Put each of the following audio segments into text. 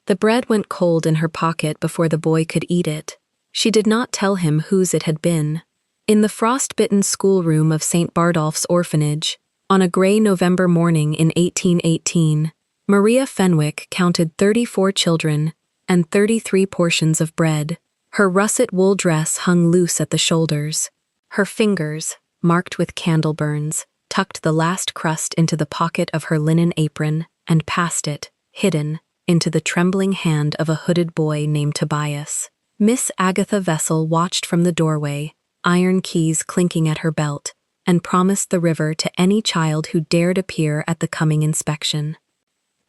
The bread went cold in her pocket before the boy could eat it. She did not tell him whose it had been. In the frost-bitten schoolroom of St. Bardolph's orphanage, on a gray November morning in 1818, Maria Fenwick counted 34 children and 33 portions of bread. Her russet wool dress hung loose at the shoulders. Her fingers, marked with candle burns, tucked the last crust into the pocket of her linen apron and passed it, hidden, into the trembling hand of a hooded boy named Tobias. Miss Agatha Vessel watched from the doorway, iron keys clinking at her belt, and promised the river to any child who dared appear at the coming inspection.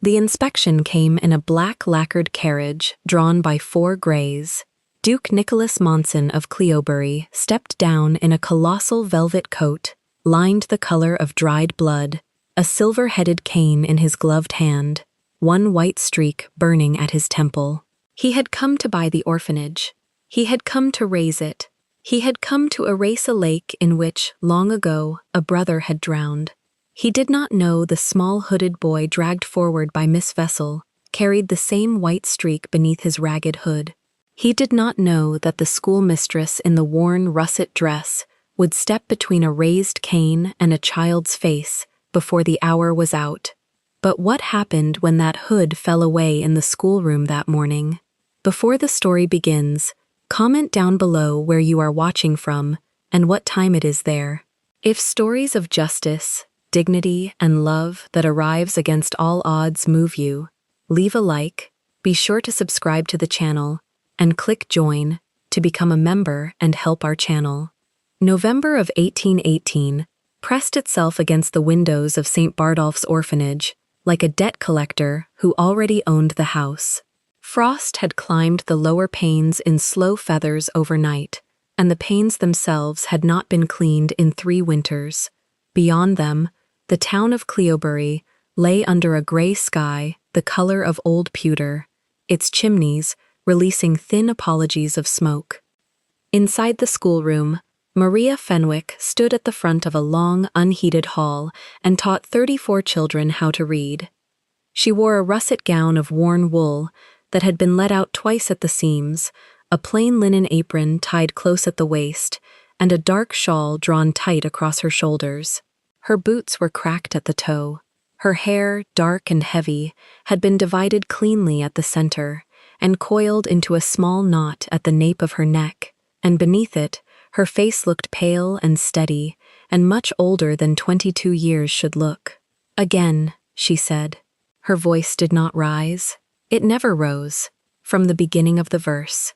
The inspection came in a black lacquered carriage drawn by 4 greys. Duke Nicholas Monson of Cleobury stepped down in a colossal velvet coat, lined the color of dried blood, a silver-headed cane in his gloved hand, one white streak burning at his temple. He had come to buy the orphanage. He had come to raise it. He had come to erase a lake in which, long ago, a brother had drowned. He did not know the small hooded boy dragged forward by Miss Vessel carried the same white streak beneath his ragged hood. He did not know that the schoolmistress in the worn russet dress would step between a raised cane and a child's face before the hour was out. But what happened when that hood fell away in the schoolroom that morning? Before the story begins, comment down below where you are watching from and what time it is there. If stories of justice, dignity, and love that arrives against all odds move you, leave a like, be sure to subscribe to the channel, and click join to become a member and help our channel. November of 1818 pressed itself against the windows of St. Bardolph's orphanage like a debt collector who already owned the house. Frost had climbed the lower panes in slow feathers overnight, and the panes themselves had not been cleaned in 3 winters. Beyond them, the town of Cleobury lay under a gray sky the color of old pewter, its chimneys releasing thin apologies of smoke. Inside the schoolroom, Maria Fenwick stood at the front of a long, unheated hall and taught 34 children how to read. She wore a russet gown of worn wool that had been let out twice at the seams, a plain linen apron tied close at the waist, and a dark shawl drawn tight across her shoulders. Her boots were cracked at the toe. Her hair, dark and heavy, had been divided cleanly at the center and coiled into a small knot at the nape of her neck, and beneath it, her face looked pale and steady, and much older than 22 years should look. "Again," she said. Her voice did not rise. It never rose, from the beginning of the verse.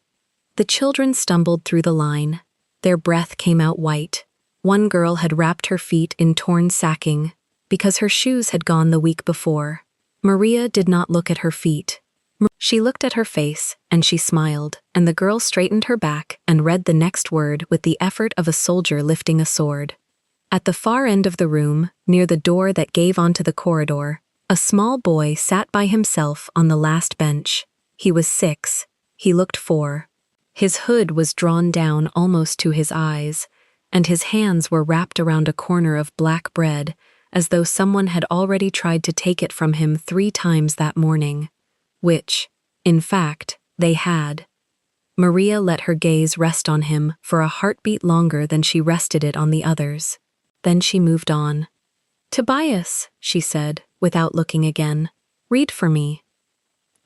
The children stumbled through the line. Their breath came out white. One girl had wrapped her feet in torn sacking because her shoes had gone the week before. Maria did not look at her feet. She looked at her face, and she smiled, and the girl straightened her back and read the next word with the effort of a soldier lifting a sword. At the far end of the room, near the door that gave onto the corridor, a small boy sat by himself on the last bench. He was 6. He looked 4. His hood was drawn down almost to his eyes, and his hands were wrapped around a corner of black bread, as though someone had already tried to take it from him 3 times that morning. Which, in fact, they had. Maria let her gaze rest on him for a heartbeat longer than she rested it on the others. Then she moved on. "Tobias," she said, without looking again, "read for me."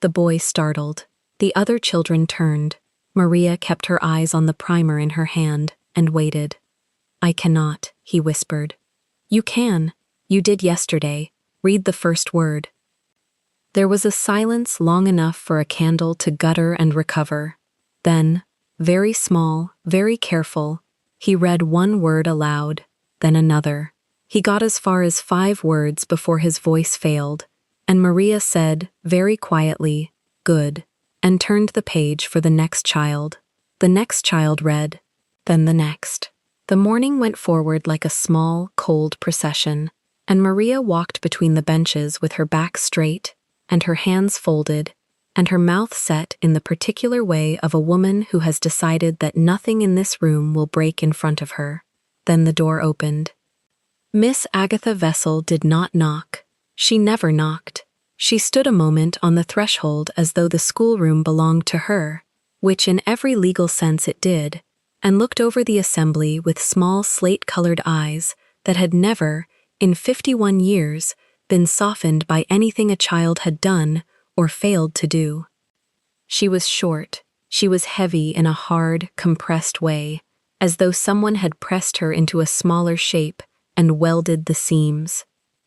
The boy startled. The other children turned. Maria kept her eyes on the primer in her hand and waited. "I cannot," he whispered. "You can. You did yesterday. Read the first word." There was a silence long enough for a candle to gutter and recover. Then, very small, very careful, he read one word aloud, then another. He got as far as 5 words before his voice failed, and Maria said, very quietly, "Good," and turned the page for the next child. The next child read, then the next. The morning went forward like a small, cold procession, and Maria walked between the benches with her back straight, and her hands folded, and her mouth set in the particular way of a woman who has decided that nothing in this room will break in front of her. Then the door opened. Miss Agatha Vessel did not knock. She never knocked. She stood a moment on the threshold as though the schoolroom belonged to her, which in every legal sense it did, and looked over the assembly with small slate-colored eyes that had never, in 51 years, been softened by anything a child had done or failed to do. She was short, she was heavy in a hard, compressed way, as though someone had pressed her into a smaller shape and welded the seams.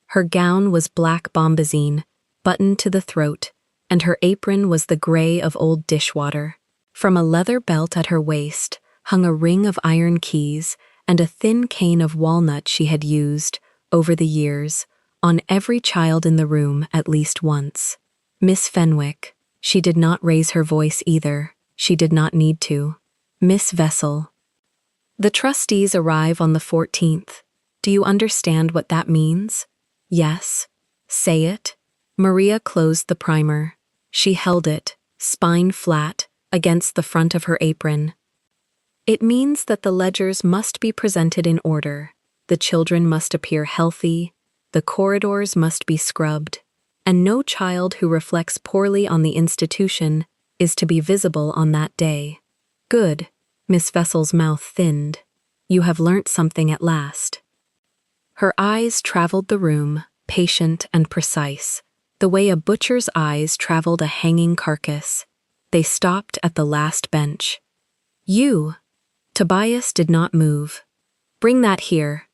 Her gown was black bombazine, buttoned to the throat, and her apron was the gray of old dishwater. From a leather belt at her waist hung a ring of iron keys and a thin cane of walnut she had used, over the years, on every child in the room at least once. Miss Fenwick. She did not raise her voice either. She did not need to. Miss Vessel. The trustees arrive on the 14th. Do you understand what that means? Yes. Say it. Maria closed the primer. She held it, spine flat, against the front of her apron. It means that the ledgers must be presented in order, the children must appear healthy, the corridors must be scrubbed, and no child who reflects poorly on the institution is to be visible on that day. Good. Miss Vessel's mouth thinned. You have learnt something at last. Her eyes traveled the room, patient and precise, the way a butcher's eyes traveled a hanging carcass. They stopped at the last bench. You! Tobias did not move. Bring that here.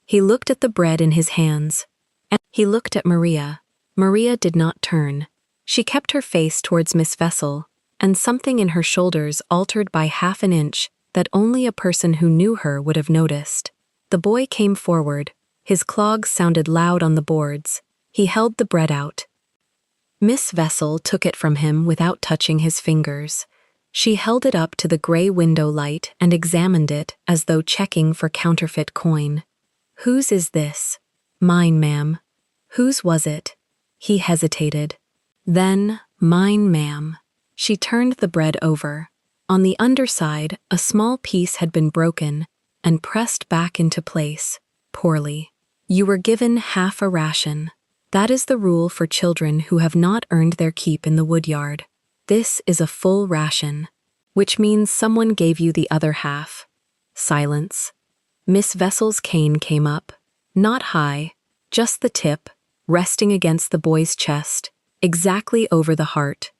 He looked at the bread in his hands, and he looked at Maria. Maria did not turn. She kept her face towards Miss Vessel, and something in her shoulders altered by half an inch that only a person who knew her would have noticed. The boy came forward. His clogs sounded loud on the boards. He held the bread out. Miss Vessel took it from him without touching his fingers. She held it up to the gray window light and examined it as though checking for counterfeit coin. Whose is this? Mine, ma'am. Whose was it? He hesitated. Then, mine, ma'am. She turned the bread over. On the underside, a small piece had been broken and pressed back into place, poorly. You were given half a ration. That is the rule for children who have not earned their keep in the woodyard. This is a full ration, which means someone gave you the other half. Silence. Miss Vessel's cane came up, not high, just the tip, resting against the boy's chest, exactly over the heart.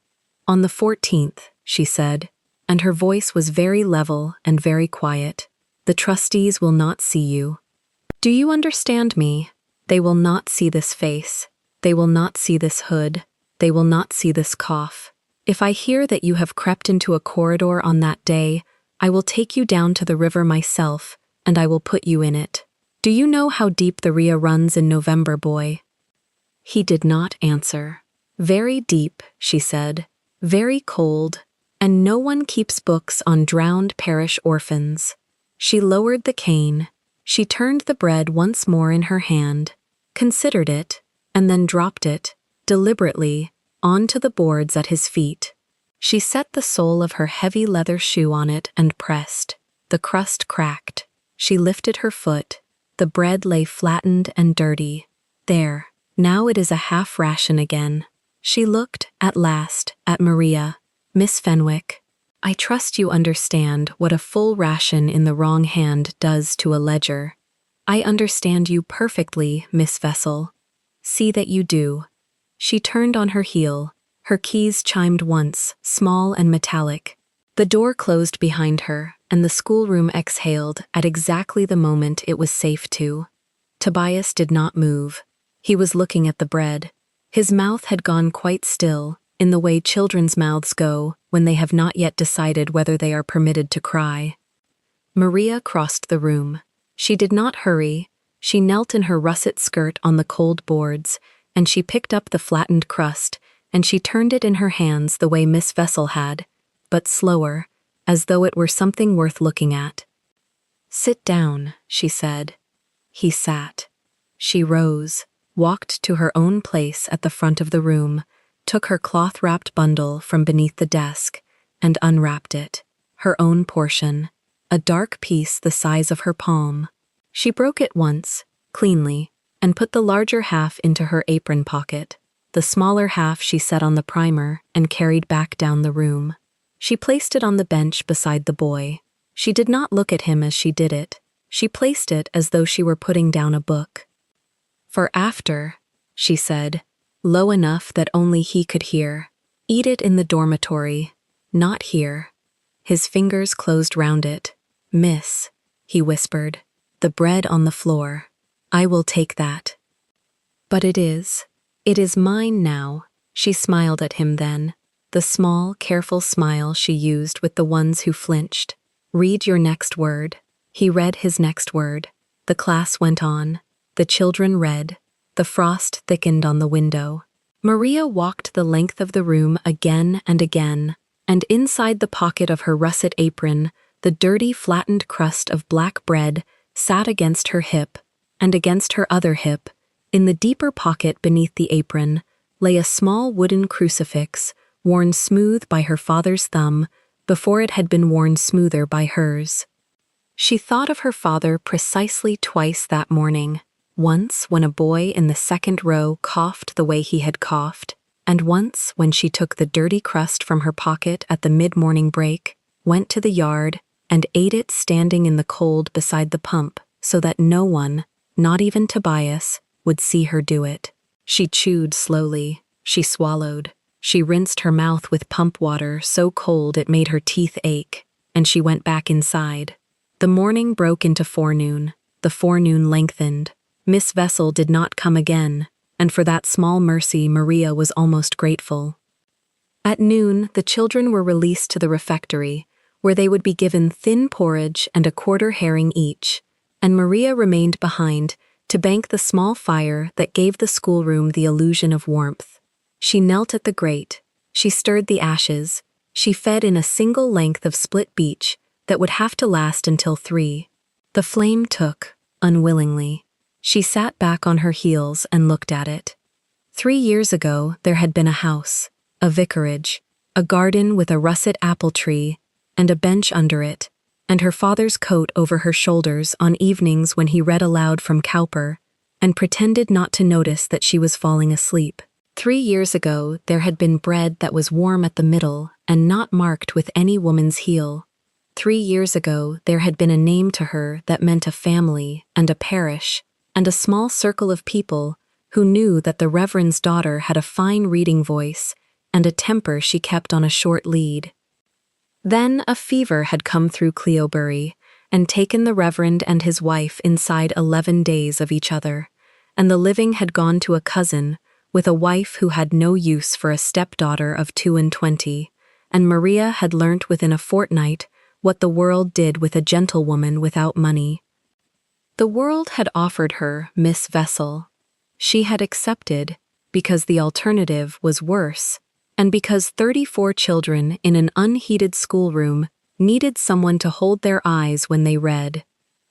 On the 14th, she said, and her voice was very level and very quiet. The trustees will not see you. Do you understand me? They will not see this face. They will not see this hood. They will not see this cough. If I hear that you have crept into a corridor on that day, I will take you down to the river myself, and I will put you in it. Do you know how deep the Ria runs in November, boy? He did not answer. Very deep, she said, very cold, and no one keeps books on drowned parish orphans. She lowered the cane. She turned the bread once more in her hand, considered it, and then dropped it, deliberately, onto the boards at his feet. She set the sole of her heavy leather shoe on it and pressed. The crust cracked. She lifted her foot. The bread lay flattened and dirty. There, now it is a half ration again. She looked, at last, at Maria. Miss Fenwick, I trust you understand what a full ration in the wrong hand does to a ledger. I understand you perfectly, Miss Vessel. See that you do. She turned on her heel. Her keys chimed once, small and metallic. The door closed behind her, and the schoolroom exhaled at exactly the moment it was safe to. Tobias did not move. He was looking at the bread. His mouth had gone quite still, in the way children's mouths go when they have not yet decided whether they are permitted to cry. Maria crossed the room. She did not hurry. She knelt in her russet skirt on the cold boards, and she picked up the flattened crust, and she turned it in her hands the way Miss Vessel had, but slower, as though it were something worth looking at. Sit down, she said. He sat. She rose, walked to her own place at the front of the room, took her cloth-wrapped bundle from beneath the desk, and unwrapped it. Her own portion, a dark piece the size of her palm. She broke it once, cleanly, and put the larger half into her apron pocket. The smaller half she set on the primer and carried back down the room. She placed it on the bench beside the boy. She did not look at him as she did it. She placed it as though she were putting down a book. "For after," she said, low enough that only he could hear. "Eat it in the dormitory, not here." His fingers closed round it. "Miss," he whispered, "the bread on the floor. I will take that." "But it is mine now." She smiled at him then, the small, careful smile she used with the ones who flinched. "Read your next word." He read his next word. The class went on. The children read. The frost thickened on the window. Maria walked the length of the room again and again, and inside the pocket of her russet apron, the dirty, flattened crust of black bread sat against her hip, and against her other hip, in the deeper pocket beneath the apron, lay a small wooden crucifix, worn smooth by her father's thumb before it had been worn smoother by hers. She thought of her father precisely twice that morning, once when a boy in the second row coughed the way he had coughed, and once when she took the dirty crust from her pocket at the mid-morning break, went to the yard, and ate it standing in the cold beside the pump so that no one, not even Tobias, would see her do it. She chewed slowly. She swallowed. She rinsed her mouth with pump water so cold it made her teeth ache, and she went back inside. The morning broke into forenoon. The forenoon lengthened. Miss Vessel did not come again, and for that small mercy Maria was almost grateful. At noon, the children were released to the refectory, where they would be given thin porridge and a quarter herring each, and Maria remained behind to bank the small fire that gave the schoolroom the illusion of warmth. She knelt at the grate. She stirred the ashes. She fed in a single length of split beech that would have to last until 3. The flame took, unwillingly. She sat back on her heels and looked at it. 3 years ago, there had been a house, a vicarage, a garden with a russet apple tree, and a bench under it, and her father's coat over her shoulders on evenings when he read aloud from Cowper, and pretended not to notice that she was falling asleep. 3 years ago, there had been bread that was warm at the middle and not marked with any woman's heel. 3 years ago, there had been a name to her that meant a family and a parish, and a small circle of people who knew that the Reverend's daughter had a fine reading voice and a temper she kept on a short lead. Then a fever had come through Cleobury and taken the Reverend and his wife inside 11 days of each other, and the living had gone to a cousin with a wife who had no use for a stepdaughter of 22, and Maria had learnt within a fortnight what the world did with a gentlewoman without money. The world had offered her Miss Vessel. She had accepted because the alternative was worse, and because 34 children in an unheated schoolroom needed someone to hold their eyes when they read.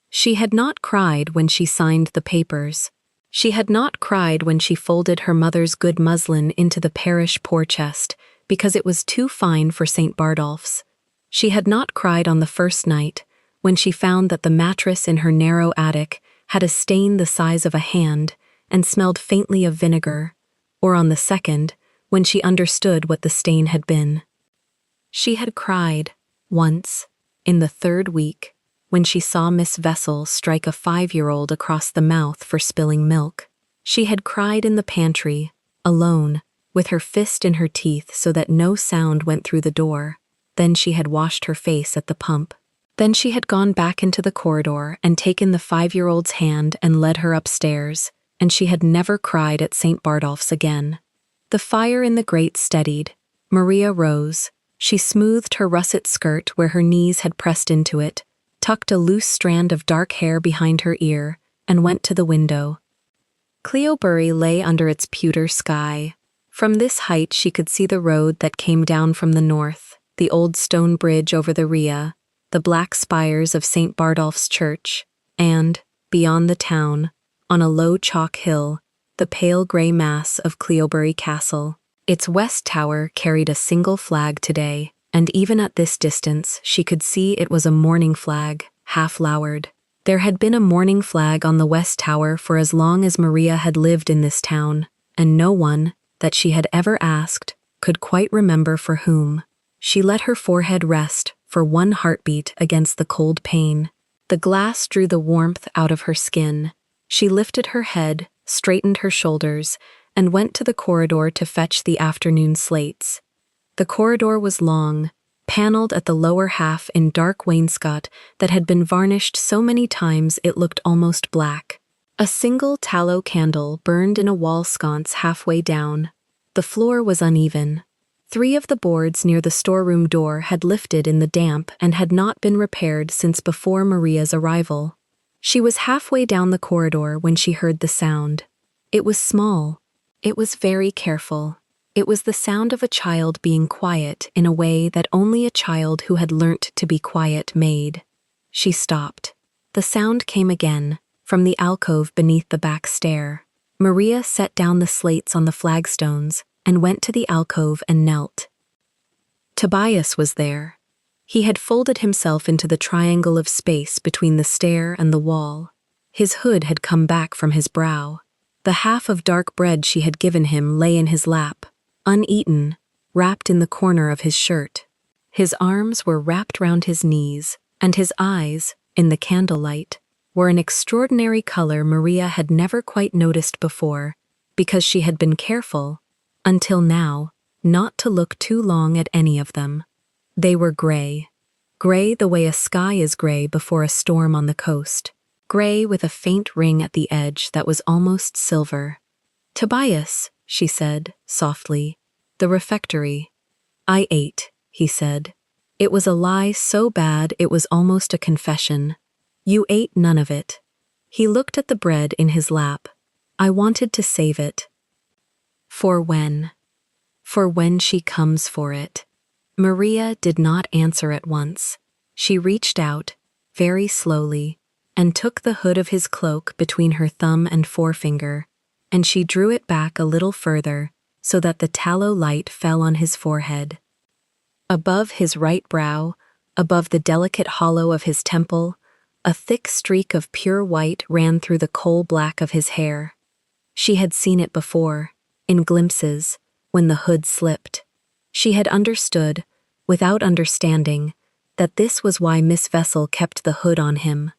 She had not cried when she signed the papers. She had not cried when she folded her mother's good muslin into the parish poor chest because it was too fine for St. Bardolph's. She had not cried on the first night when she found that the mattress in her narrow attic had a stain the size of a hand and smelled faintly of vinegar, or on the second, when she understood what the stain had been. She had cried, once, in the 3rd week, when she saw Miss Vessel strike a 5-year-old across the mouth for spilling milk. She had cried in the pantry, alone, with her fist in her teeth so that no sound went through the door. Then she had washed her face at the pump. Then she had gone back into the corridor and taken the 5-year-old's hand and led her upstairs, and she had never cried at St. Bardolph's again. The fire in the grate steadied. Maria rose. She smoothed her russet skirt where her knees had pressed into it, tucked a loose strand of dark hair behind her ear, and went to the window. Cleobury lay under its pewter sky. From this height she could see the road that came down from the north, the old stone bridge over the Ria, the black spires of St. Bardolph's Church, and, beyond the town, on a low chalk hill, the pale grey mass of Cleobury Castle. Its west tower carried a single flag today, and even at this distance she could see it was a mourning flag, half-lowered. There had been a mourning flag on the west tower for as long as Maria had lived in this town, and no one, that she had ever asked, could quite remember for whom. She let her forehead rest for one heartbeat against the cold pain. The glass drew the warmth out of her skin. She lifted her head, straightened her shoulders, and went to the corridor to fetch the afternoon slates. The corridor was long, paneled at the lower half in dark wainscot that had been varnished so many times it looked almost black. A single tallow candle burned in a wall sconce halfway down. The floor was uneven. 3 of the boards near the storeroom door had lifted in the damp and had not been repaired since before Maria's arrival. She was halfway down the corridor when she heard the sound. It was small. It was very careful. It was the sound of a child being quiet in a way that only a child who had learnt to be quiet made. She stopped. The sound came again, from the alcove beneath the back stair. Maria set down the slates on the flagstones and went to the alcove and knelt. Tobias was there. He had folded himself into the triangle of space between the stair and the wall. His hood had come back from his brow. The half of dark bread she had given him lay in his lap, uneaten, wrapped in the corner of his shirt. His arms were wrapped round his knees, and his eyes, in the candlelight, were an extraordinary color Maria had never quite noticed before, because she had been careful, until now, not to look too long at any of them. They were gray. Gray the way a sky is gray before a storm on the coast. Gray with a faint ring at the edge that was almost silver. "Tobias," she said, softly, "the refectory." "I ate," he said. It was a lie so bad it was almost a confession. "You ate none of it." He looked at the bread in his lap. "I wanted to save it." For when? For when she comes for it. Maria did not answer at once. She reached out, very slowly, and took the hood of his cloak between her thumb and forefinger, and she drew it back a little further so that the tallow light fell on his forehead. Above his right brow, above the delicate hollow of his temple, a thick streak of pure white ran through the coal black of his hair. She had seen it before, in glimpses, when the hood slipped. She had understood, without understanding, that this was why Miss Vessel kept the hood on him.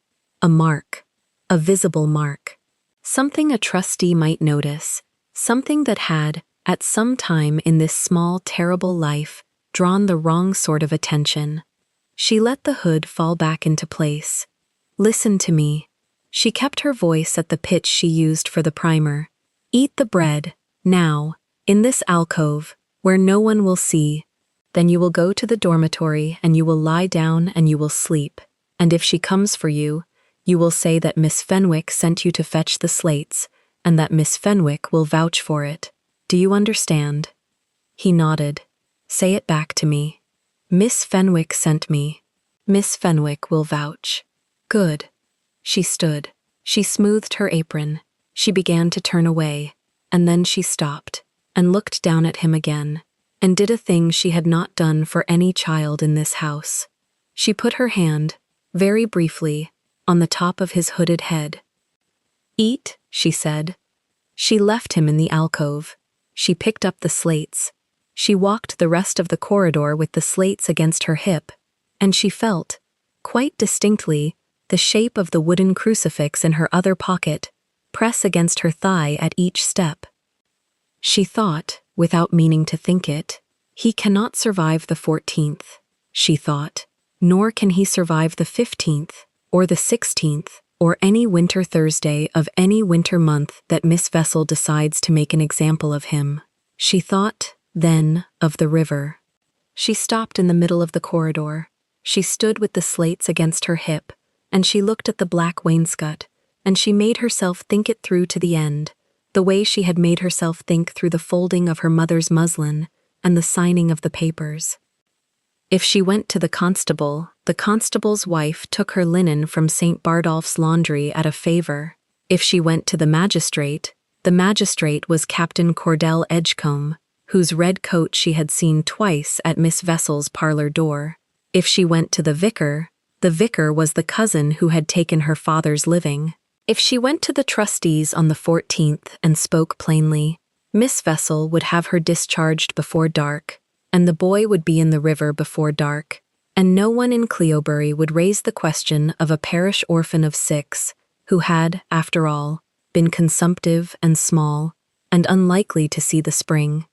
A mark. A visible mark. Something a trustee might notice. Something that had, at some time in this small, terrible life, drawn the wrong sort of attention. She let the hood fall back into place. "Listen to me." She kept her voice at the pitch she used for the primer. "Eat the bread, now, in this alcove, where no one will see. Then you will go to the dormitory and you will lie down and you will sleep. And if she comes for you, you will say that Miss Fenwick sent you to fetch the slates, and that Miss Fenwick will vouch for it. Do you understand?" He nodded. "Say it back to me." "Miss Fenwick sent me. Miss Fenwick will vouch." "Good." She stood. She smoothed her apron. She began to turn away, and then she stopped, and looked down at him again, and did a thing she had not done for any child in this house. She put her hand, very briefly, on the top of his hooded head. "Eat," she said. She left him in the alcove. She picked up the slates. She walked the rest of the corridor with the slates against her hip, and she felt, quite distinctly, the shape of the wooden crucifix in her other pocket press against her thigh at each step. She thought, without meaning to think it, "He cannot survive the 14th, she thought, "nor can he survive the 15th, or the 16th, or any winter Thursday of any winter month that Miss Vessel decides to make an example of him." She thought, then, of the river. She stopped in the middle of the corridor. She stood with the slates against her hip, and she looked at the black wainscot, and she made herself think it through to the end, the way she had made herself think through the folding of her mother's muslin and the signing of the papers. If she went to the constable's wife took her linen from St. Bardolph's laundry at a favor. If she went to the magistrate was Captain Cordell Edgecombe, whose red coat she had seen twice at Miss Vessel's parlor door. If she went to the vicar was the cousin who had taken her father's living. If she went to the trustees on the 14th and spoke plainly, Miss Vessel would have her discharged before dark, and the boy would be in the river before dark, and no one in Cleobury would raise the question of a parish orphan of 6, who had, after all, been consumptive and small, and unlikely to see the spring.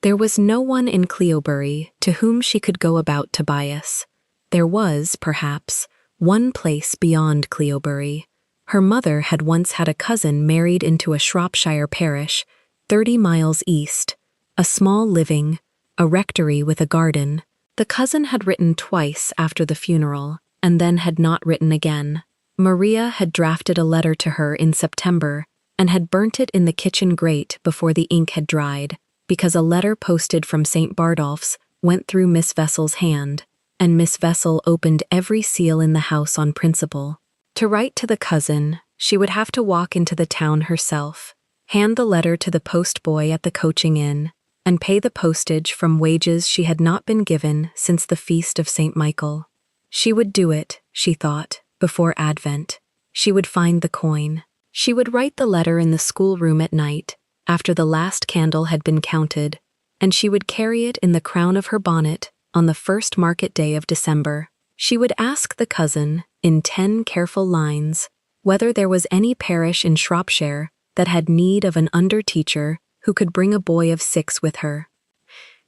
There was no one in Cleobury to whom she could go about Tobias. There was, perhaps, one place beyond Cleobury. Her mother had once had a cousin married into a Shropshire parish, 30 miles east, a small living, a rectory with a garden. The cousin had written twice after the funeral, and then had not written again. Maria had drafted a letter to her in September, and had burnt it in the kitchen grate before the ink had dried, because a letter posted from St. Bardolph's went through Miss Vessel's hand, and Miss Vessel opened every seal in the house on principle. To write to the cousin, she would have to walk into the town herself, hand the letter to the postboy at the coaching inn, and pay the postage from wages she had not been given since the feast of St. Michael. She would do it, she thought, before Advent. She would find the coin. She would write the letter in the schoolroom at night, after the last candle had been counted, and she would carry it in the crown of her bonnet on the first market day of December. She would ask the cousin, in 10 careful lines, whether there was any parish in Shropshire that had need of an under-teacher who could bring a boy of 6 with her.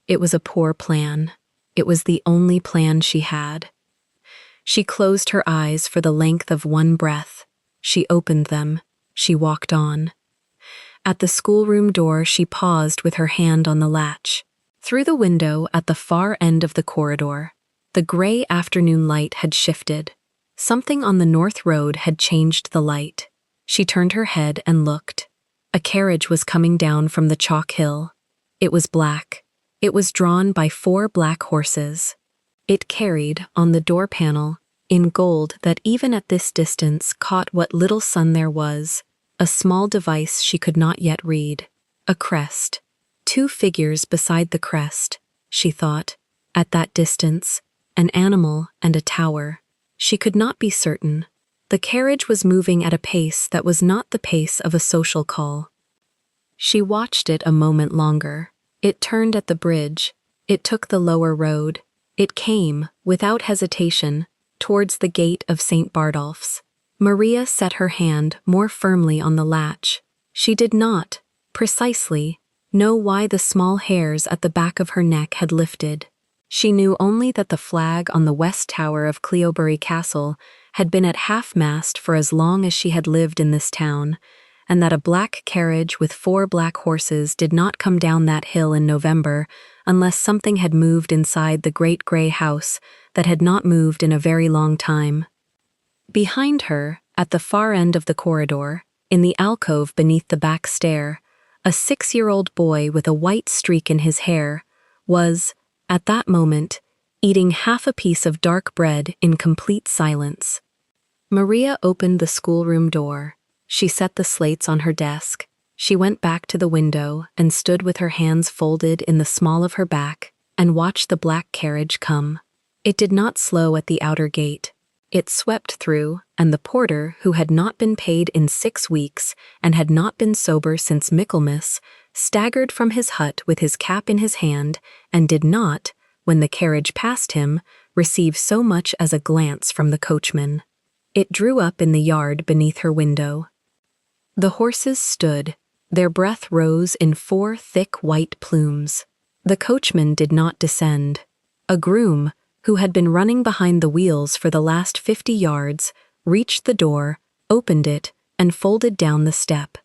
It was a poor plan. It was the only plan she had. She closed her eyes for the length of one breath. She opened them. She walked on. At the schoolroom door she paused with her hand on the latch. Through the window at the far end of the corridor, the gray afternoon light had shifted. Something on the north road had changed the light. She turned her head and looked. A carriage was coming down from the chalk hill. It was black. It was drawn by 4 black horses. It carried, on the door panel, in gold that even at this distance caught what little sun there was, a small device she could not yet read. A crest. 2 figures beside the crest, she thought, at that distance, an animal and a tower. She could not be certain. The carriage was moving at a pace that was not the pace of a social call. She watched it a moment longer. It turned at the bridge. It took the lower road. It came, without hesitation, towards the gate of St. Bardolph's. Maria set her hand more firmly on the latch. She did not, precisely, know why the small hairs at the back of her neck had lifted. She knew only that the flag on the west tower of Cleobury Castle had been at half-mast for as long as she had lived in this town, and that a black carriage with 4 black horses did not come down that hill in November unless something had moved inside the great grey house that had not moved in a very long time. Behind her, at the far end of the corridor, in the alcove beneath the back stair, a 6-year-old boy with a white streak in his hair was, at that moment, eating half a piece of dark bread in complete silence. Maria opened the schoolroom door. She set the slates on her desk. She went back to the window and stood with her hands folded in the small of her back and watched the black carriage come. It did not slow at the outer gate. It swept through, and the porter, who had not been paid in 6 weeks and had not been sober since Michaelmas, staggered from his hut with his cap in his hand and did not, when the carriage passed him, receive so much as a glance from the coachman. It drew up in the yard beneath her window. The horses stood. Their breath rose in 4 thick white plumes. The coachman did not descend. A groom, who had been running behind the wheels for the last 50 yards, reached the door, opened it, and folded down the step.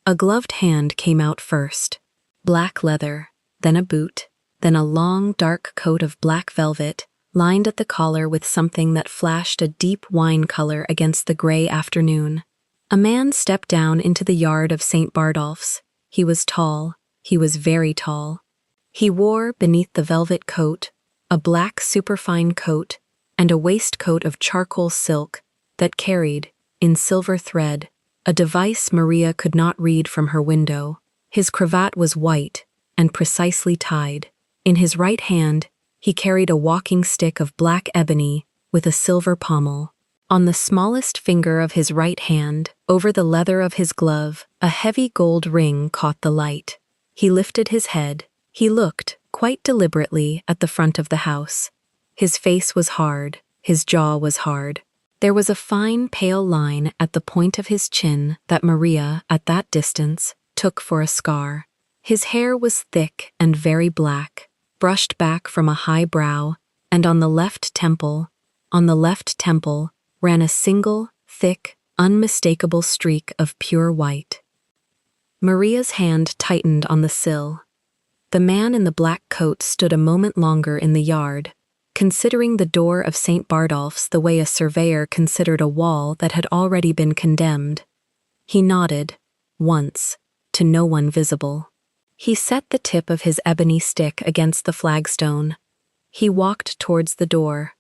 A gloved hand came out first. Black leather, then a boot, then a long, dark coat of black velvet, lined at the collar with something that flashed a deep wine color against the gray afternoon. A man stepped down into the yard of St. Bardolph's. He was tall. He was very tall. He wore, beneath the velvet coat, a black superfine coat and a waistcoat of charcoal silk that carried, in silver thread, a device Maria could not read from her window. His cravat was white and precisely tied. In his right hand, he carried a walking stick of black ebony with a silver pommel. On the smallest finger of his right hand, over the leather of his glove, a heavy gold ring caught the light. He lifted his head. He looked, quite deliberately, at the front of the house. His face was hard. His jaw was hard. There was a fine, pale line at the point of his chin that Maria, at that distance, took for a scar. His hair was thick and very black, brushed back from a high brow, and on the left temple, ran a single, thick, unmistakable streak of pure white. Maria's hand tightened on the sill. The man in the black coat stood a moment longer in the yard, considering the door of St. Bardolph's the way a surveyor considered a wall that had already been condemned. He nodded, once, to no one visible. He set the tip of his ebony stick against the flagstone. He walked towards the door.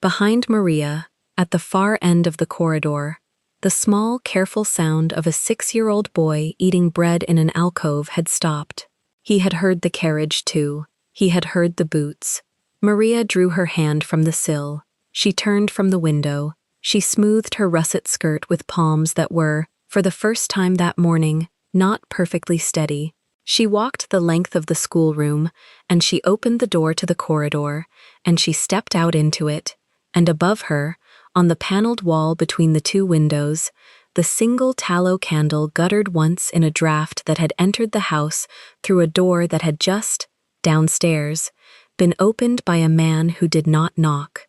Behind Maria, at the far end of the corridor, the small, careful sound of a 6-year-old boy eating bread in an alcove had stopped. He had heard the carriage, too. He had heard the boots. Maria drew her hand from the sill. She turned from the window. She smoothed her russet skirt with palms that were, for the first time that morning, not perfectly steady. She walked the length of the schoolroom, and she opened the door to the corridor, and she stepped out into it, and above her, on the paneled wall between the two windows, the single tallow candle guttered once in a draught that had entered the house through a door that had just, downstairs, been opened by a man who did not knock.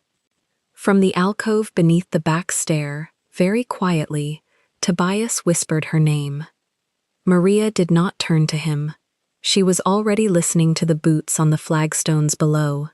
From the alcove beneath the back stair, very quietly, Tobias whispered her name. Maria did not turn to him. She was already listening to the boots on the flagstones below.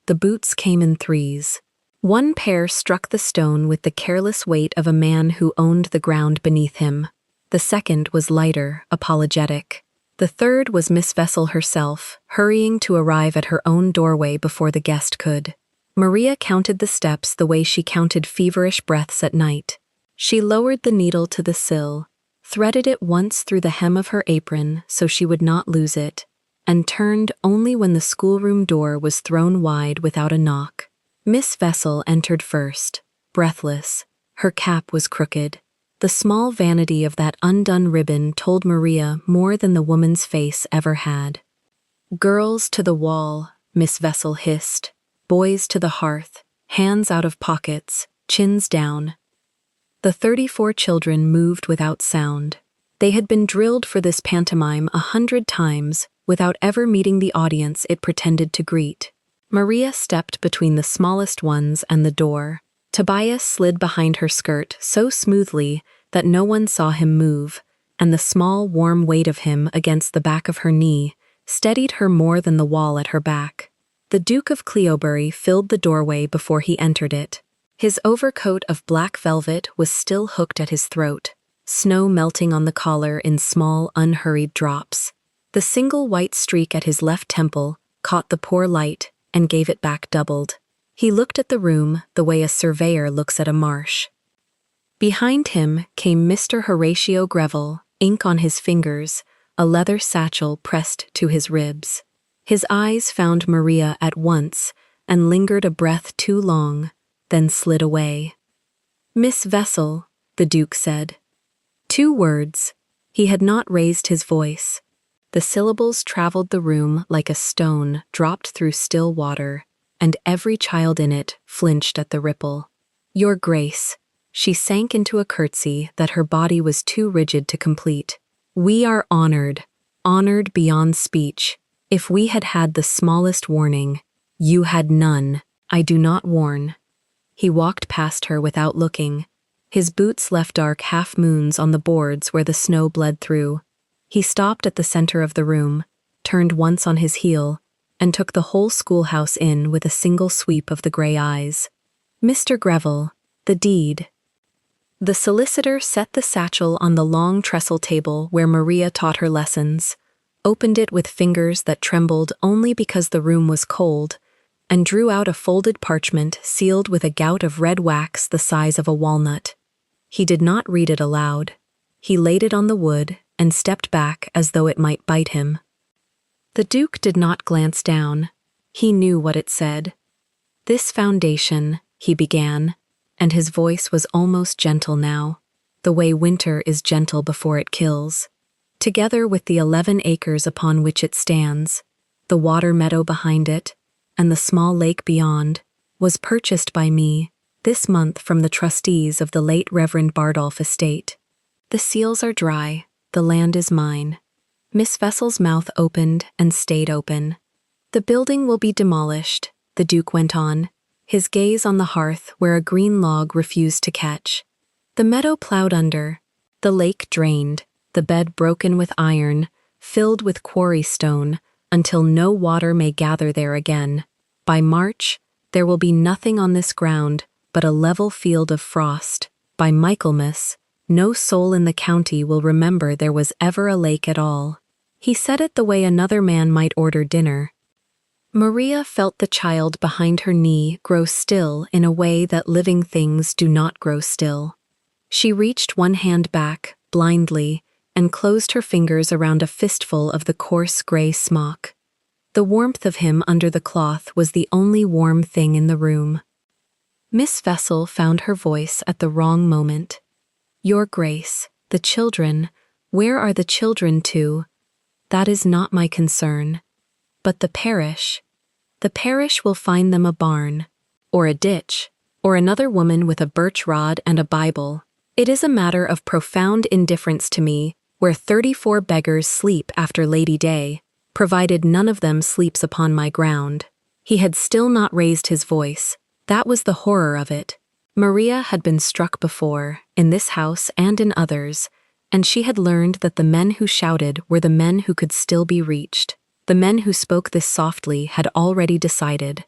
The boots came in threes. One pair struck the stone with the careless weight of a man who owned the ground beneath him. The second was lighter, apologetic. The third was Miss Vessel herself, hurrying to arrive at her own doorway before the guest could. Maria counted the steps the way she counted feverish breaths at night. She lowered the needle to the sill, threaded it once through the hem of her apron so she would not lose it, and turned only when the schoolroom door was thrown wide without a knock. Miss Vessel entered first, breathless. Her cap was crooked. The small vanity of that undone ribbon told Maria more than the woman's face ever had. "Girls to the wall," Miss Vessel hissed. "Boys to the hearth, hands out of pockets, chins down." The 34 children moved without sound. They had been drilled for this pantomime 100 times without ever meeting the audience it pretended to greet. Maria stepped between the smallest ones and the door. Tobias slid behind her skirt so smoothly that no one saw him move, and the small, warm weight of him against the back of her knee steadied her more than the wall at her back. The Duke of Cleobury filled the doorway before he entered it. His overcoat of black velvet was still hooked at his throat, snow melting on the collar in small, unhurried drops. The single white streak at his left temple caught the poor light and gave it back doubled. He looked at the room the way a surveyor looks at a marsh. Behind him came Mr. Horatio Greville, ink on his fingers, a leather satchel pressed to his ribs. His eyes found Maria at once and lingered a breath too long, then slid away. "Miss Vessel," the Duke said. 2 words. He had not raised his voice. The syllables traveled the room like a stone dropped through still water, and every child in it flinched at the ripple. "Your Grace." She sank into a curtsy that her body was too rigid to complete. "We are honored beyond speech. If we had had the smallest warning, you had none. I do not warn." He walked past her without looking. His boots left dark half-moons on the boards where the snow bled through. He stopped at the center of the room, turned once on his heel, and took the whole schoolhouse in with a single sweep of the gray eyes. "Mr. Greville, the deed." The solicitor set the satchel on the long trestle table where Maria taught her lessons, opened it with fingers that trembled only because the room was cold, and drew out a folded parchment sealed with a gout of red wax the size of a walnut. He did not read it aloud. He laid it on the wood and stepped back as though it might bite him. The Duke did not glance down. He knew what it said. "This foundation," he began, and his voice was almost gentle now, the way winter is gentle before it kills. together with the 11 acres upon which it stands, the water meadow behind it, and the small lake beyond, was purchased by me this month from the trustees of the late Reverend Bardolph estate. The seals are dry, the land is mine. Miss Vessel's mouth opened and stayed open. The building will be demolished, the Duke went on, his gaze on the hearth where a green log refused to catch. The meadow plowed under, the lake drained, the bed broken with iron, filled with quarry stone, until no water may gather there again. By March, there will be nothing on this ground but a level field of frost. By Michaelmas, no soul in the county will remember there was ever a lake at all. He said it the way another man might order dinner. Maria felt the child behind her knee grow still in a way that living things do not grow still. She reached one hand back, blindly, and closed her fingers around a fistful of the coarse gray smock. The warmth of him under the cloth was the only warm thing in the room. Miss Vessel found her voice at the wrong moment. "Your Grace, the children, where are the children to? That is not my concern. But the parish will find them a barn, or a ditch, or another woman with a birch rod and a Bible. It is a matter of profound indifference to me where 34 beggars sleep after Lady Day, provided none of them sleeps upon my ground." He had still not raised his voice. That was the horror of it. Maria had been struck before, in this house and in others, and she had learned that the men who shouted were the men who could still be reached. The men who spoke this softly had already decided.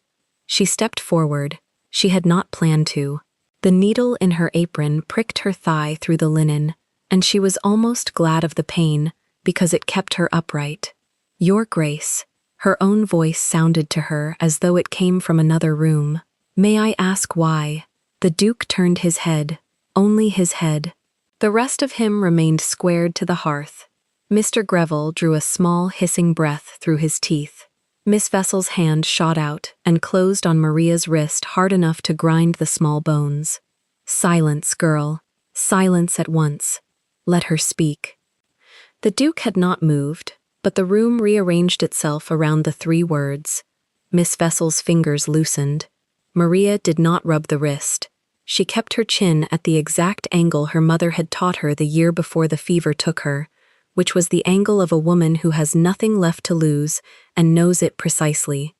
She stepped forward. She had not planned to. The needle in her apron pricked her thigh through the linen, and she was almost glad of the pain because it kept her upright. "Your Grace," her own voice sounded to her as though it came from another room. "May I ask why?" The Duke turned his head, only his head. The rest of him remained squared to the hearth. Mr. Greville drew a small hissing breath through his teeth. Miss Vessel's hand shot out and closed on Maria's wrist hard enough to grind the small bones. "Silence, girl. Silence at once. Let her speak." The Duke had not moved, but the room rearranged itself around the 3 words. Miss Vessel's fingers loosened. Maria did not rub the wrist. She kept her chin at the exact angle her mother had taught her the year before the fever took her, which was the angle of a woman who has nothing left to lose and knows it precisely.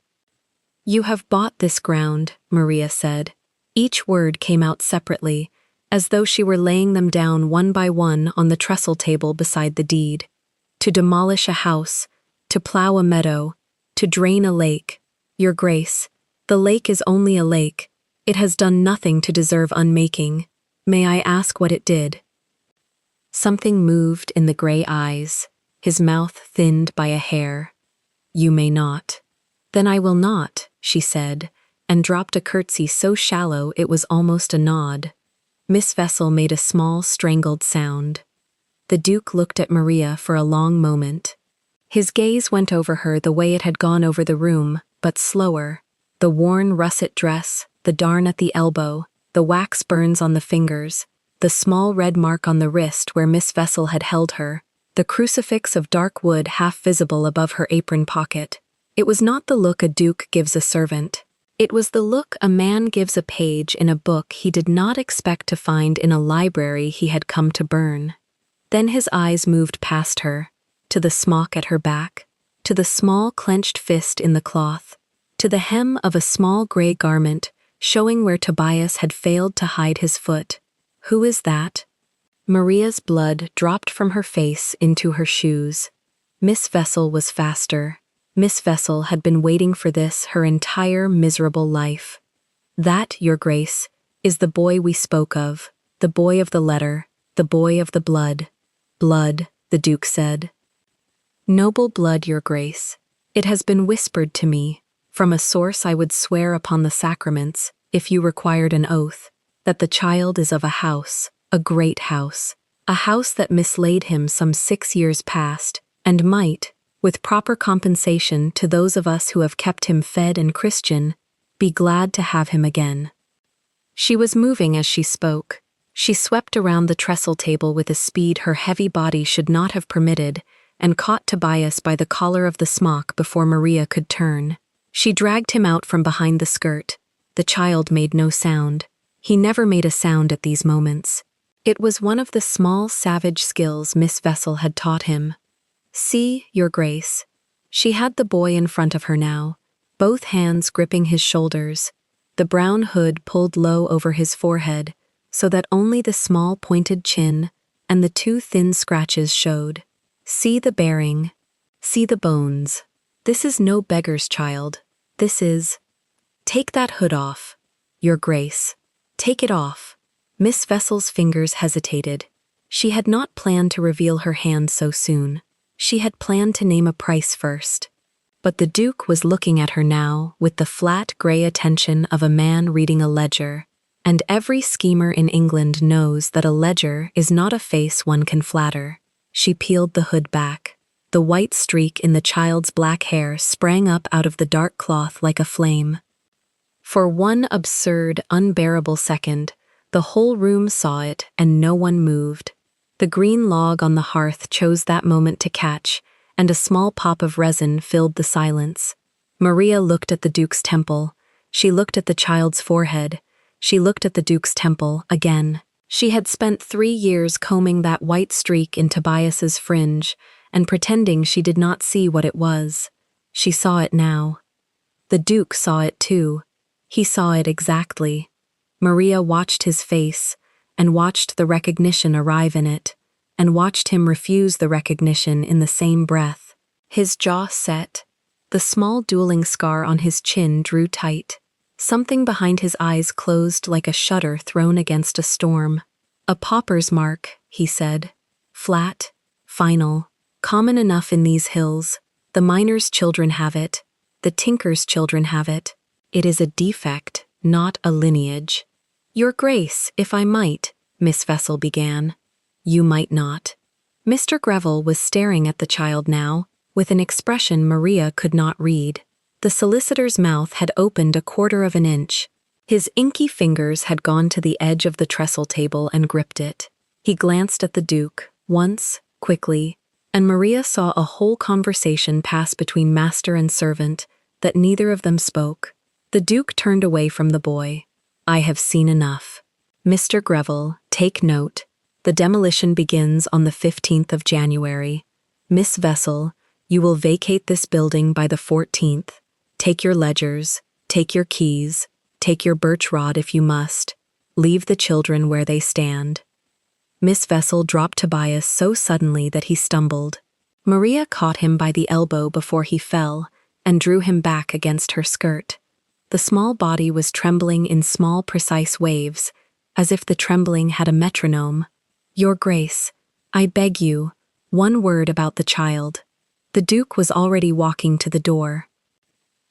"You have bought this ground," Maria said. Each word came out separately, as though she were laying them down one by one on the trestle table beside the deed. "To demolish a house, to plow a meadow, to drain a lake. Your Grace, the lake is only a lake. It has done nothing to deserve unmaking. May I ask what it did?" Something moved in the gray eyes, his mouth thinned by a hair. "You may not." "Then I will not," she said, and dropped a curtsy so shallow it was almost a nod. Miss Vessel made a small, strangled sound. The Duke looked at Maria for a long moment. His gaze went over her the way it had gone over the room, but slower. The worn russet dress, the darn at the elbow, the wax burns on the fingers, the small red mark on the wrist where Miss Vessel had held her, the crucifix of dark wood half visible above her apron pocket. It was not the look a duke gives a servant. It was the look a man gives a page in a book he did not expect to find in a library he had come to burn. Then his eyes moved past her, to the smock at her back, to the small clenched fist in the cloth, to the hem of a small gray garment showing where Tobias had failed to hide his foot. "Who is that?" Maria's blood dropped from her face into her shoes. Miss Vessel was faster. Miss Vessel had been waiting for this her entire miserable life. "That, Your Grace, is the boy we spoke of, the boy of the letter, the boy of the blood." "Blood," the Duke said. "Noble blood, Your Grace. It has been whispered to me, from a source I would swear upon the sacraments, if you required an oath, that the child is of a house, a great house, a house that mislaid him some 6 years past, and might, with proper compensation to those of us who have kept him fed and Christian, be glad to have him again." She was moving as she spoke. She swept around the trestle table with a speed her heavy body should not have permitted and caught Tobias by the collar of the smock before Maria could turn. She dragged him out from behind the skirt. The child made no sound. He never made a sound at these moments. It was one of the small, savage skills Miss Vessel had taught him. "See, Your Grace." She had the boy in front of her now, both hands gripping his shoulders, the brown hood pulled low over his forehead so that only the small pointed chin and the two thin scratches showed. "See the bearing. See the bones. This is no beggar's child. This is— Take that hood off, Your Grace. Take it off." Miss Vessel's fingers hesitated. She had not planned to reveal her hand so soon. She had planned to name a price first. But the Duke was looking at her now with the flat gray attention of a man reading a ledger, and every schemer in England knows that a ledger is not a face one can flatter. She peeled the hood back. The white streak in the child's black hair sprang up out of the dark cloth like a flame. For one absurd, unbearable second, the whole room saw it and no one moved. The green log on the hearth chose that moment to catch, and a small pop of resin filled the silence. Maria looked at the Duke's temple. She looked at the child's forehead. She looked at the Duke's temple again. She had spent 3 years combing that white streak in Tobias's fringe and pretending she did not see what it was. She saw it now. The Duke saw it too. He saw it exactly. Maria watched his face, and watched the recognition arrive in it, and watched him refuse the recognition in the same breath. His jaw set. The small dueling scar on his chin drew tight. Something behind his eyes closed like a shutter thrown against a storm. "A pauper's mark," he said. "Flat, final, common enough in these hills. The miner's children have it. The tinker's children have it. It is a defect, not a lineage." "Your Grace, if I might," Miss Vessel began. "You might not." Mr. Greville was staring at the child now, with an expression Maria could not read. The solicitor's mouth had opened a quarter of an inch. His inky fingers had gone to the edge of the trestle table and gripped it. He glanced at the Duke, once, quickly, and Maria saw a whole conversation pass between master and servant, that neither of them spoke. The Duke turned away from the boy. "I have seen enough. Mr. Greville, take note. The demolition begins on the 15th of January. Miss Vessel, you will vacate this building by the 14th. Take your ledgers, take your keys, take your birch rod if you must. Leave the children where they stand." Miss Vessel dropped Tobias so suddenly that he stumbled. Maria caught him by the elbow before he fell and drew him back against her skirt. The small body was trembling in small, precise waves, as if the trembling had a metronome. "Your Grace, I beg you, one word about the child." The Duke was already walking to the door.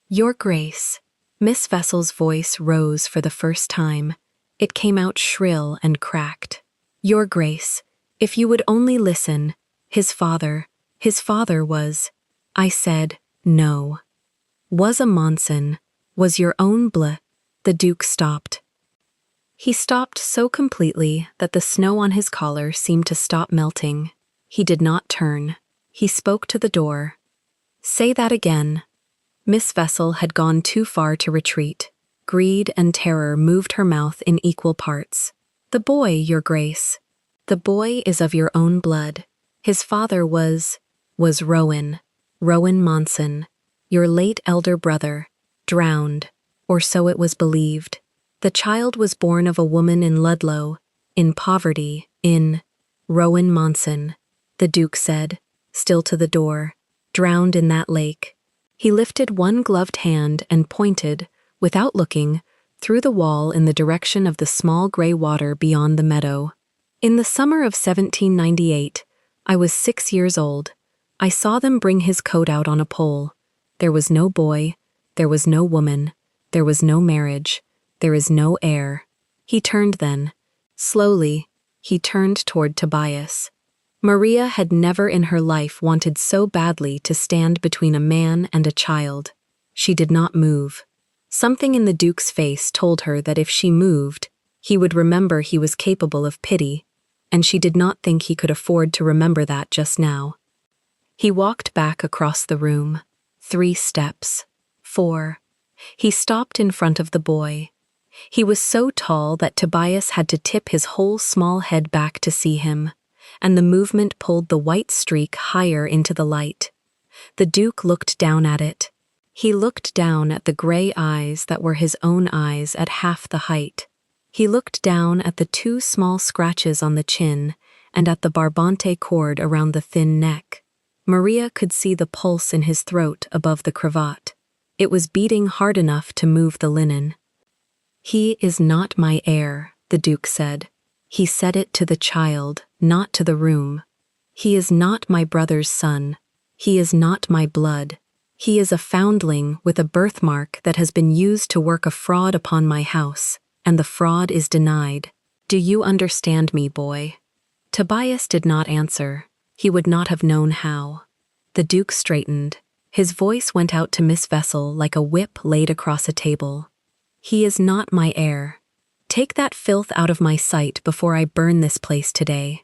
"Your Grace." Miss Vessel's voice rose for the first time. It came out shrill and cracked. "Your Grace, if you would only listen. His father was— I said, no. Was a Monson, was your own The Duke stopped. He stopped so completely that the snow on his collar seemed to stop melting. He did not turn. He spoke to the door. "Say that again." Miss Vessel had gone too far to retreat. Greed and terror moved her mouth in equal parts. "The boy, Your Grace. The boy is of your own blood. His father was Rowan Monson, your late elder brother, drowned, or so it was believed. The child was born of a woman in Ludlow, in poverty, in— Rowan Monson," the Duke said, still to the door, "drowned in that lake." He lifted one gloved hand and pointed, without looking, through the wall in the direction of the small gray water beyond the meadow. "In the summer of 1798, I was 6 years old. I saw them bring his coat out on a pole. There was no boy, there was no woman, there was no marriage, there is no heir." He turned then. Slowly, he turned toward Tobias. Maria had never in her life wanted so badly to stand between a man and a child. She did not move. Something in the Duke's face told her that if she moved, He would remember he was capable of pity, and she did not think he could afford to remember that just now. He walked back across the room. 3 steps. 4. He stopped in front of the boy. He was so tall that Tobias had to tip his whole small head back to see him, and the movement pulled the white streak higher into the light. The Duke looked down at it. He looked down at the gray eyes that were his own eyes at half the height. He looked down at the 2 small scratches on the chin and at the barbante cord around the thin neck. Maria could see the pulse in his throat above the cravat. It was beating hard enough to move the linen. "He is not my heir," the Duke said. He said it to the child, not to the room. "He is not my brother's son. He is not my blood. He is a foundling with a birthmark that has been used to work a fraud upon my house, and the fraud is denied. Do you understand me, boy?" Tobias did not answer. He would not have known how. The Duke straightened. His voice went out to Miss Vessel like a whip laid across a table. "He is not my heir. Take that filth out of my sight before I burn this place today."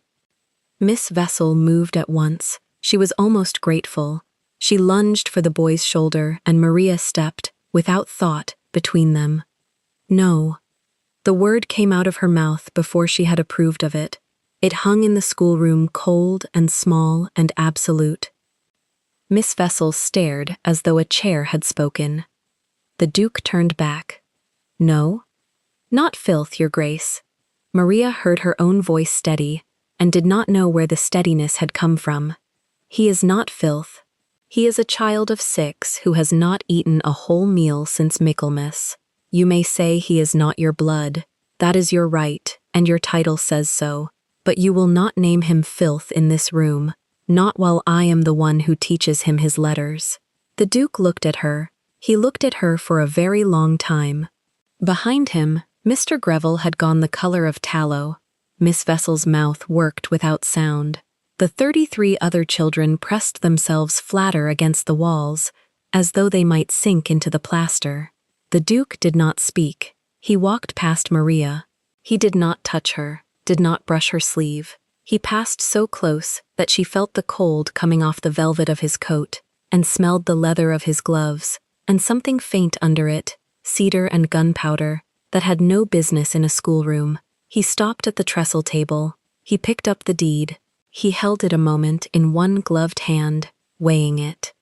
Miss Vessel moved at once. She was almost grateful. She lunged for the boy's shoulder, and Maria stepped, without thought, between them. "No." The word came out of her mouth before she had approved of it. It hung in the schoolroom cold and small and absolute. Miss Vessel stared as though a chair had spoken. The Duke turned back. "No? Not filth, Your Grace." Maria heard her own voice steady, and did not know where the steadiness had come from. "He is not filth. He is a child of 6 who has not eaten a whole meal since Michaelmas. You may say he is not your blood. That is your right, and your title says so. But you will not name him filth in this room, not while I am the one who teaches him his letters." The Duke looked at her. He looked at her for a very long time. Behind him, Mr. Greville had gone the color of tallow. Miss Vessel's mouth worked without sound. The 33 other children pressed themselves flatter against the walls, as though they might sink into the plaster. The Duke did not speak. He walked past Maria. He did not touch her, did not brush her sleeve. He passed so close that she felt the cold coming off the velvet of his coat, and smelled the leather of his gloves, and something faint under it, cedar and gunpowder, that had no business in a schoolroom. He stopped at the trestle table. He picked up the deed. He held it a moment in one gloved hand, weighing it.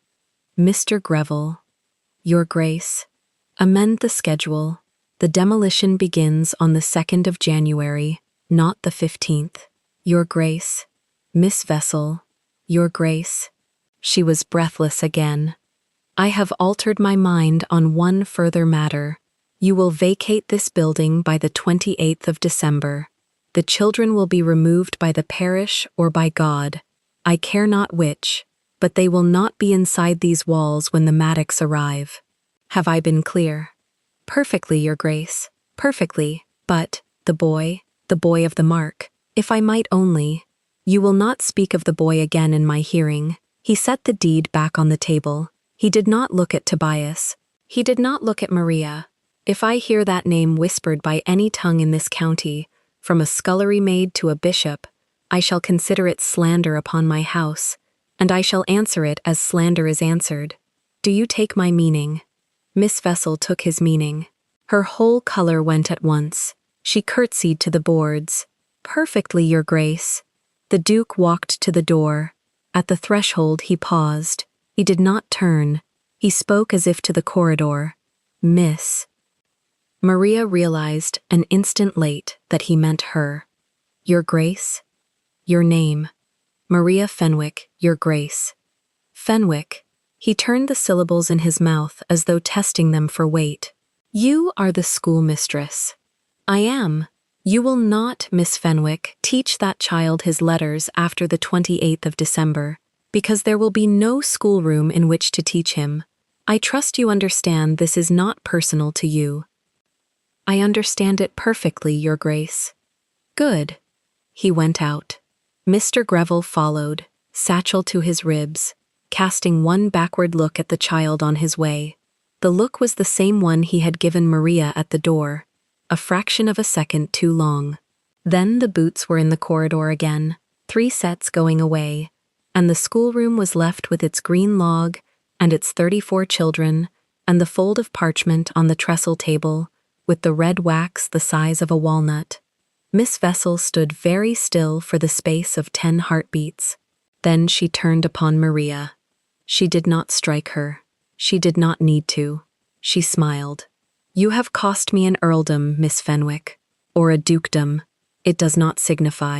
"Mr. Greville, Your Grace, amend the schedule. The demolition begins on the 2nd of January, not the 15th. Your Grace, Miss Vessel, Your Grace." She was breathless again. "I have altered my mind on one further matter. You will vacate this building by the 28th of December. The children will be removed by the parish or by God. I care not which, but they will not be inside these walls when the Maddocks arrive. Have I been clear?" "Perfectly, Your Grace, perfectly, but the boy of the mark, if I might only—" "You will not speak of the boy again in my hearing." He set the deed back on the table. He did not look at Tobias. He did not look at Maria. "If I hear that name whispered by any tongue in this county, from a scullery maid to a bishop, I shall consider it slander upon my house, and I shall answer it as slander is answered. Do you take my meaning?" Miss Vessel took his meaning. Her whole color went at once. She curtsied to the boards. "Perfectly, Your Grace." The Duke walked to the door. At the threshold he paused. He did not turn. He spoke as if to the corridor. "Miss." Maria realized an instant late that he meant her. "Your Grace?" "Your name." "Maria Fenwick, Your Grace." "Fenwick." He turned the syllables in his mouth as though testing them for weight. "You are the schoolmistress." "I am." "You will not, Miss Fenwick, teach that child his letters after the 28th of December, because there will be no schoolroom in which to teach him. I trust you understand this is not personal to you." "I understand it perfectly, Your Grace." "Good." He went out. Mr. Greville followed, satchel to his ribs, casting one backward look at the child on his way. The look was the same one he had given Maria at the door, a fraction of a second too long. Then the boots were in the corridor again, 3 sets going away, and the schoolroom was left with its green log and its 34 children and the fold of parchment on the trestle table with the red wax the size of a walnut. Miss Vessel stood very still for the space of 10 heartbeats. Then she turned upon Maria. She did not strike her. She did not need to. She smiled. "You have cost me an earldom, Miss Fenwick, or a dukedom. It does not signify.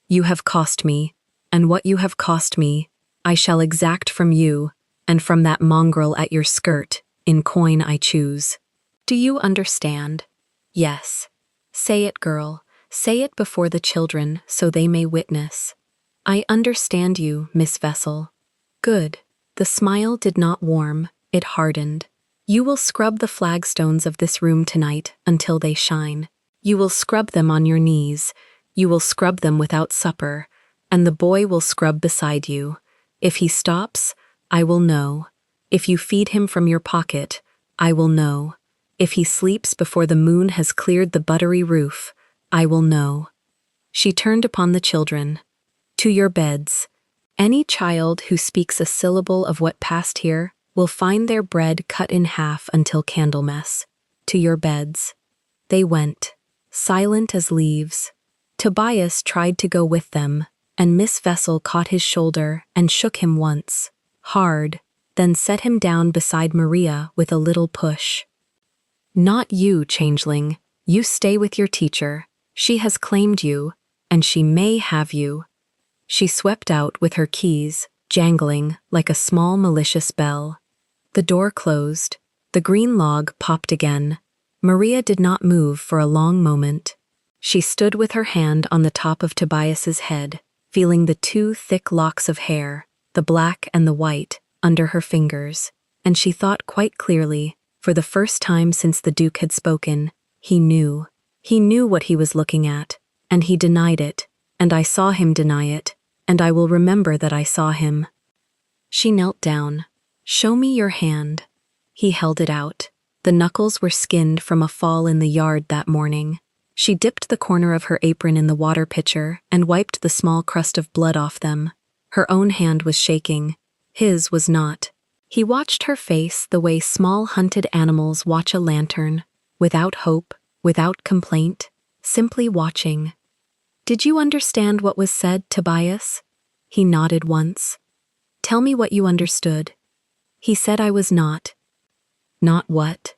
You have cost me, and what you have cost me, I shall exact from you, and from that mongrel at your skirt, in coin I choose. Do you understand? Yes. Say it, girl. Say it before the children, so they may witness." "I understand you, Miss Vessel." "Good." The smile did not warm, it hardened. "You will scrub the flagstones of this room tonight until they shine. You will scrub them on your knees. You will scrub them without supper, and the boy will scrub beside you. If he stops, I will know. If you feed him from your pocket, I will know. If he sleeps before the moon has cleared the buttery roof, I will know." She turned upon the children. "To your beds. Any child who speaks a syllable of what passed here will find their bread cut in half until Candlemas. To your beds." They went, silent as leaves. Tobias tried to go with them, and Miss Vessel caught his shoulder and shook him once, hard, then set him down beside Maria with a little push. "Not you, changeling. You stay with your teacher. She has claimed you, and she may have you." She swept out with her keys, jangling like a small malicious bell. The door closed. The green log popped again. Maria did not move for a long moment. She stood with her hand on the top of Tobias's head, feeling the 2 thick locks of hair, the black and the white, under her fingers, and she thought quite clearly, for the first time since the Duke had spoken, he knew. He knew what he was looking at, and he denied it, and I saw him deny it, and I will remember that I saw him. She knelt down. "Show me your hand." He held it out. The knuckles were skinned from a fall in the yard that morning. She dipped the corner of her apron in the water pitcher and wiped the small crust of blood off them. Her own hand was shaking. His was not. He watched her face the way small hunted animals watch a lantern, without hope, without complaint, simply watching. "Did you understand what was said, Tobias?" He nodded once. "Tell me what you understood." He said I was not. "Not what?"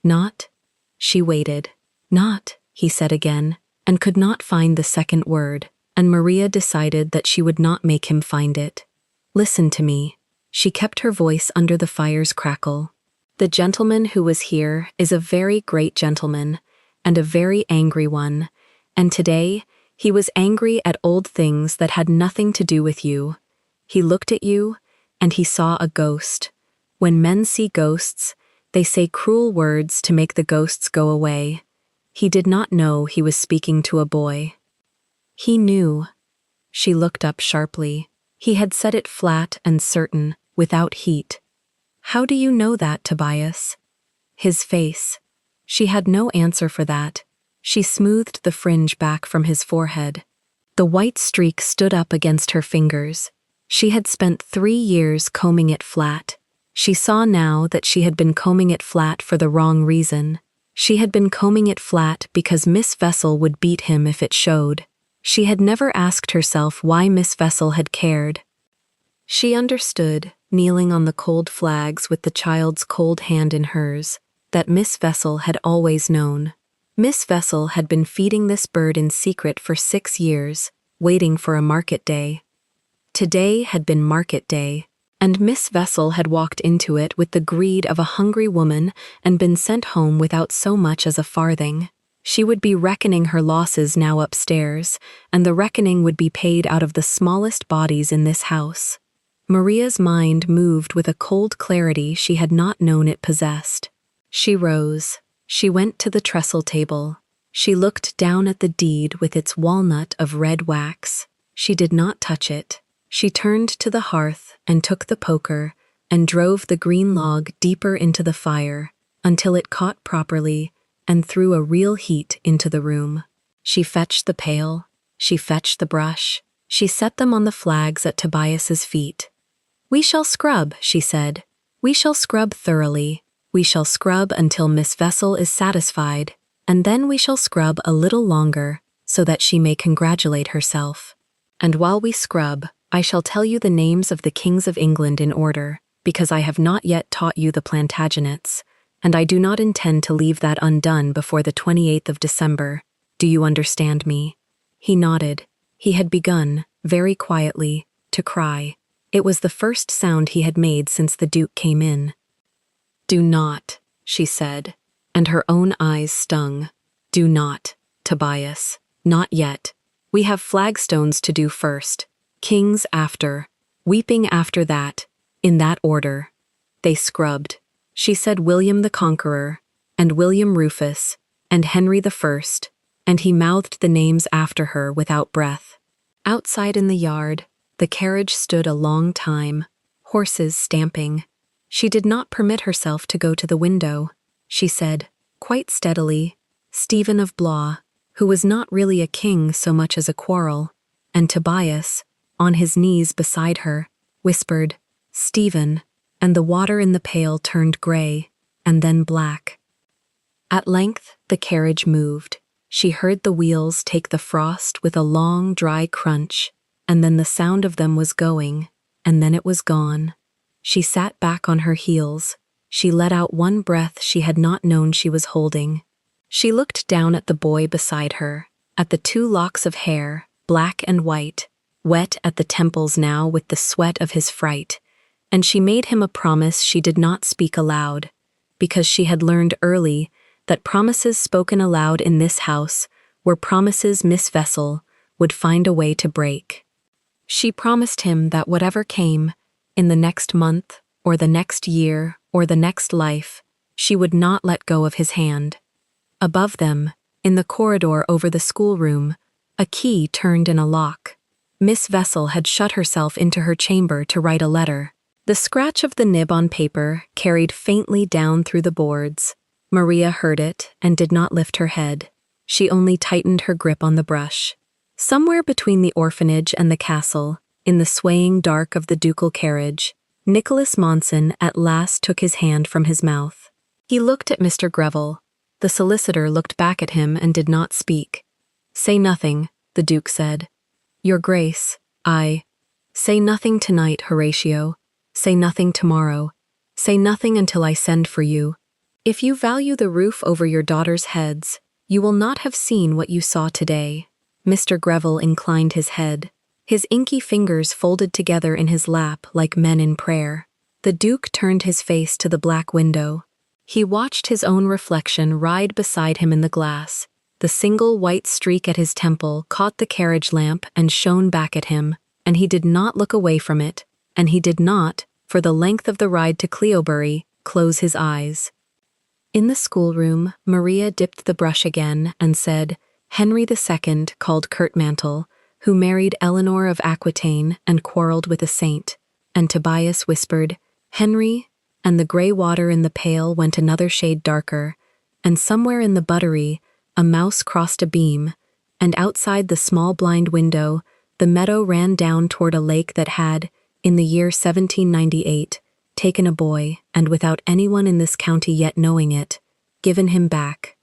"Not?" She waited. "Not," he said again, and could not find the second word, and Maria decided that she would not make him find it. "Listen to me." She kept her voice under the fire's crackle. "The gentleman who was here is a very great gentleman, and a very angry one, and today he was angry at old things that had nothing to do with you. He looked at you, and he saw a ghost. When men see ghosts, they say cruel words to make the ghosts go away. He did not know he was speaking to a boy. He knew." She looked up sharply. He had said it flat and certain, without heat. "How do you know that, Tobias?" His face. She had no answer for that. She smoothed the fringe back from his forehead. The white streak stood up against her fingers. She had spent 3 years combing it flat. She saw now that she had been combing it flat for the wrong reason. She had been combing it flat because Miss Vessel would beat him if it showed. She had never asked herself why Miss Vessel had cared. She understood, kneeling on the cold flags with the child's cold hand in hers, that Miss Vessel had always known. Miss Vessel had been feeding this bird in secret for 6 years, waiting for a market day. Today had been market day, and Miss Vessel had walked into it with the greed of a hungry woman and been sent home without so much as a farthing. She would be reckoning her losses now upstairs, and the reckoning would be paid out of the smallest bodies in this house. Maria's mind moved with a cold clarity she had not known it possessed. She rose. She went to the trestle table. She looked down at the deed with its walnut of red wax. She did not touch it. She turned to the hearth and took the poker and drove the green log deeper into the fire until it caught properly and threw a real heat into the room. She fetched the pail, she fetched the brush, she set them on the flags at Tobias's feet. "We shall scrub," she said. "We shall scrub thoroughly. We shall scrub until Miss Vessel is satisfied, and then we shall scrub a little longer so that she may congratulate herself. And while we scrub, I shall tell you the names of the kings of England in order, because I have not yet taught you the Plantagenets, and I do not intend to leave that undone before the 28th of December. Do you understand me?" He nodded. He had begun, very quietly, to cry. It was the first sound he had made since the Duke came in. "Do not," she said, and her own eyes stung. "Do not, Tobias. Not yet. We have flagstones to do first, kings after, weeping after that, in that order." They scrubbed. She said William the Conqueror, and William Rufus, and Henry the First, and he mouthed the names after her without breath. Outside in the yard, the carriage stood a long time, horses stamping. She did not permit herself to go to the window. She said, quite steadily, "Stephen of Blois," who was not really a king so much as a quarrel, and Tobias, on his knees beside her, whispered, "Stephen," and the water in the pail turned gray, and then black. At length the carriage moved. She heard the wheels take the frost with a long, dry crunch, and then the sound of them was going, and then it was gone. She sat back on her heels. She let out one breath she had not known she was holding. She looked down at the boy beside her, at the 2 locks of hair, black and white, wet at the temples now with the sweat of his fright, and she made him a promise she did not speak aloud, because she had learned early that promises spoken aloud in this house were promises Miss Vessel would find a way to break. She promised him that whatever came, in the next month, or the next year, or the next life, she would not let go of his hand. Above them, in the corridor over the schoolroom, a key turned in a lock. Miss Vessel had shut herself into her chamber to write a letter. The scratch of the nib on paper carried faintly down through the boards. Maria heard it and did not lift her head. She only tightened her grip on the brush. Somewhere between the orphanage and the castle, in the swaying dark of the ducal carriage, Nicholas Monson at last took his hand from his mouth. He looked at Mr. Greville. The solicitor looked back at him and did not speak. "Say nothing," the Duke said. "Your Grace, say nothing tonight, Horatio. Say nothing tomorrow. Say nothing until I send for you. If you value the roof over your daughters' heads, you will not have seen what you saw today." Mr. Greville inclined his head. His inky fingers folded together in his lap like men in prayer. The Duke turned his face to the black window. He watched his own reflection ride beside him in the glass. The single white streak at his temple caught the carriage lamp and shone back at him, and he did not look away from it, and he did not, for the length of the ride to Cleobury, close his eyes. In the schoolroom, Maria dipped the brush again and said, "Henry II called Curtmantle, who married Eleanor of Aquitaine and quarreled with a saint," and Tobias whispered, "Henry," and the grey water in the pail went another shade darker, and somewhere in the buttery, a mouse crossed a beam, and outside the small blind window, the meadow ran down toward a lake that had, in the year 1798, taken a boy, and without anyone in this county yet knowing it, given him back.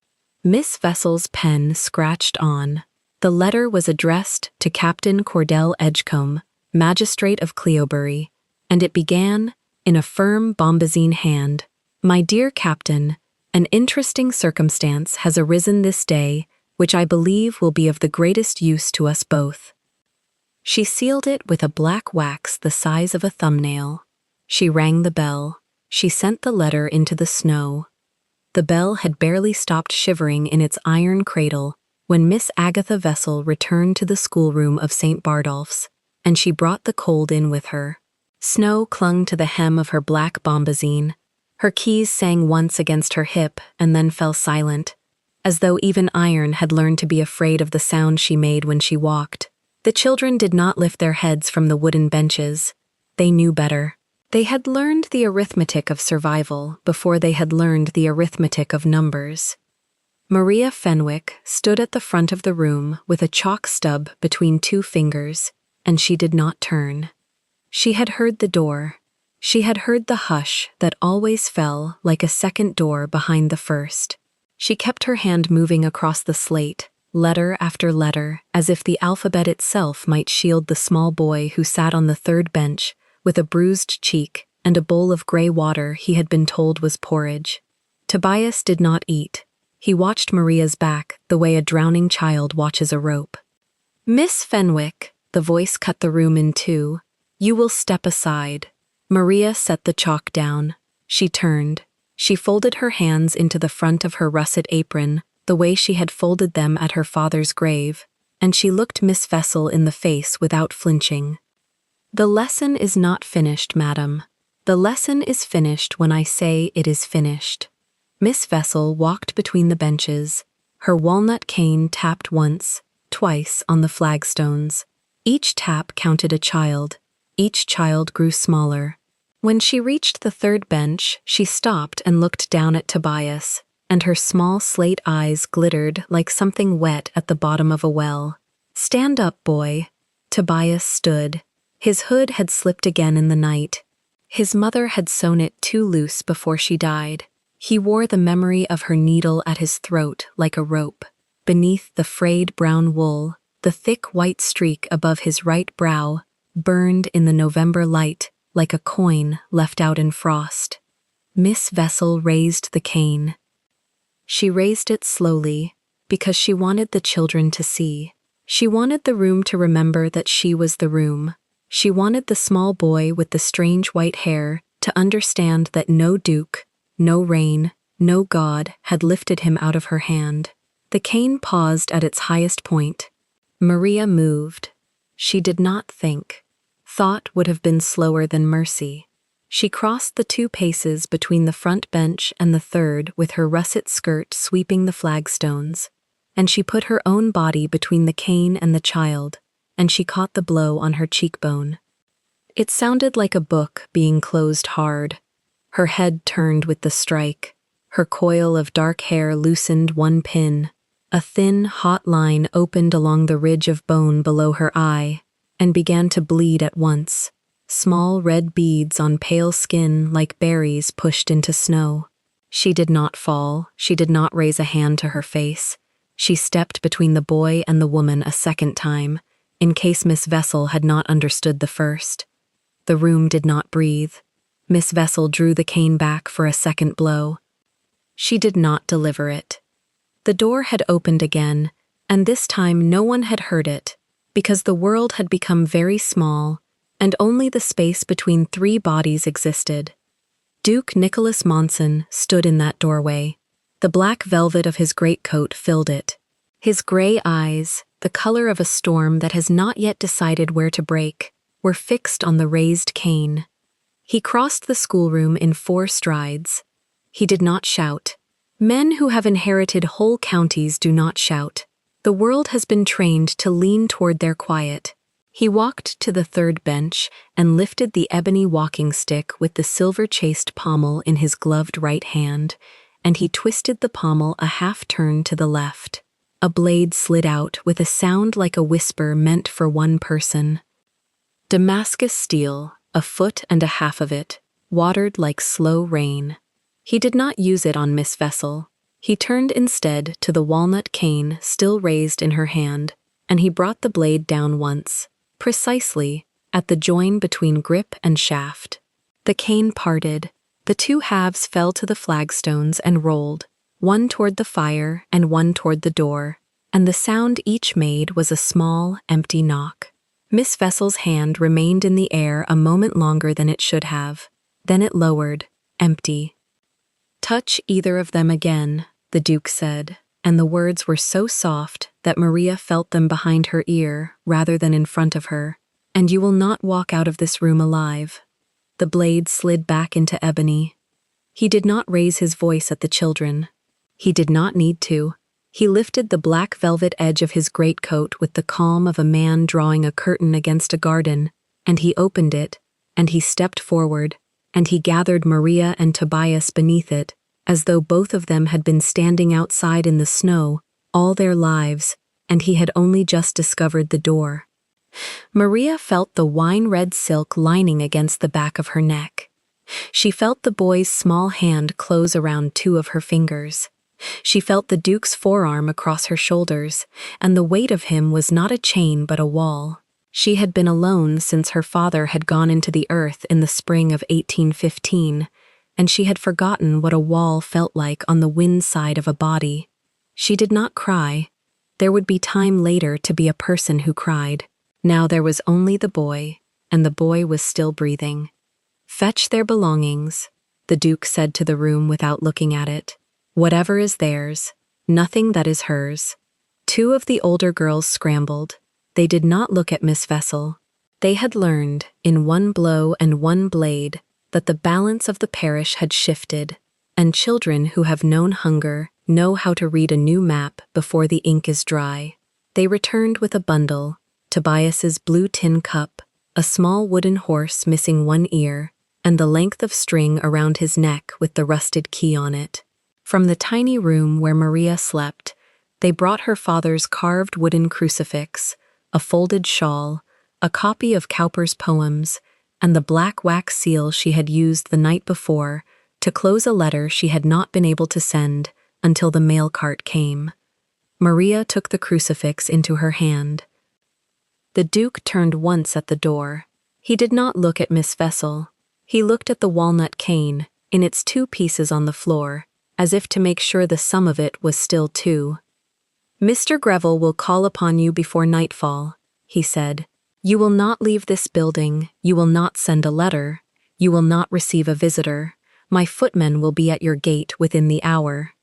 Miss Vessel's pen scratched on. The letter was addressed to Captain Cordell Edgecombe, magistrate of Cleobury, and it began, in a firm bombazine hand, "My dear Captain, an interesting circumstance has arisen this day, which I believe will be of the greatest use to us both." She sealed it with a black wax the size of a thumbnail. She rang the bell. She sent the letter into the snow. The bell had barely stopped shivering in its iron cradle when Miss Agatha Vessel returned to the schoolroom of St. Bardolph's, and she brought the cold in with her. Snow clung to the hem of her black bombazine. Her keys sang once against her hip and then fell silent, as though even iron had learned to be afraid of the sound she made when she walked. The children did not lift their heads from the wooden benches. They knew better. They had learned the arithmetic of survival before they had learned the arithmetic of numbers. Maria Fenwick stood at the front of the room with a chalk stub between two fingers, and she did not turn. She had heard the door. She had heard the hush that always fell like a second door behind the first. She kept her hand moving across the slate, letter after letter, as if the alphabet itself might shield the small boy who sat on the third bench with a bruised cheek and a bowl of gray water he had been told was porridge. Tobias did not eat. He watched Maria's back the way a drowning child watches a rope. "Miss Fenwick," the voice cut the room in two, "you will step aside." Maria set the chalk down. She turned. She folded her hands into the front of her russet apron, the way she had folded them at her father's grave, and she looked Miss Vessel in the face without flinching. "The lesson is not finished, madam. The lesson is finished when I say it is finished." Miss Vessel walked between the benches. Her walnut cane tapped once, twice on the flagstones. Each tap counted a child. Each child grew smaller. When she reached the third bench, she stopped and looked down at Tobias, and her small slate eyes glittered like something wet at the bottom of a well. "Stand up, boy." Tobias stood. His hood had slipped again in the night. His mother had sewn it too loose before she died. He wore the memory of her needle at his throat like a rope. Beneath the frayed brown wool, the thick white streak above his right brow burned in the November light like a coin left out in frost. Miss Vessel raised the cane. She raised it slowly because she wanted the children to see. She wanted the room to remember that she was the room. She wanted the small boy with the strange white hair to understand that no duke, no reign, no god had lifted him out of her hand. The cane paused at its highest point. Maria moved. She did not think. Thought would have been slower than mercy. She crossed the 2 paces between the front bench and the third with her russet skirt sweeping the flagstones, and she put her own body between the cane and the child, and she caught the blow on her cheekbone. It sounded like a book being closed hard. Her head turned with the strike. Her coil of dark hair loosened one pin. A thin, hot line opened along the ridge of bone below her eye and began to bleed at once. Small red beads on pale skin like berries pushed into snow. She did not fall. She did not raise a hand to her face. She stepped between the boy and the woman a second time, in case Miss Vessel had not understood the first. The room did not breathe. Miss Vessel drew the cane back for a second blow. She did not deliver it. The door had opened again, and this time no one had heard it, because the world had become very small, and only the space between 3 bodies existed. Duke Nicholas Monson stood in that doorway. The black velvet of his greatcoat filled it. His gray eyes, the color of a storm that has not yet decided where to break, were fixed on the raised cane. He crossed the schoolroom in 4 strides. He did not shout. Men who have inherited whole counties do not shout. The world has been trained to lean toward their quiet. He walked to the third bench and lifted the ebony walking stick with the silver-chased pommel in his gloved right hand, and he twisted the pommel a half-turn to the left. A blade slid out with a sound like a whisper meant for one person. Damascus steel, a foot and a half of it, watered like slow rain. He did not use it on Miss Vessel. He turned instead to the walnut cane still raised in her hand, and he brought the blade down once, precisely, at the join between grip and shaft. The cane parted. The 2 halves fell to the flagstones and rolled, one toward the fire and one toward the door, and the sound each made was a small, empty knock. Miss Vessel's hand remained in the air a moment longer than it should have. Then it lowered, empty. "Touch either of them again," the Duke said, and the words were so soft that Maria felt them behind her ear rather than in front of her, "and you will not walk out of this room alive." The blade slid back into ebony. He did not raise his voice at the children. He did not need to. He lifted the black velvet edge of his greatcoat with the calm of a man drawing a curtain against a garden, and he opened it, and he stepped forward, and he gathered Maria and Tobias beneath it, as though both of them had been standing outside in the snow all their lives, and he had only just discovered the door. Maria felt the wine-red silk lining against the back of her neck. She felt the boy's small hand close around two of her fingers. She felt the Duke's forearm across her shoulders, and the weight of him was not a chain but a wall. She had been alone since her father had gone into the earth in the spring of 1815, and she had forgotten what a wall felt like on the wind side of a body. She did not cry. There would be time later to be a person who cried. Now there was only the boy, and the boy was still breathing. "Fetch their belongings," the Duke said to the room without looking at it. "Whatever is theirs, nothing that is hers." Two of the older girls scrambled. They did not look at Miss Vessel. They had learned, in one blow and one blade, that the balance of the parish had shifted, and children who have known hunger know how to read a new map before the ink is dry. They returned with a bundle, Tobias's blue tin cup, a small wooden horse missing one ear, and the length of string around his neck with the rusted key on it. From the tiny room where Maria slept, they brought her father's carved wooden crucifix, a folded shawl, a copy of Cowper's poems, and the black wax seal she had used the night before to close a letter she had not been able to send until the mail cart came. Maria took the crucifix into her hand. The Duke turned once at the door. He did not look at Miss Vessel. He looked at the walnut cane, in its two pieces on the floor, as if to make sure the sum of it was still two. "Mr. Greville will call upon you before nightfall," he said. "You will not leave this building, you will not send a letter, you will not receive a visitor. My footmen will be at your gate within the hour."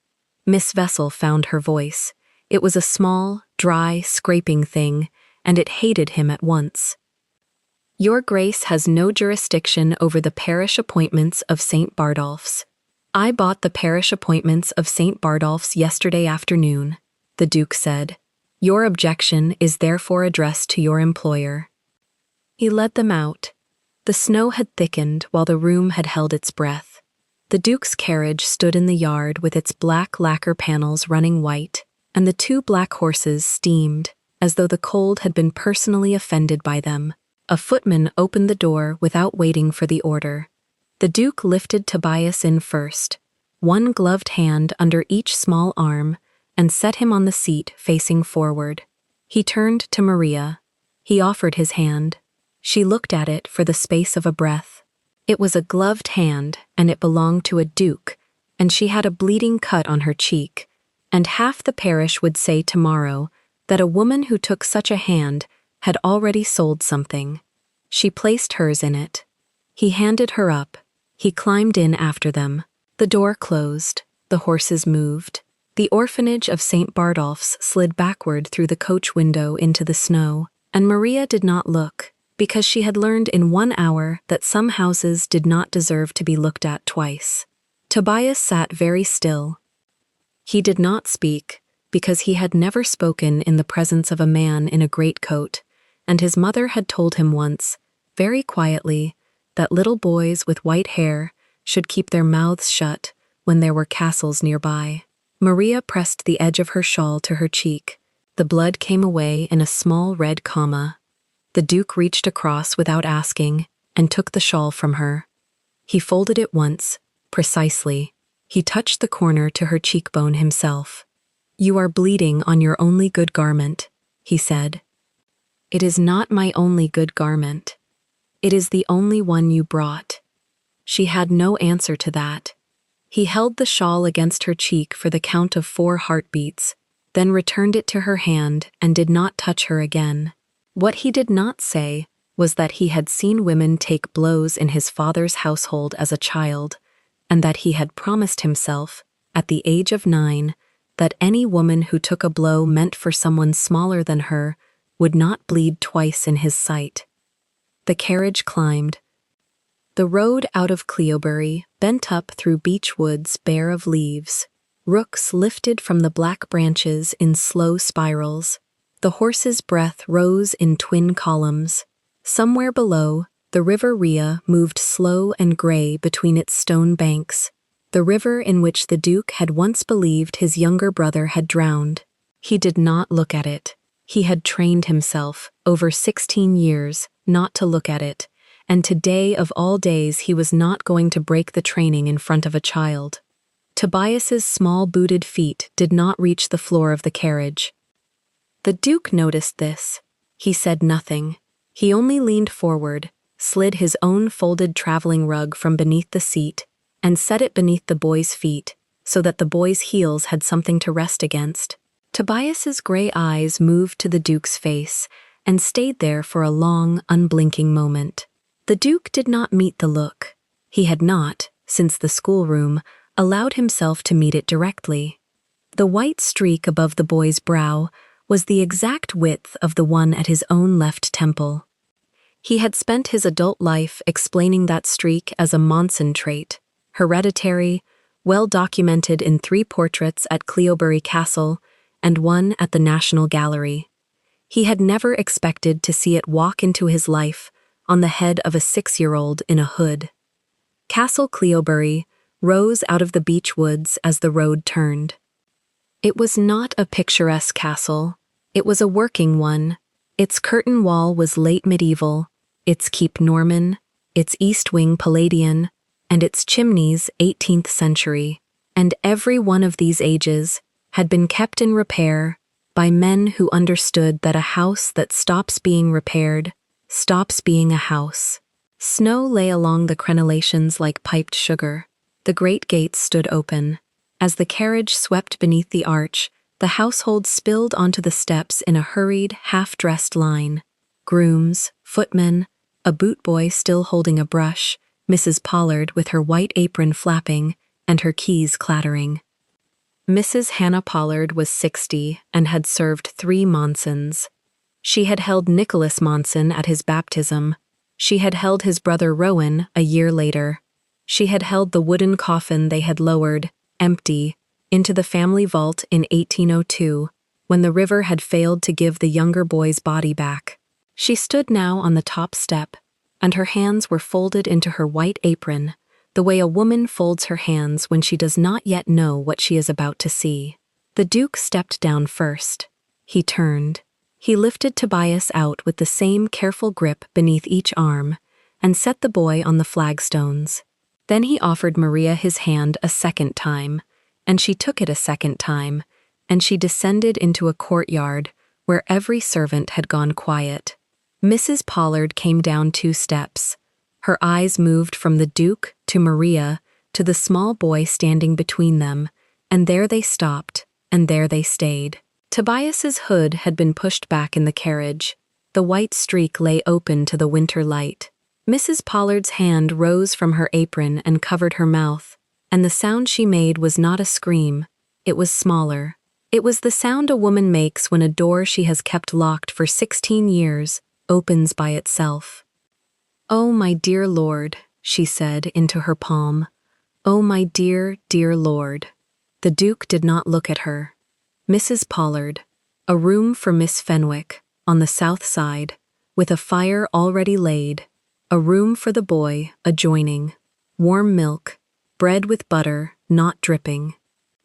Miss Vessel found her voice. It was a small, dry, scraping thing, and it hated him at once. "Your Grace has no jurisdiction over the parish appointments of St. Bardolph's. I bought the parish appointments of St. Bardolph's yesterday afternoon," the Duke said. "Your objection is therefore addressed to your employer." He led them out. The snow had thickened while the room had held its breath. The Duke's carriage stood in the yard with its black lacquer panels running white, and the two black horses steamed, as though the cold had been personally offended by them. A footman opened the door without waiting for the order. The Duke lifted Tobias in first, one gloved hand under each small arm, and set him on the seat facing forward. He turned to Maria. He offered his hand. She looked at it for the space of a breath. It was a gloved hand, and it belonged to a duke, and she had a bleeding cut on her cheek, and half the parish would say tomorrow that a woman who took such a hand had already sold something. She placed hers in it. He handed her up. He climbed in after them. The door closed. The horses moved. The orphanage of St. Bardolph's slid backward through the coach window into the snow, and Maria did not look, because she had learned in 1 hour that some houses did not deserve to be looked at twice. Tobias sat very still. He did not speak, because he had never spoken in the presence of a man in a greatcoat, and his mother had told him once, very quietly, that little boys with white hair should keep their mouths shut when there were castles nearby. Maria pressed the edge of her shawl to her cheek. The blood came away in a small red comma. The Duke reached across without asking and took the shawl from her. He folded it once, precisely. He touched the corner to her cheekbone himself. "You are bleeding on your only good garment," he said. "It is not my only good garment. It is the only one you brought." She had no answer to that. He held the shawl against her cheek for the count of 4 heartbeats, then returned it to her hand and did not touch her again. What he did not say was that he had seen women take blows in his father's household as a child, and that he had promised himself, at the age of 9, that any woman who took a blow meant for someone smaller than her would not bleed twice in his sight. The carriage climbed. The road out of Cleobury bent up through beech woods bare of leaves. Rooks lifted from the black branches in slow spirals. The horse's breath rose in twin columns. Somewhere below, the river Rhea moved slow and gray between its stone banks. the river in which the Duke had once believed his younger brother had drowned. He did not look at it. He had trained himself, over 16 years, not to look at it, and today of all days he was not going to break the training in front of a child. Tobias's small booted feet did not reach the floor of the carriage. The Duke noticed this. He said nothing. He only leaned forward, slid his own folded traveling rug from beneath the seat, and set it beneath the boy's feet, so that the boy's heels had something to rest against. Tobias's gray eyes moved to the Duke's face and stayed there for a long, unblinking moment. The Duke did not meet the look. He had not, since the schoolroom, allowed himself to meet it directly. The white streak above the boy's brow was the exact width of the one at his own left temple. He had spent his adult life explaining that streak as a Monson trait, hereditary, well documented in 3 portraits at Cleobury Castle and 1 at the National Gallery. He had never expected to see it walk into his life on the head of a 6-year-old in a hood. Castle Cleobury rose out of the beech woods as the road turned. It was not a picturesque castle. It was a working one. Its curtain wall was late medieval, its keep Norman, its east wing Palladian, and its chimneys 18th century, and every one of these ages had been kept in repair by men who understood that a house that stops being repaired stops being a house. Snow lay along the crenellations like piped sugar. The great gates stood open. As the carriage swept beneath the arch, the household spilled onto the steps in a hurried, half-dressed line. Grooms, footmen, a boot boy still holding a brush, Mrs. Pollard with her white apron flapping and her keys clattering. Mrs. Hannah Pollard was 60 and had served 3 Monsons. She had held Nicholas Monson at his baptism. She had held his brother Rowan a year later. She had held the wooden coffin they had lowered, empty, into the family vault in 1802, when the river had failed to give the younger boy's body back. She stood now on the top step, and her hands were folded into her white apron, the way a woman folds her hands when she does not yet know what she is about to see. The Duke stepped down first. He turned. He lifted Tobias out with the same careful grip beneath each arm, and set the boy on the flagstones. Then he offered Maria his hand a second time, and she took it a second time, and she descended into a courtyard where every servant had gone quiet. Mrs. Pollard came down 2 steps. Her eyes moved from the Duke to Maria to the small boy standing between them, and there they stopped, and there they stayed. Tobias's hood had been pushed back in the carriage. The white streak lay open to the winter light. Mrs. Pollard's hand rose from her apron and covered her mouth, and the sound she made was not a scream. It was smaller. It was the sound a woman makes when a door she has kept locked for 16 years opens by itself. "Oh, my dear Lord," she said into her palm. "Oh, my dear, dear Lord." The Duke did not look at her. Mrs. Pollard, a room for Miss Fenwick, on the south side, with a fire already laid, a room for the boy adjoining, warm milk, bread with butter, not dripping,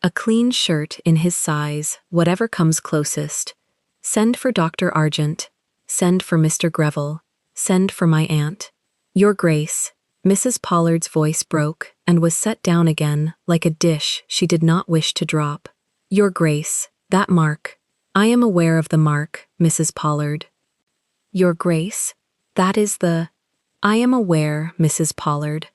a clean shirt in his size, whatever comes closest. Send for Dr. Argent, send for Mr. Greville, send for my aunt. Your Grace, Mrs. Pollard's voice broke and was set down again like a dish she did not wish to drop. Your Grace, that mark. I am aware of the mark, Mrs. Pollard. Your Grace, that is the... I am aware, Mrs. Pollard.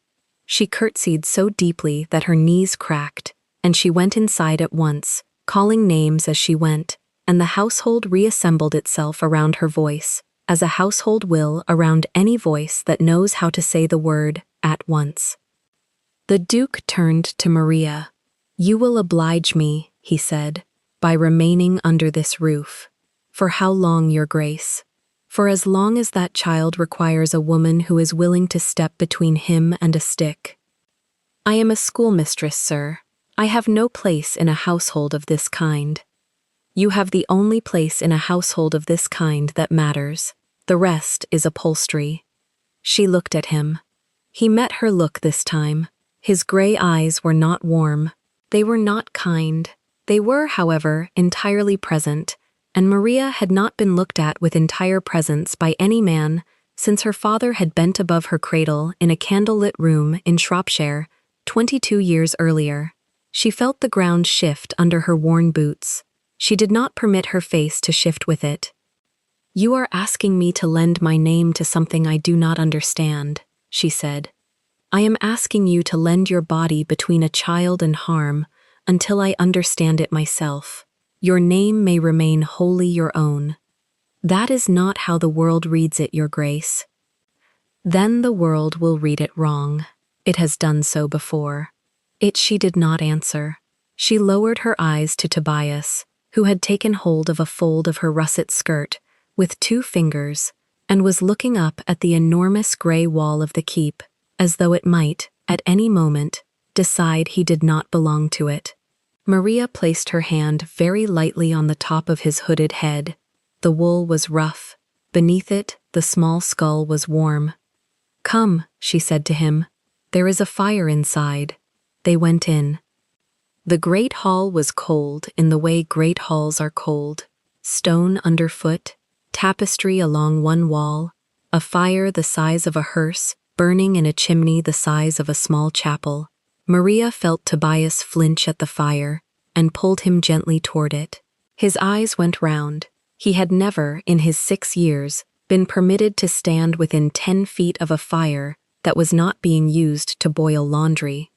She curtsied so deeply that her knees cracked, and she went inside at once, calling names as she went, and the household reassembled itself around her voice, as a household will around any voice that knows how to say the word at once. The Duke turned to Maria. "You will oblige me," he said, "by remaining under this roof. For how long, Your Grace? For as long as that child requires a woman who is willing to step between him and a stick. I am a schoolmistress, sir. I have no place in a household of this kind. You have the only place in a household of this kind that matters. The rest is upholstery." She looked at him. He met her look this time. His gray eyes were not warm. They were not kind. They were, however, entirely present, and Maria had not been looked at with entire presence by any man since her father had bent above her cradle in a candlelit room in Shropshire 22 years earlier. She felt the ground shift under her worn boots. She did not permit her face to shift with it. "You are asking me to lend my name to something I do not understand," she said. "I am asking you to lend your body between a child and harm until I understand it myself. Your name may remain wholly your own. That is not how the world reads it, Your Grace." "Then the world will read it wrong. It has done so before." She did not answer. She lowered her eyes to Tobias, who had taken hold of a fold of her russet skirt with 2 fingers and was looking up at the enormous gray wall of the keep, as though it might, at any moment, decide he did not belong to it. Maria placed her hand very lightly on the top of his hooded head. The wool was rough. Beneath it, the small skull was warm. "Come," she said to him. "There is a fire inside." They went in. The great hall was cold in the way great halls are cold. Stone underfoot, tapestry along one wall, a fire the size of a hearse burning in a chimney the size of a small chapel. Maria felt Tobias flinch at the fire and pulled him gently toward it. His eyes went round. He had never, in his 6 years, been permitted to stand within 10 feet of a fire that was not being used to boil laundry.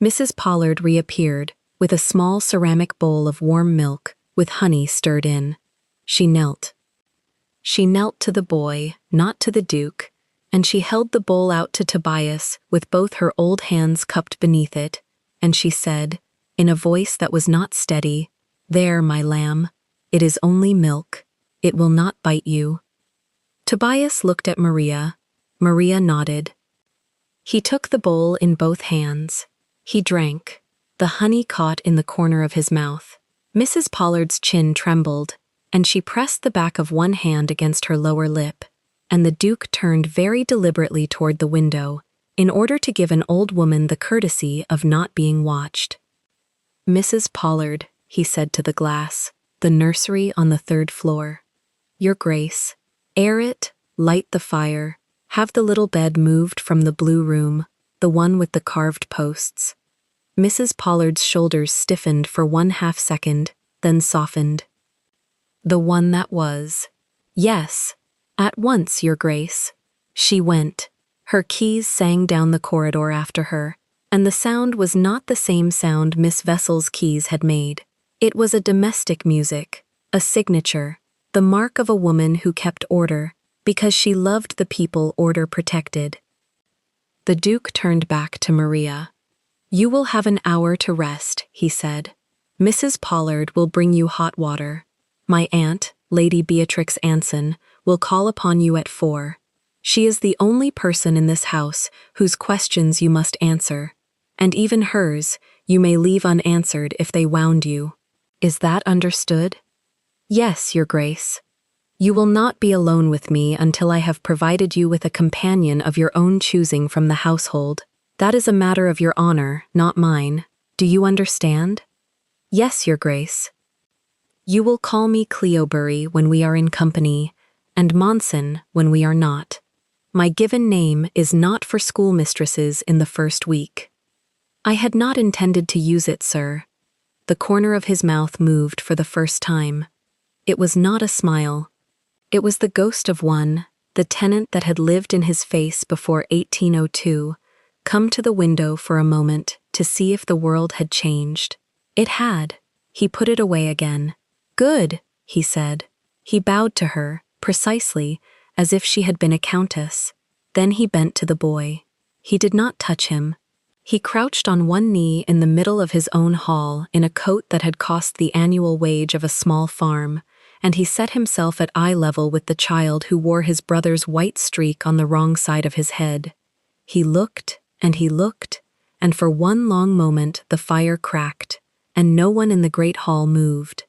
Mrs. Pollard reappeared with a small ceramic bowl of warm milk with honey stirred in. She knelt. She knelt to the boy, not to the Duke, and she held the bowl out to Tobias with both her old hands cupped beneath it, and she said, in a voice that was not steady, "There, my lamb. It is only milk. It will not bite you." Tobias looked at Maria. Maria nodded. He took the bowl in both hands. He drank. The honey caught in the corner of his mouth. Mrs. Pollard's chin trembled, and she pressed the back of one hand against her lower lip, and the Duke turned very deliberately toward the window, in order to give an old woman the courtesy of not being watched. "Mrs. Pollard," he said to the glass, "the nursery on the 3rd floor. Your Grace, air it, light the fire, have the little bed moved from the blue room, the one with the carved posts." Mrs. Pollard's shoulders stiffened for 1/2 second, then softened. "The one that was." "Yes, at once, Your Grace." She went. Her keys sang down the corridor after her, and the sound was not the same sound Miss Vessel's keys had made. It was a domestic music, a signature, the mark of a woman who kept order, because she loved the people order protected. The Duke turned back to Maria. "You will have an hour to rest," he said. "Mrs. Pollard will bring you hot water. My aunt, Lady Beatrix Anson, will call upon you at 4. She is the only person in this house whose questions you must answer, and even hers you may leave unanswered if they wound you. Is that understood?" "Yes, Your Grace." "You will not be alone with me until I have provided you with a companion of your own choosing from the household. That is a matter of your honor, not mine. Do you understand?" "Yes, Your Grace." "You will call me Cleobury when we are in company, and Monson when we are not. My given name is not for schoolmistresses in the first week." "I had not intended to use it, sir." The corner of his mouth moved for the first time. It was not a smile. It was the ghost of one, the tenant that had lived in his face before 1802, come to the window for a moment to see if the world had changed. It had. He put it away again. "Good," he said. He bowed to her, precisely, as if she had been a countess. Then he bent to the boy. He did not touch him. He crouched on one knee in the middle of his own hall in a coat that had cost the annual wage of a small farm, and he set himself at eye level with the child who wore his brother's white streak on the wrong side of his head. He looked, and for one long moment the fire cracked, and no one in the great hall moved.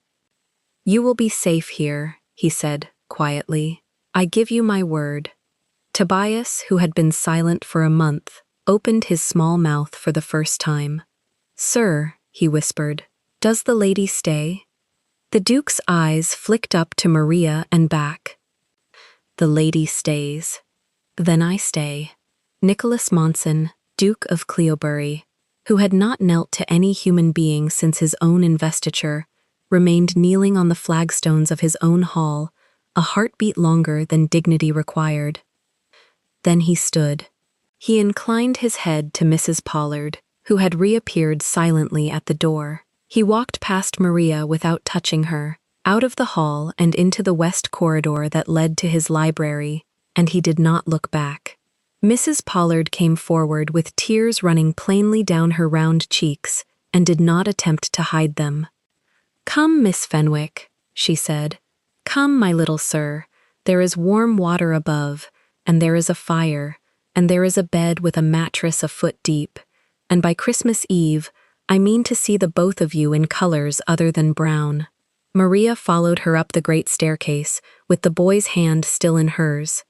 "You will be safe here," he said, quietly. "I give you my word." Tobias, who had been silent for a month, opened his small mouth for the first time. "Sir," he whispered, "does the lady stay?" The Duke's eyes flicked up to Maria and back. "The lady stays. Then I stay." Nicholas Monson, Duke of Cleobury, who had not knelt to any human being since his own investiture, remained kneeling on the flagstones of his own hall, a heartbeat longer than dignity required. Then he stood. He inclined his head to Mrs. Pollard, who had reappeared silently at the door. He walked past Maria without touching her, out of the hall and into the west corridor that led to his library, and he did not look back. Mrs. Pollard came forward with tears running plainly down her round cheeks and did not attempt to hide them. "Come, Miss Fenwick," she said. "Come, my little sir. There is warm water above, and there is a fire, and there is a bed with a mattress a foot deep, and by Christmas Eve, I mean to see the both of you in colors other than brown." Maria followed her up the great staircase, with the boy's hand still in hers.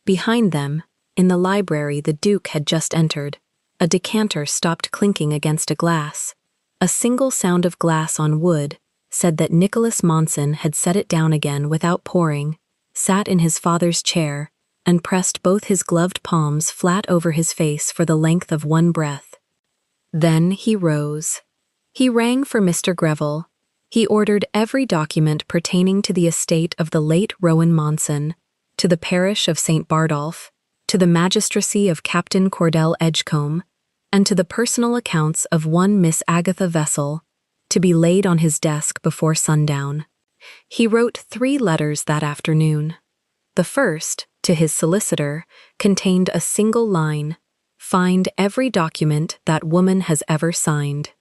Behind them, in the library, the Duke had just entered. A decanter stopped clinking against a glass. A single sound of glass on wood said that Nicholas Monson had set it down again without pouring, sat in his father's chair, and pressed both his gloved palms flat over his face for the length of one breath. Then he rose. He rang for Mr. Greville. He ordered every document pertaining to the estate of the late Rowan Monson, to the parish of St. Bardolph, to the magistracy of Captain Cordell Edgecombe, and to the personal accounts of one Miss Agatha Vessel, to be laid on his desk before sundown. He wrote 3 letters that afternoon. The first, to his solicitor, contained a single line: "Find every document that woman has ever signed."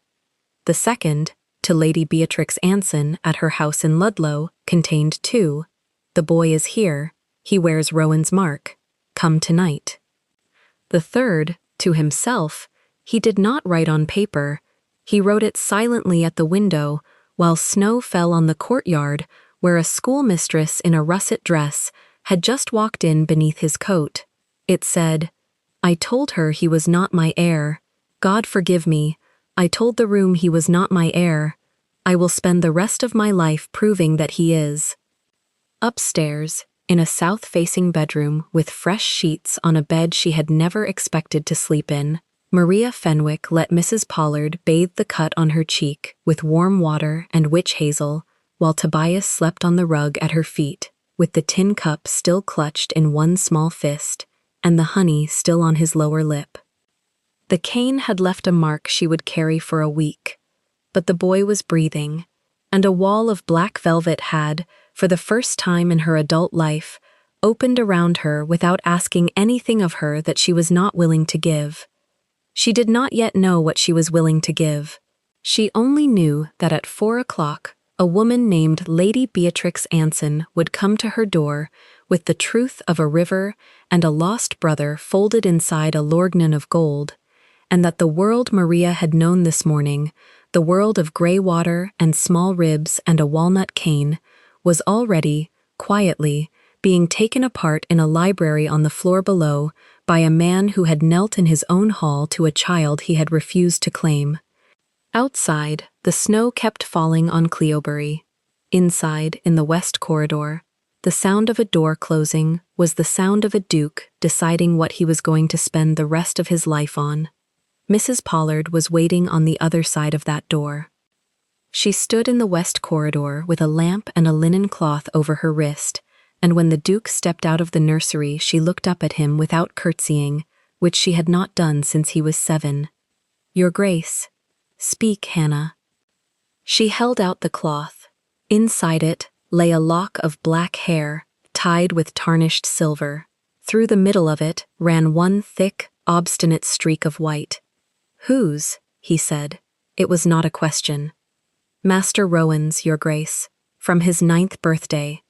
The second, to Lady Beatrix Anson at her house in Ludlow, contained 2. "The boy is here. He wears Rowan's mark. Come tonight." The third, to himself, he did not write on paper. He wrote it silently at the window while snow fell on the courtyard where a schoolmistress in a russet dress had just walked in beneath his coat. It said, "I told her he was not my heir. God forgive me. I told the room he was not my heir. I will spend the rest of my life proving that he is." Upstairs, in a south-facing bedroom with fresh sheets on a bed she had never expected to sleep in, Maria Fenwick let Mrs. Pollard bathe the cut on her cheek with warm water and witch hazel, while Tobias slept on the rug at her feet, with the tin cup still clutched in one small fist, and the honey still on his lower lip. The cane had left a mark she would carry for a week, but the boy was breathing, and a wall of black velvet had, for the first time in her adult life, opened around her without asking anything of her that she was not willing to give. She did not yet know what she was willing to give. She only knew that at 4 o'clock, a woman named Lady Beatrix Anson would come to her door with the truth of a river and a lost brother folded inside a lorgnon of gold, and that the world Maria had known this morning, the world of grey water and small ribs and a walnut cane, was already, quietly, being taken apart in a library on the floor below by a man who had knelt in his own hall to a child he had refused to claim. Outside, the snow kept falling on Cleobury. Inside, in the west corridor, the sound of a door closing was the sound of a duke deciding what he was going to spend the rest of his life on. Mrs. Pollard was waiting on the other side of that door. She stood in the west corridor with a lamp and a linen cloth over her wrist, and when the Duke stepped out of the nursery she looked up at him without curtsying, which she had not done since he was 7. "Your Grace." "Speak, Hannah." She held out the cloth. Inside it lay a lock of black hair, tied with tarnished silver. Through the middle of it ran one thick, obstinate streak of white. "Whose?" he said. It was not a question. "Master Rowan's, Your Grace, from his 9th birthday.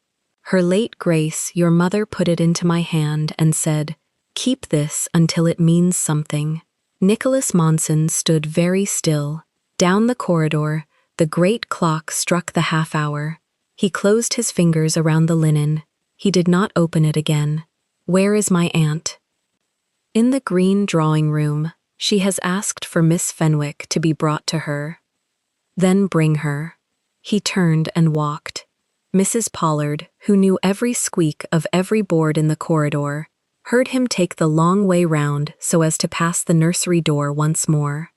Her late Grace, your mother, put it into my hand and said, 'Keep this until it means something.'" Nicholas Monson stood very still. Down the corridor, the great clock struck the half-hour. He closed his fingers around the linen. He did not open it again. "Where is my aunt?" In the green drawing room, she has asked for Miss Fenwick to be brought to her. Then bring her. He turned and walked. Mrs. Pollard, who knew every squeak of every board in the corridor, heard him take the long way round so as to pass the nursery door once more.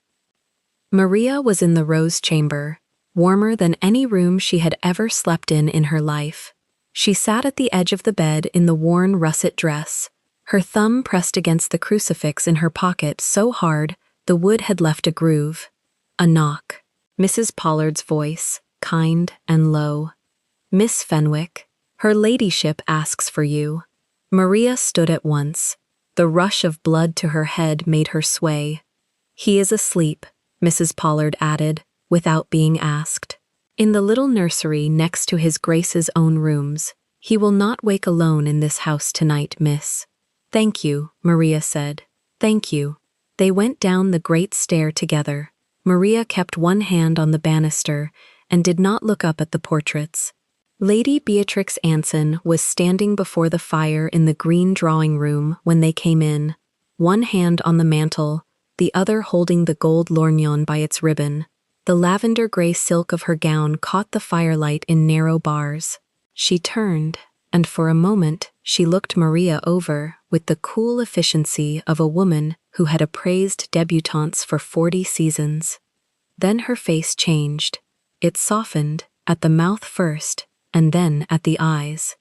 Maria was in the rose chamber, warmer than any room she had ever slept in her life. She sat at the edge of the bed in the worn russet dress, her thumb pressed against the crucifix in her pocket so hard the wood had left a groove. A knock. Mrs. Pollard's voice, kind and low. "Miss Fenwick, her ladyship asks for you." Maria stood at once. The rush of blood to her head made her sway. "He is asleep," Mrs. Pollard added, without being asked. "In the little nursery next to his Grace's own rooms. He will not wake alone in this house tonight, miss." "Thank you," Maria said. "Thank you." They went down the great stair together. Maria kept one hand on the banister and did not look up at the portraits. Lady Beatrix Anson was standing before the fire in the green drawing room when they came in, one hand on the mantel, the other holding the gold lorgnon by its ribbon. The lavender-gray silk of her gown caught the firelight in narrow bars. She turned, and for a moment she looked Maria over with the cool efficiency of a woman who had appraised debutantes for 40 seasons. Then her face changed. It softened, at the mouth first, and then at the eyes.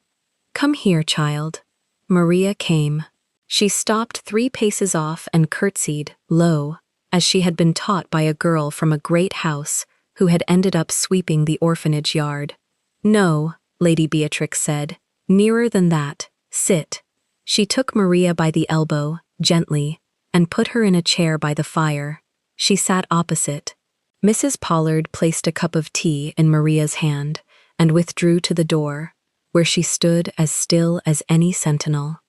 "Come here, child." Maria came. She stopped 3 paces off and curtsied, low, as she had been taught by a girl from a great house who had ended up sweeping the orphanage yard. "No," Lady Beatrix said, "nearer than that. Sit." She took Maria by the elbow, gently, and put her in a chair by the fire. She sat opposite. Mrs. Pollard placed a cup of tea in Maria's hand and withdrew to the door, where she stood as still as any sentinel.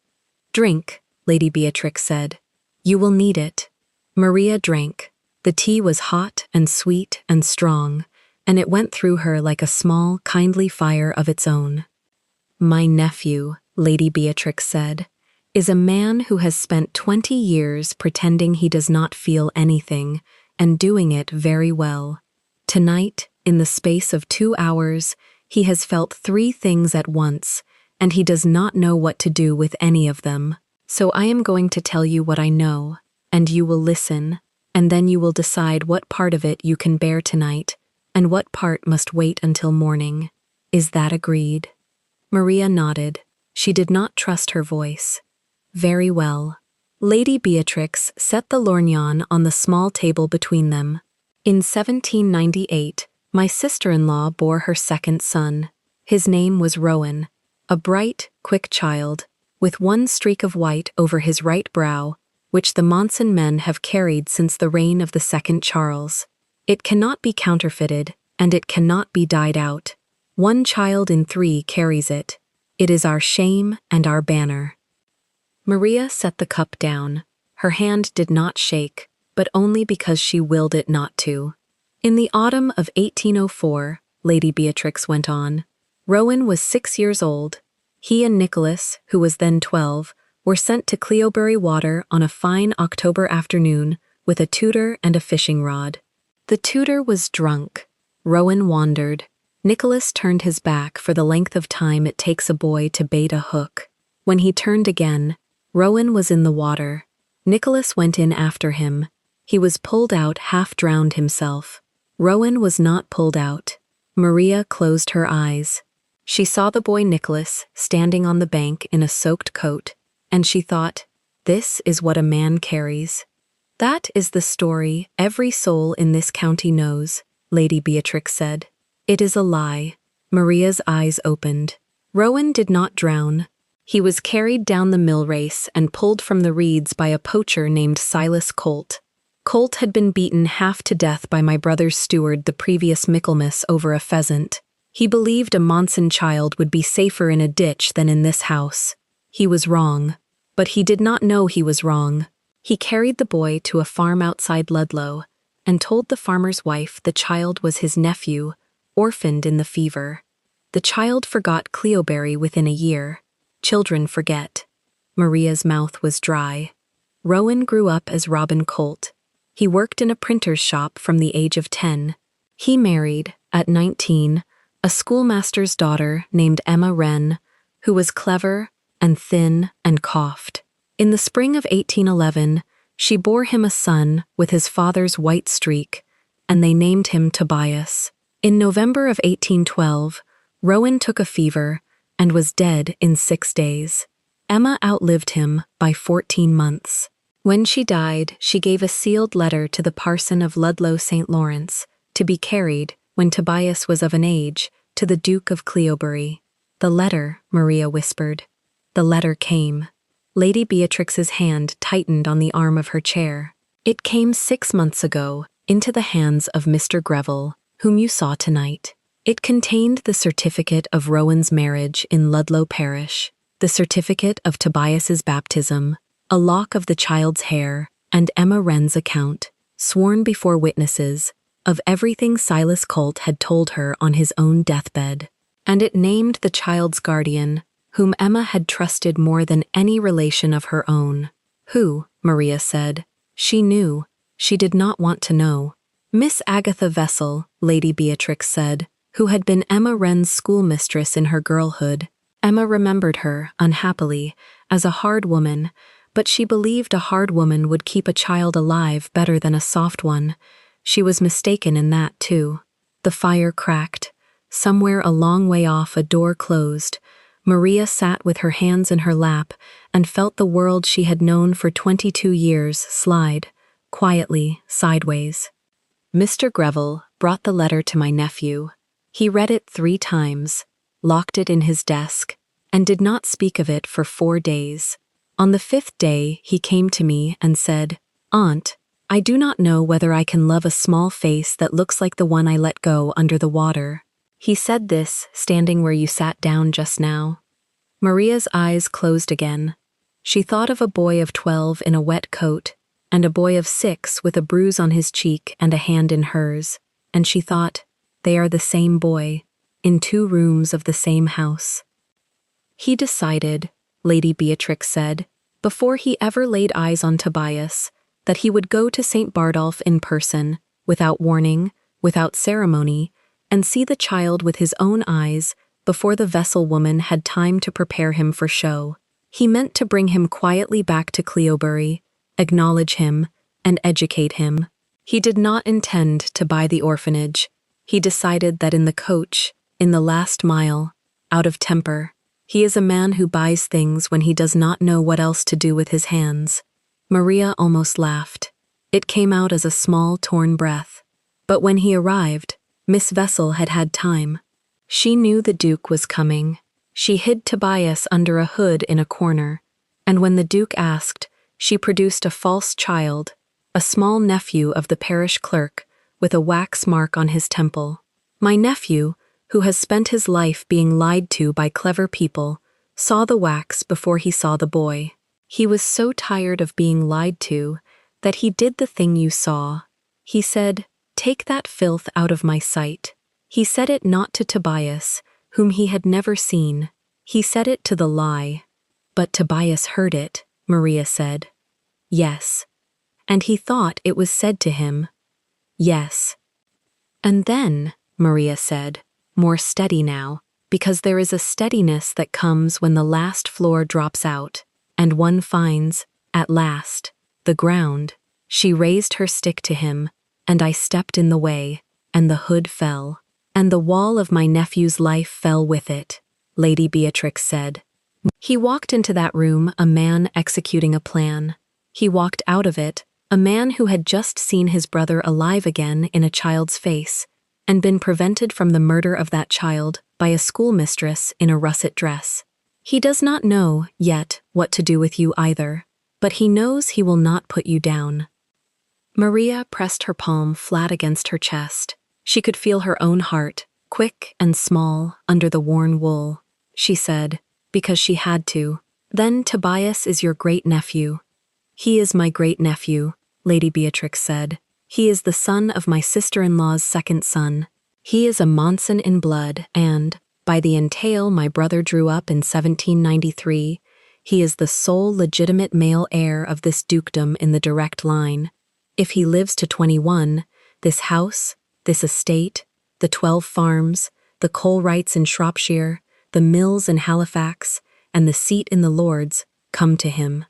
"Drink," Lady Beatrix said. "You will need it." Maria drank. The tea was hot and sweet and strong, and it went through her like a small, kindly fire of its own. "My nephew," Lady Beatrix said, "is a man who has spent 20 years pretending he does not feel anything, and doing it very well. Tonight, in the space of 2 hours, he has felt 3 things at once, and he does not know what to do with any of them. So I am going to tell you what I know, and you will listen, and then you will decide what part of it you can bear tonight, and what part must wait until morning. Is that agreed?" Maria nodded. She did not trust her voice. "Very well." Lady Beatrix set the lorgnon on the small table between them. "In 1798, my sister-in-law bore her second son. His name was Rowan, a bright, quick child, with one streak of white over his right brow, which the Monson men have carried since the reign of the second Charles. It cannot be counterfeited, and it cannot be dyed out. 1 child in 3 carries it. It is our shame and our banner." Maria set the cup down. Her hand did not shake, but only because she willed it not to. "In the autumn of 1804, Lady Beatrix went on, Rowan was 6 years old. He and Nicholas, who was then 12, were sent to Cleobury Water on a fine October afternoon with a tutor and a fishing rod. The tutor was drunk. Rowan wandered. Nicholas turned his back for the length of time it takes a boy to bait a hook. When he turned again, Rowan was in the water. Nicholas went in after him. He was pulled out half-drowned himself. Rowan was not pulled out. Maria closed her eyes. She saw the boy Nicholas standing on the bank in a soaked coat, and she thought, "This is what a man carries." "That is the story every soul in this county knows," Lady Beatrix said. "It is a lie." Maria's eyes opened. Rowan did not drown. He was carried down the mill race and pulled from the reeds by a poacher named Silas Colt. Colt had been beaten half to death by my brother's steward the previous Michaelmas over a pheasant. He believed a Monson child would be safer in a ditch than in this house. He was wrong, but he did not know he was wrong. He carried the boy to a farm outside Ludlow and told the farmer's wife the child was his nephew, orphaned in the fever. The child forgot Cleobury within a year. Children forget. Maria's mouth was dry. Rowan grew up as Robin Colt. He worked in a printer's shop from the age of 10. He married, at 19, a schoolmaster's daughter named Emma Wren, who was clever and thin and coughed. In the spring of 1811, she bore him a son with his father's white streak, and they named him Tobias. In November of 1812, Rowan took a fever and was dead in 6 days. Emma outlived him by 14 months. When she died, she gave a sealed letter to the parson of Ludlow St. Lawrence to be carried, when Tobias was of an age, to the Duke of Cleobury. "The letter," Maria whispered. The letter came. Lady Beatrix's hand tightened on the arm of her chair. "It came 6 months ago, into the hands of Mr. Greville, whom you saw tonight. It contained the certificate of Rowan's marriage in Ludlow parish, the certificate of Tobias's baptism, a lock of the child's hair, and Emma Wren's account, sworn before witnesses, of everything Silas Colt had told her on his own deathbed. And it named the child's guardian, whom Emma had trusted more than any relation of her own. Who, Maria said. She knew. She did not want to know. Miss Agatha Vessel, Lady Beatrix said, who had been Emma Wren's schoolmistress in her girlhood. Emma remembered her, unhappily, as a hard woman, but she believed a hard woman would keep a child alive better than a soft one. She was mistaken in that, too. The fire cracked. Somewhere a long way off a door closed. Maria sat with her hands in her lap and felt the world she had known for 22 years slide, quietly, sideways. Mr. Greville brought the letter to my nephew. He read it 3 times, locked it in his desk, and did not speak of it for 4 days. On the 5th day he came to me and said, "Aunt, I do not know whether I can love a small face that looks like the one I let go under the water." He said this, standing where you sat down just now. Maria's eyes closed again. She thought of a boy of 12 in a wet coat, and a boy of 6 with a bruise on his cheek and a hand in hers, and she thought, they are the same boy, in 2 rooms of the same house. He decided, Lady Beatrix said, before he ever laid eyes on Tobias, that he would go to St. Bardolph in person, without warning, without ceremony, and see the child with his own eyes before the vessel woman had time to prepare him for show. He meant to bring him quietly back to Cleobury, acknowledge him, and educate him. He did not intend to buy the orphanage. He decided that in the coach, in the last mile, out of temper. He is a man who buys things when he does not know what else to do with his hands. Maria almost laughed. It came out as a small, torn breath. But when he arrived, Miss Vessel had had time. She knew the Duke was coming. She hid Tobias under a hood in a corner, and when the Duke asked, she produced a false child, a small nephew of the parish clerk, with a wax mark on his temple. My nephew, who has spent his life being lied to by clever people, saw the wax before he saw the boy. He was so tired of being lied to that he did the thing you saw. He said, "Take that filth out of my sight." He said it not to Tobias, whom he had never seen. He said it to the lie. But Tobias heard it, Maria said. Yes. And he thought it was said to him. Yes. And then, Maria said, more steady now, because there is a steadiness that comes when the last floor drops out, and one finds, at last, the ground. She raised her stick to him, and I stepped in the way, and the hood fell. And the wall of my nephew's life fell with it, Lady Beatrix said. He walked into that room a man executing a plan. He walked out of it a man who had just seen his brother alive again in a child's face, and been prevented from the murder of that child by a schoolmistress in a russet dress. He does not know, yet, what to do with you either, but he knows he will not put you down. Maria pressed her palm flat against her chest. She could feel her own heart, quick and small, under the worn wool. She said, because she had to, "Then Tobias is your great-nephew." "He is my great-nephew," Lady Beatrix said. "He is the son of my sister-in-law's second son. He is a Monson in blood, and, by the entail my brother drew up in 1793, He is the sole legitimate male heir of this dukedom in the direct line. If he lives to 21, this house, this estate, the 12 farms, the coal rights in Shropshire, the mills in Halifax, and the seat in the Lords come to him.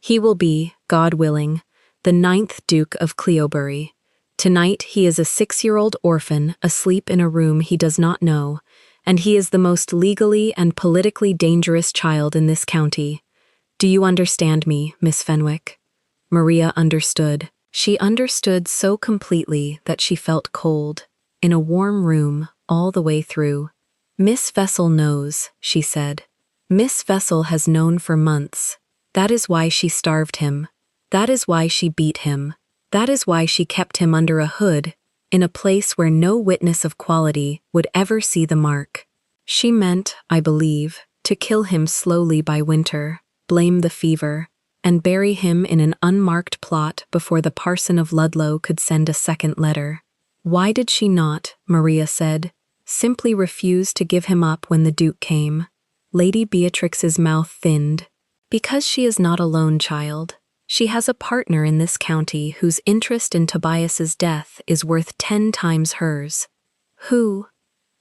He will be, God willing, the 9th Duke of Cleobury. Tonight he is a 6-year-old orphan asleep in a room he does not know, and he is the most legally and politically dangerous child in this county. Do you understand me, Miss Fenwick? Maria understood. She understood so completely that she felt cold, in a warm room all the way through. Miss Vessel knows, she said. Miss Vessel has known for months. That is why she starved him. That is why she beat him. That is why she kept him under a hood, in a place where no witness of quality would ever see the mark. She meant, I believe, to kill him slowly by winter, blame the fever, and bury him in an unmarked plot before the parson of Ludlow could send a second letter. Why did she not, Maria said, simply refuse to give him up when the Duke came? Lady Beatrix's mouth thinned. Because she is not alone, child. She has a partner in this county whose interest in Tobias's death is worth 10 times hers. Who?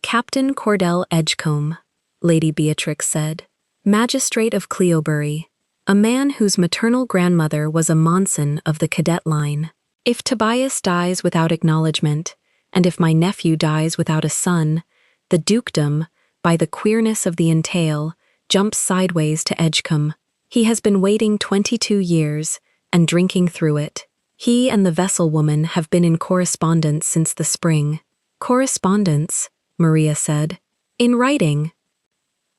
Captain Cordell Edgecombe, Lady Beatrix said. Magistrate of Cleobury, a man whose maternal grandmother was a Monson of the cadet line. If Tobias dies without acknowledgement, and if my nephew dies without a son, the dukedom, by the queerness of the entail, jumps sideways to Edgecombe. He has been waiting 22 years and drinking through it. He and the vessel woman have been in correspondence since the spring. Correspondence, Maria said. In writing.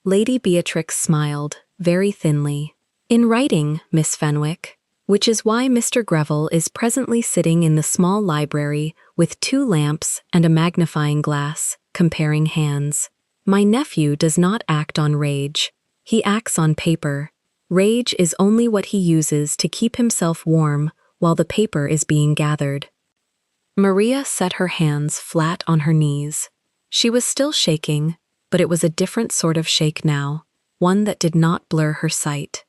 Lady Beatrix smiled, very thinly. In writing, Miss Fenwick, which is why Mr. Greville is presently sitting in the small library with 2 lamps and a magnifying glass, comparing hands. My nephew does not act on rage. He acts on paper. Rage is only what he uses to keep himself warm while the paper is being gathered. Maria set her hands flat on her knees. She was still shaking, but it was a different sort of shake now, one that did not blur her sight.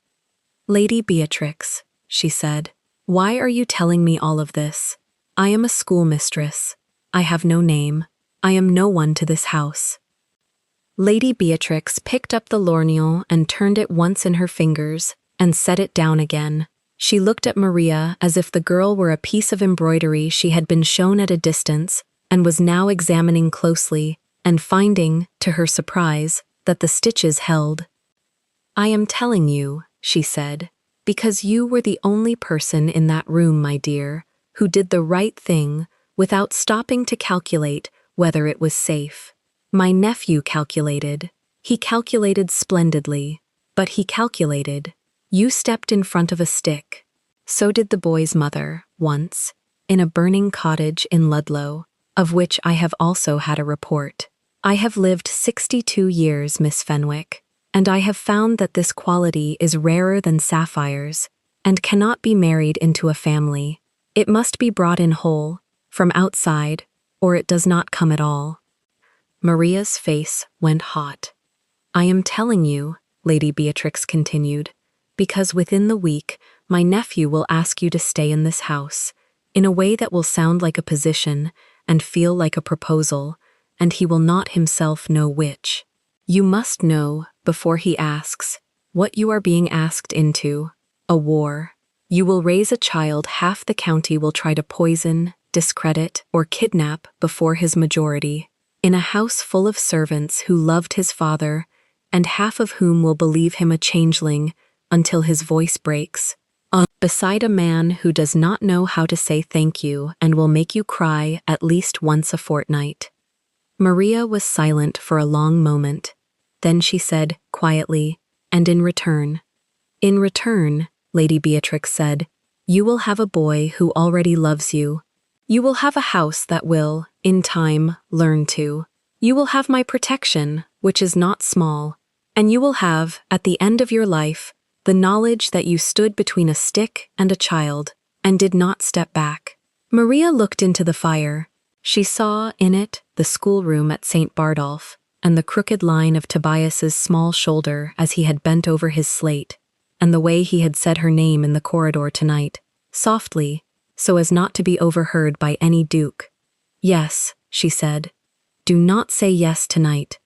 Lady Beatrix, she said, why are you telling me all of this? I am a schoolmistress. I have no name. I am no one to this house. Lady Beatrix picked up the lorgnon and turned it once in her fingers and set it down again. She looked at Maria as if the girl were a piece of embroidery she had been shown at a distance and was now examining closely and finding, to her surprise, that the stitches held. I am telling you, she said, because you were the only person in that room, my dear, who did the right thing without stopping to calculate whether it was safe. My nephew calculated. He calculated splendidly, but he calculated. You stepped in front of a stick. So did the boy's mother, once, in a burning cottage in Ludlow, of which I have also had a report. I have lived 62 years, Miss Fenwick, and I have found that this quality is rarer than sapphires, and cannot be married into a family. It must be brought in whole, from outside, or it does not come at all. Maria's face went hot. I am telling you, Lady Beatrix continued, because within the week my nephew will ask you to stay in this house, in a way that will sound like a position and feel like a proposal, and he will not himself know which. You must know, before he asks, what you are being asked into, a war. You will raise a child half the county will try to poison, discredit, or kidnap before his majority, in a house full of servants who loved his father, and half of whom will believe him a changeling until his voice breaks, beside a man who does not know how to say thank you and will make you cry at least once a fortnight. Maria was silent for a long moment. Then she said, quietly, and in return, Lady Beatrix said, you will have a boy who already loves you. You will have a house that will, in time, learn to. You will have my protection, which is not small, and you will have, at the end of your life, the knowledge that you stood between a stick and a child, and did not step back. Maria looked into the fire. She saw, in it, the schoolroom at St. Bardolph, and the crooked line of Tobias's small shoulder as he had bent over his slate. and the way he had said her name in the corridor tonight, softly, so as not to be overheard by any duke. "Yes," she said. "Do not say yes tonight."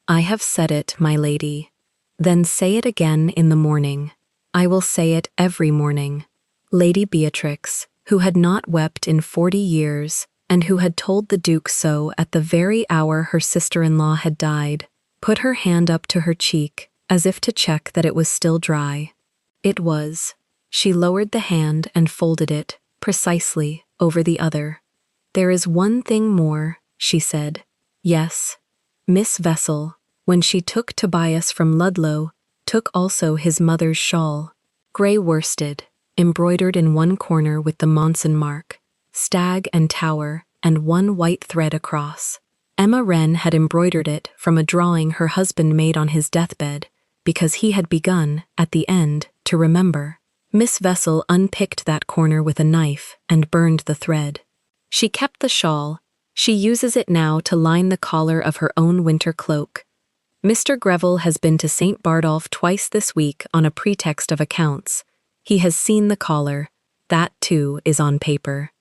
"I have said it, my lady." "Then say it again in the morning." "I will say it every morning." Lady Beatrix, who had not wept in 40 years, and who had told the Duke so at the very hour her sister-in-law had died, put her hand up to her cheek, as if to check that it was still dry. It was. She lowered the hand and folded it, precisely, over the other. "There is one thing more," she said. "Yes. Miss Vessel, when she took Tobias from Ludlow, took also his mother's shawl, grey worsted, embroidered in one corner with the Monson mark, stag and tower, and one white thread across. Emma Wren had embroidered it from a drawing her husband made on his deathbed, because he had begun, at the end, to remember. Miss Vessel unpicked that corner with a knife and burned the thread. She kept the shawl. She uses it now to line the collar of her own winter cloak. Mr. Greville has been to St. Bardolph twice this week on a pretext of accounts. He has seen the collar. That, too, is on paper."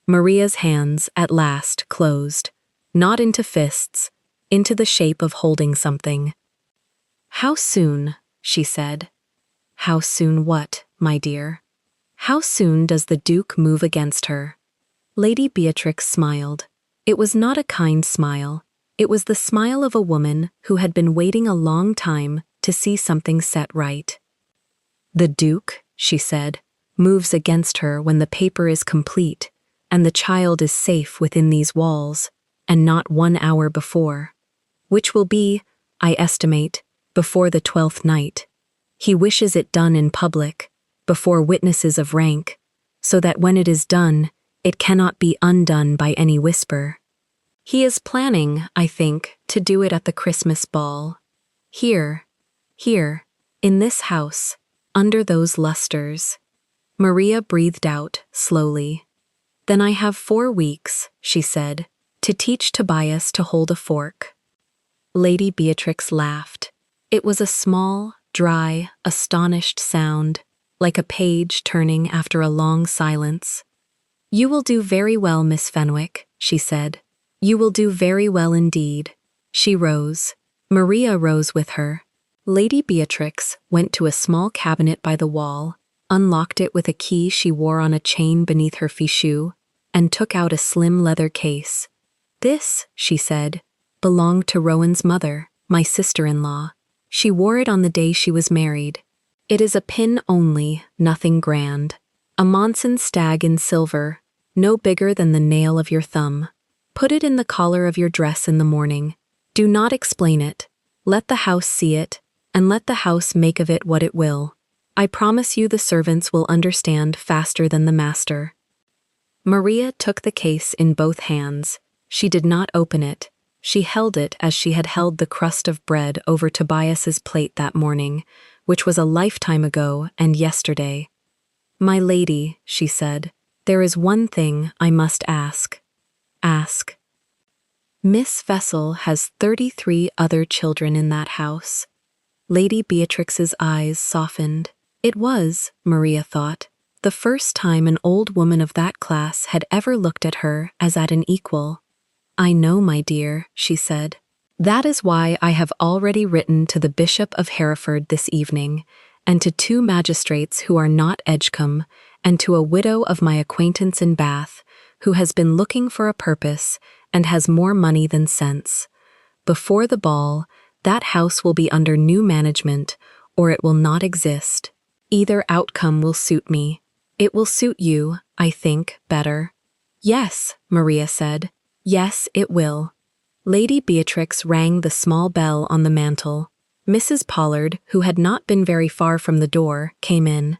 Maria's hands, at last, closed, not into fists, into the shape of holding something. "How soon?" she said. "How soon what, my dear? How soon does the Duke move against her?" Lady Beatrix smiled. It was not a kind smile. It was the smile of a woman who had been waiting a long time to see something set right. "The Duke," she said, "moves against her when the paper is complete, and the child is safe within these walls, and not 1 hour before. Which will be, I estimate, before the 12th night. He wishes it done in public, before witnesses of rank, so that when it is done, it cannot be undone by any whisper. He is planning, I think, to do it at the Christmas ball. Here, in this house, under those lustres." Maria breathed out, slowly. "Then I have 4 weeks," she said, "to teach Tobias to hold a fork." Lady Beatrix laughed. It was a small, dry, astonished sound, like a page turning after a long silence. "You will do very well, Miss Fenwick," she said. "You will do very well indeed." She rose. Maria rose with her. Lady Beatrix went to a small cabinet by the wall, unlocked it with a key she wore on a chain beneath her fichu, and took out a slim leather case. "This," she said, "belonged to Rowan's mother, my sister-in-law. She wore it on the day she was married. It is a pin only, nothing grand. A Monson stag in silver, no bigger than the nail of your thumb. Put it in the collar of your dress in the morning. Do not explain it. Let the house see it, and let the house make of it what it will. I promise you the servants will understand faster than the master." Maria took the case in both hands. She did not open it. She held it as she had held the crust of bread over Tobias's plate that morning, which was a lifetime ago and yesterday. "My lady," she said, "there is one thing I must ask." "Ask." "Miss Vessel has 33 other children in that house." Lady Beatrix's eyes softened. It was, Maria thought, the first time an old woman of that class had ever looked at her as at an equal. "I know, my dear," she said. "That is why I have already written to the Bishop of Hereford this evening, and to 2 magistrates who are not Edgecombe, and to a widow of my acquaintance in Bath, who has been looking for a purpose, and has more money than sense. Before the ball, that house will be under new management, or it will not exist. Either outcome will suit me. It will suit you, I think, better." "Yes," Maria said. "Yes, it will." Lady Beatrix rang the small bell on the mantel. Mrs. Pollard, who had not been very far from the door, came in.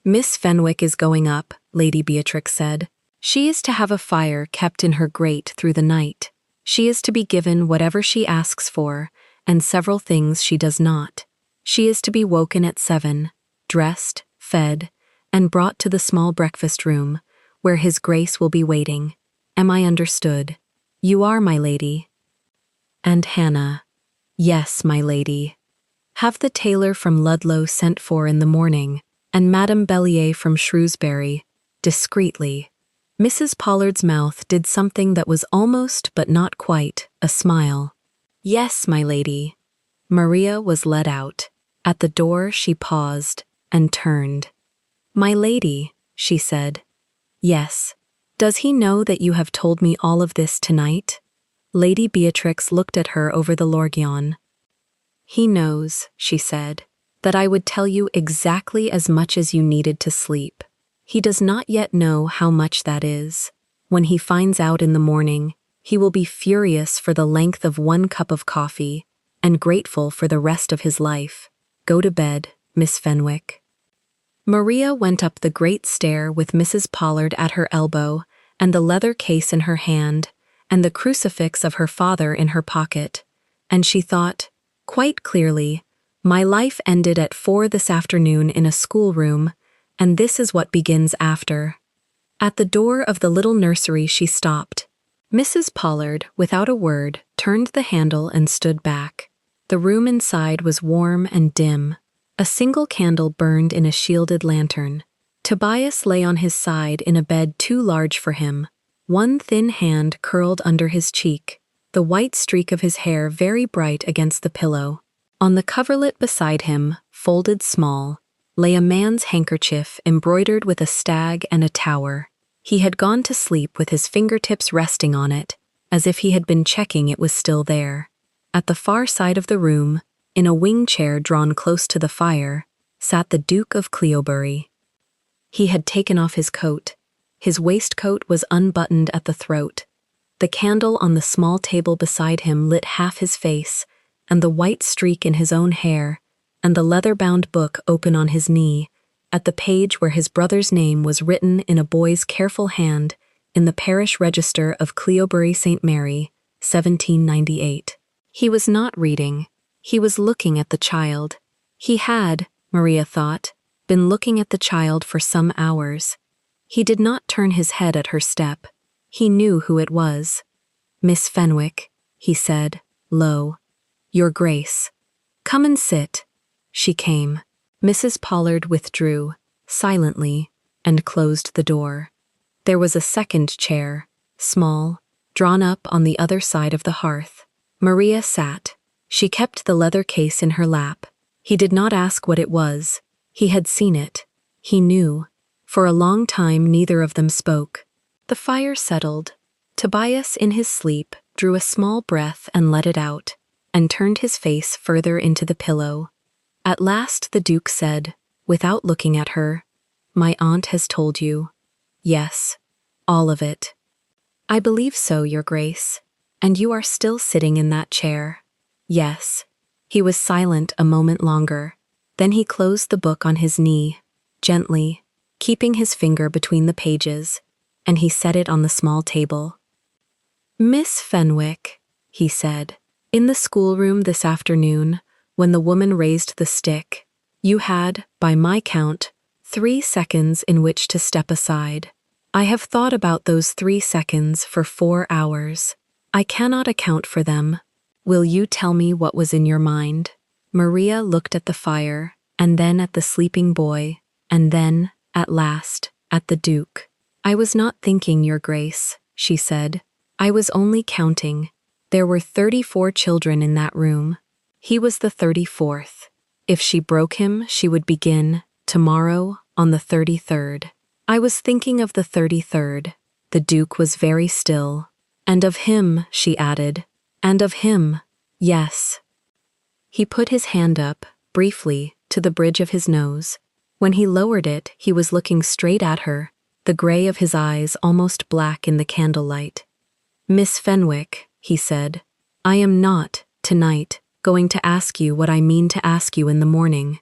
"Miss Fenwick is going up," Lady Beatrix said. "She is to have a fire kept in her grate through the night. She is to be given whatever she asks for, and several things she does not. She is to be woken at 7, dressed, fed, and brought to the small breakfast room, where His Grace will be waiting. Am I understood? You are, my lady?" "And Hannah." "Yes, my lady." Have the tailor from Ludlow sent for in the morning, and Madame Bellier from Shrewsbury, discreetly. Mrs. Pollard's mouth did something that was almost but not quite a smile. Yes, my lady. Maria was led out. At the door she paused and turned. My lady, she said. Yes. Does he know that you have told me all of this tonight? Lady Beatrix looked at her over the lorgnon. He knows, she said, that I would tell you exactly as much as you needed to sleep. He does not yet know how much that is. When he finds out in the morning, he will be furious for the length of 1 cup of coffee, and grateful for the rest of his life. Go to bed, Miss Fenwick. Maria went up the great stair with Mrs. Pollard at her elbow, and the leather case in her hand, and the crucifix of her father in her pocket, and she thought, quite clearly, my life ended at 4 this afternoon in a schoolroom, and this is what begins after. At the door of the little nursery she stopped. Mrs. Pollard, without a word, turned the handle and stood back. The room inside was warm and dim. A single candle burned in a shielded lantern. Tobias lay on his side in a bed too large for him. One thin hand curled under his cheek, the white streak of his hair very bright against the pillow. On the coverlet beside him, folded small, lay a man's handkerchief embroidered with a stag and a tower. He had gone to sleep with his fingertips resting on it, as if he had been checking it was still there. At the far side of the room, in a wing chair drawn close to the fire, sat the Duke of Cleobury. He had taken off his coat. His waistcoat was unbuttoned at the throat. The candle on the small table beside him lit half his face, and the white streak in his own hair, and the leather-bound book open on his knee, at the page where his brother's name was written in a boy's careful hand in the parish register of Cleobury St. Mary, 1798. He was not reading. He was looking at the child. He had, Maria thought, been looking at the child for some hours. He did not turn his head at her step. He knew who it was. Miss Fenwick, he said, low. Your Grace. Come and sit. She came. Mrs. Pollard withdrew, silently, and closed the door. There was a second chair, small, drawn up on the other side of the hearth. Maria sat. She kept the leather case in her lap. He did not ask what it was. He had seen it. He knew. For a long time neither of them spoke. The fire settled. Tobias, in his sleep, drew a small breath and let it out, and turned his face further into the pillow. At last the Duke said, without looking at her, My aunt has told you. Yes, all of it. I believe so, Your Grace. And you are still sitting in that chair. Yes. He was silent a moment longer. Then he closed the book on his knee, gently, keeping his finger between the pages, and he set it on the small table. Miss Fenwick, he said, in the schoolroom this afternoon, when the woman raised the stick, you had, by my count, 3 seconds in which to step aside. I have thought about those 3 seconds for 4 hours. I cannot account for them. Will you tell me what was in your mind? Maria looked at the fire, and then at the sleeping boy, and then, at last, at the Duke. I was not thinking, Your Grace, she said. I was only counting. There were 34 children in that room. He was the 34th. If she broke him, she would begin, tomorrow, on the 33rd. I was thinking of the 33rd. The Duke was very still. And of him, she added. And of him, yes. He put his hand up, briefly, to the bridge of his nose. When he lowered it, he was looking straight at her, the gray of his eyes almost black in the candlelight. Miss Fenwick, he said, I am not, tonight, going to ask you what I mean to ask you in the morning.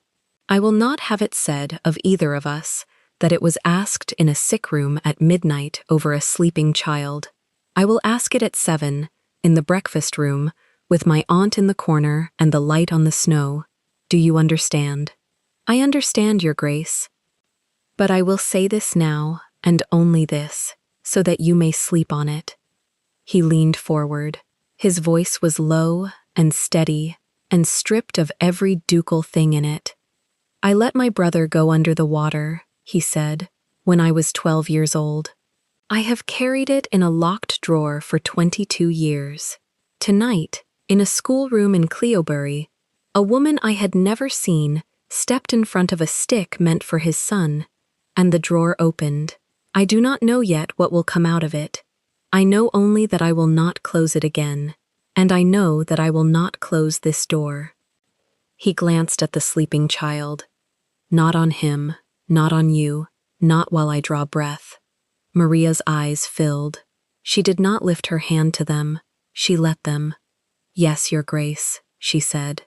I will not have it said of either of us that it was asked in a sick room at midnight over a sleeping child. I will ask it at 7, in the breakfast room, with my aunt in the corner and the light on the snow. Do you understand? I understand, Your Grace. But I will say this now, and only this, so that you may sleep on it. He leaned forward. His voice was low and steady, and stripped of every ducal thing in it. "I let my brother go under the water," he said, "when I was 12 years old. I have carried it in a locked drawer for 22 years. Tonight, in a schoolroom in Cleobury, a woman I had never seen stepped in front of a stick meant for his son, and the drawer opened. I do not know yet what will come out of it. I know only that I will not close it again, and I know that I will not close this door." He glanced at the sleeping child. "Not on him, not on you, not while I draw breath." Maria's eyes filled. She did not lift her hand to them. She let them. "Yes, Your Grace," she said.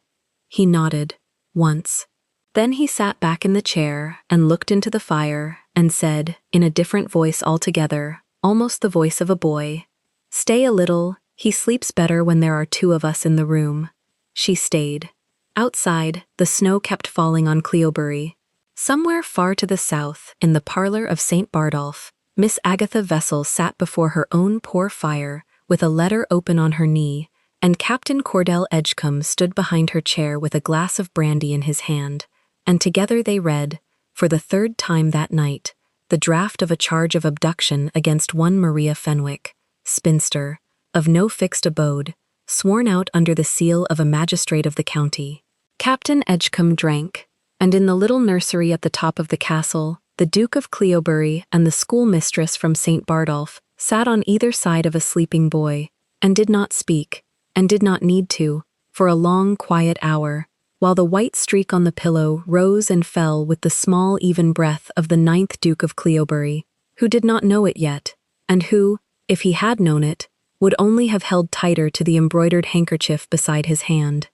He nodded, once. Then he sat back in the chair and looked into the fire and said, in a different voice altogether, almost the voice of a boy, "Stay a little, he sleeps better when there are two of us in the room." She stayed. Outside, the snow kept falling on Cleobury. Somewhere far to the south, in the parlor of St. Bardolph, Miss Agatha Vessel sat before her own poor fire, with a letter open on her knee, and Captain Cordell Edgecombe stood behind her chair with a glass of brandy in his hand, and together they read, for the third time that night, the draft of a charge of abduction against one Maria Fenwick, spinster, of no fixed abode, sworn out under the seal of a magistrate of the county. Captain Edgecombe drank, and in the little nursery at the top of the castle, the Duke of Cleobury and the schoolmistress from St. Bardolph sat on either side of a sleeping boy, and did not speak, and did not need to, for a long, quiet hour, while the white streak on the pillow rose and fell with the small, even breath of the 9th Duke of Cleobury, who did not know it yet, and who, if he had known it, would only have held tighter to the embroidered handkerchief beside his hand.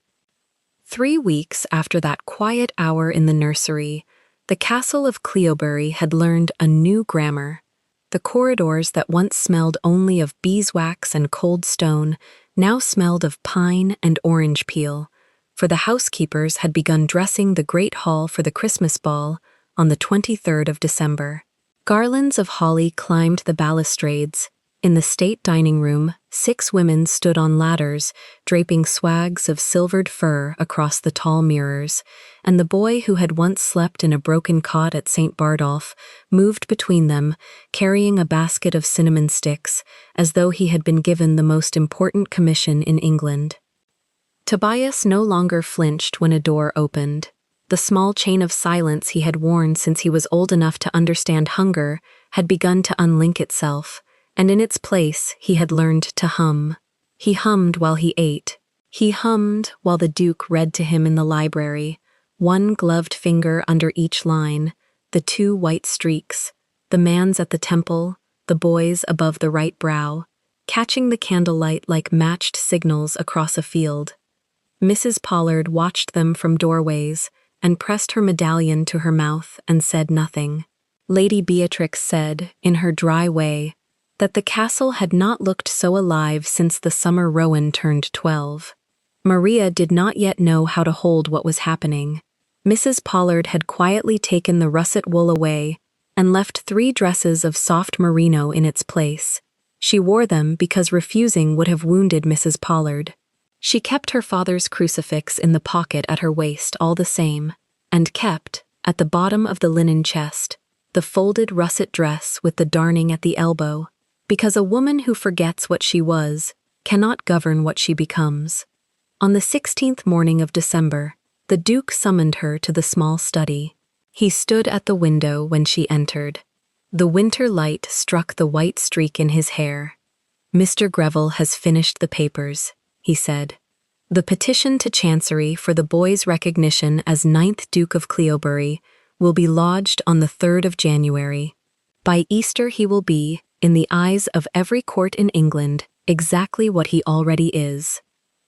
3 weeks after that quiet hour in the nursery, the castle of Cleobury had learned a new grammar. The corridors that once smelled only of beeswax and cold stone now smelled of pine and orange peel, for the housekeepers had begun dressing the great hall for the Christmas ball on the 23rd of December. Garlands of holly climbed the balustrades. In the state dining room, 6 women stood on ladders, draping swags of silvered fur across the tall mirrors, and the boy who had once slept in a broken cot at St. Bardolph moved between them, carrying a basket of cinnamon sticks, as though he had been given the most important commission in England. Tobias no longer flinched when a door opened. The small chain of silence he had worn since he was old enough to understand hunger had begun to unlink itself, and in its place he had learned to hum. He hummed while he ate. He hummed while the Duke read to him in the library, one gloved finger under each line, the 2 white streaks, the man's at the temple, the boy's above the right brow, catching the candlelight like matched signals across a field. Mrs. Pollard watched them from doorways and pressed her medallion to her mouth and said nothing. Lady Beatrix said, in her dry way, that the castle had not looked so alive since the summer Rowan turned 12. Maria did not yet know how to hold what was happening. Mrs. Pollard had quietly taken the russet wool away and left 3 dresses of soft merino in its place. She wore them because refusing would have wounded Mrs. Pollard. She kept her father's crucifix in the pocket at her waist all the same, and kept, at the bottom of the linen chest, the folded russet dress with the darning at the elbow, because a woman who forgets what she was cannot govern what she becomes. On the 16th morning of December, the Duke summoned her to the small study. He stood at the window when she entered. The winter light struck the white streak in his hair. "Mr. Greville has finished the papers," he said. "The petition to Chancery for the boy's recognition as 9th Duke of Cleobury will be lodged on the 3rd of January. By Easter he will be, in the eyes of every court in England, exactly what he already is."